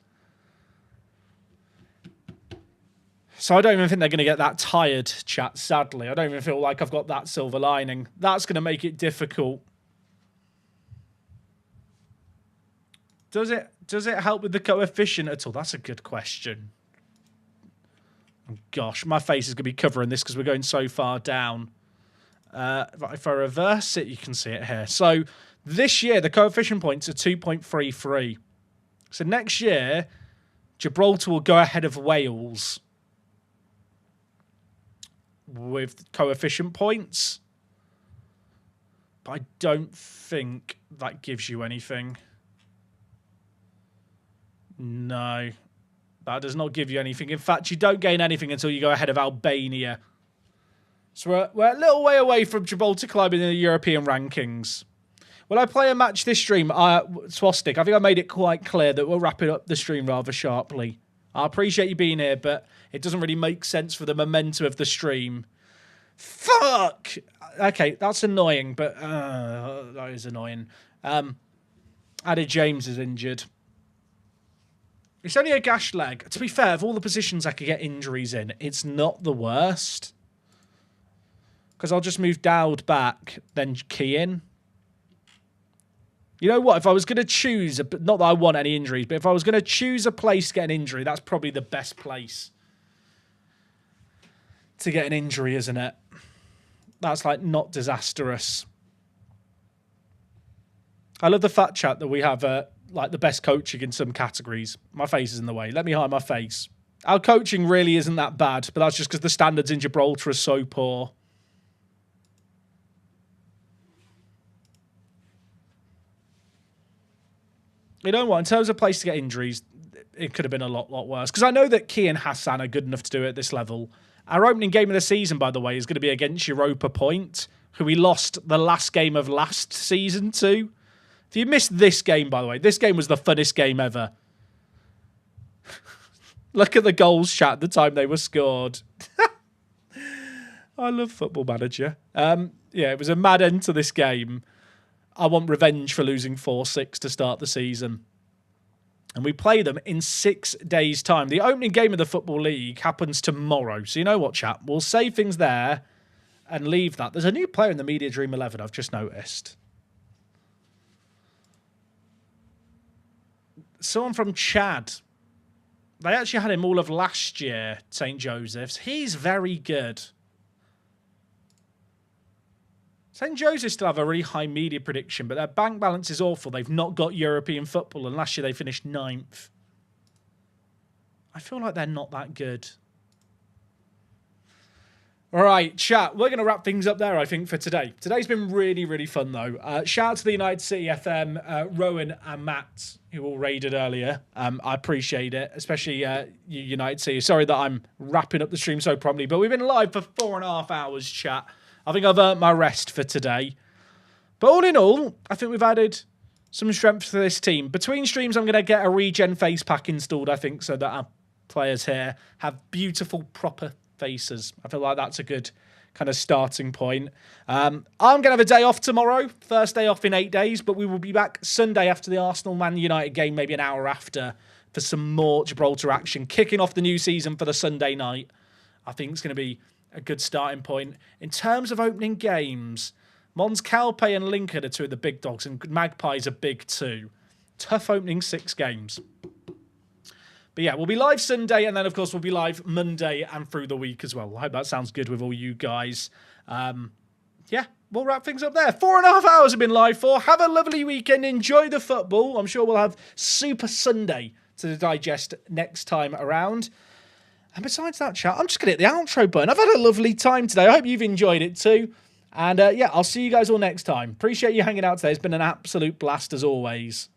So I don't even think they're going to get that tired, chat, sadly. I don't even feel like I've got that silver lining. That's going to make it difficult. Does it help with the coefficient at all? That's a good question. Oh, gosh, my face is going to be covering this because we're going so far down. If I reverse it, you can see it here. So this year, the coefficient points are 2.33. So next year, Gibraltar will go ahead of Wales with coefficient points. But I don't think that gives you anything. No, that does not give you anything. In fact, you don't gain anything until you go ahead of Albania. So we're a little way away from Gibraltar climbing in the European rankings. Will I play a match this stream? Swastik, I think I made it quite clear that we're wrapping up the stream rather sharply. I appreciate you being here, but it doesn't really make sense for the momentum of the stream. Fuck! Okay, that's annoying, but that is annoying. Added James is injured. It's only a gashed leg. To be fair, of all the positions I could get injuries in, it's not the worst. Because I'll just move Dowd back, then key in. You know what? If I was going to choose, not that I want any injuries, but if I was going to choose a place to get an injury, that's probably the best place to get an injury, isn't it? That's like not disastrous. I love the fact, chat, that we have like the best coaching in some categories. My face is in the way. Let me hide my face. Our coaching really isn't that bad, but that's just because the standards in Gibraltar are so poor. You know what? In terms of place to get injuries, it could have been a lot worse. Because I know that Key and Hassan are good enough to do it at this level. Our opening game of the season, by the way, is going to be against Europa Point, who we lost the last game of last season to. If you missed this game, by the way, this game was the funnest game ever. Look at the goals, chat, at the time they were scored. I love Football Manager. Yeah, it was a mad end to this game. I want revenge for losing 4-6 to start the season. And we play them in 6 days' time. The opening game of the Football League happens tomorrow. So you know what, chat? We'll save things there and leave that. There's a new player in the Media Dream 11 I've just noticed. Someone from Chad. They actually had him all of last year, St. Joseph's. He's very good. St. Joseph's still have a really high media prediction, but their bank balance is awful. They've not got European football, and last year they finished 9th. I feel like they're not that good. All right, chat, we're going to wrap things up there, I think, for today. Today's been really, really fun, though. Shout out to the United City FM, Rowan and Matt, who all raided earlier. I appreciate it, especially you, United City. Sorry that I'm wrapping up the stream so promptly, but we've been live for 4.5 hours, chat. I think I've earned my rest for today. But all in all, I think we've added some strength to this team. Between streams, I'm going to get a regen face pack installed, I think, so that our players here have beautiful, proper faces. I feel like that's a good kind of starting point. I'm going to have a day off tomorrow. First day off in 8 days, but we will be back Sunday after the Arsenal-Man United game, maybe an hour after, for some more Gibraltar action. Kicking off the new season for the Sunday night. I think it's going to be a good starting point. In terms of opening games, Mons Calpe and Lincoln are two of the big dogs, and Magpies are big too. Tough opening 6 games. But yeah, we'll be live Sunday, and then, of course, we'll be live Monday and through the week as well. I hope that sounds good with all you guys. Yeah, we'll wrap things up there. 4.5 hours have been live for. Have a lovely weekend. Enjoy the football. I'm sure we'll have Super Sunday to digest next time around. And besides that, chat, I'm just going to hit the outro button. I've had a lovely time today. I hope you've enjoyed it too. And yeah, I'll see you guys all next time. Appreciate you hanging out today. It's been an absolute blast as always.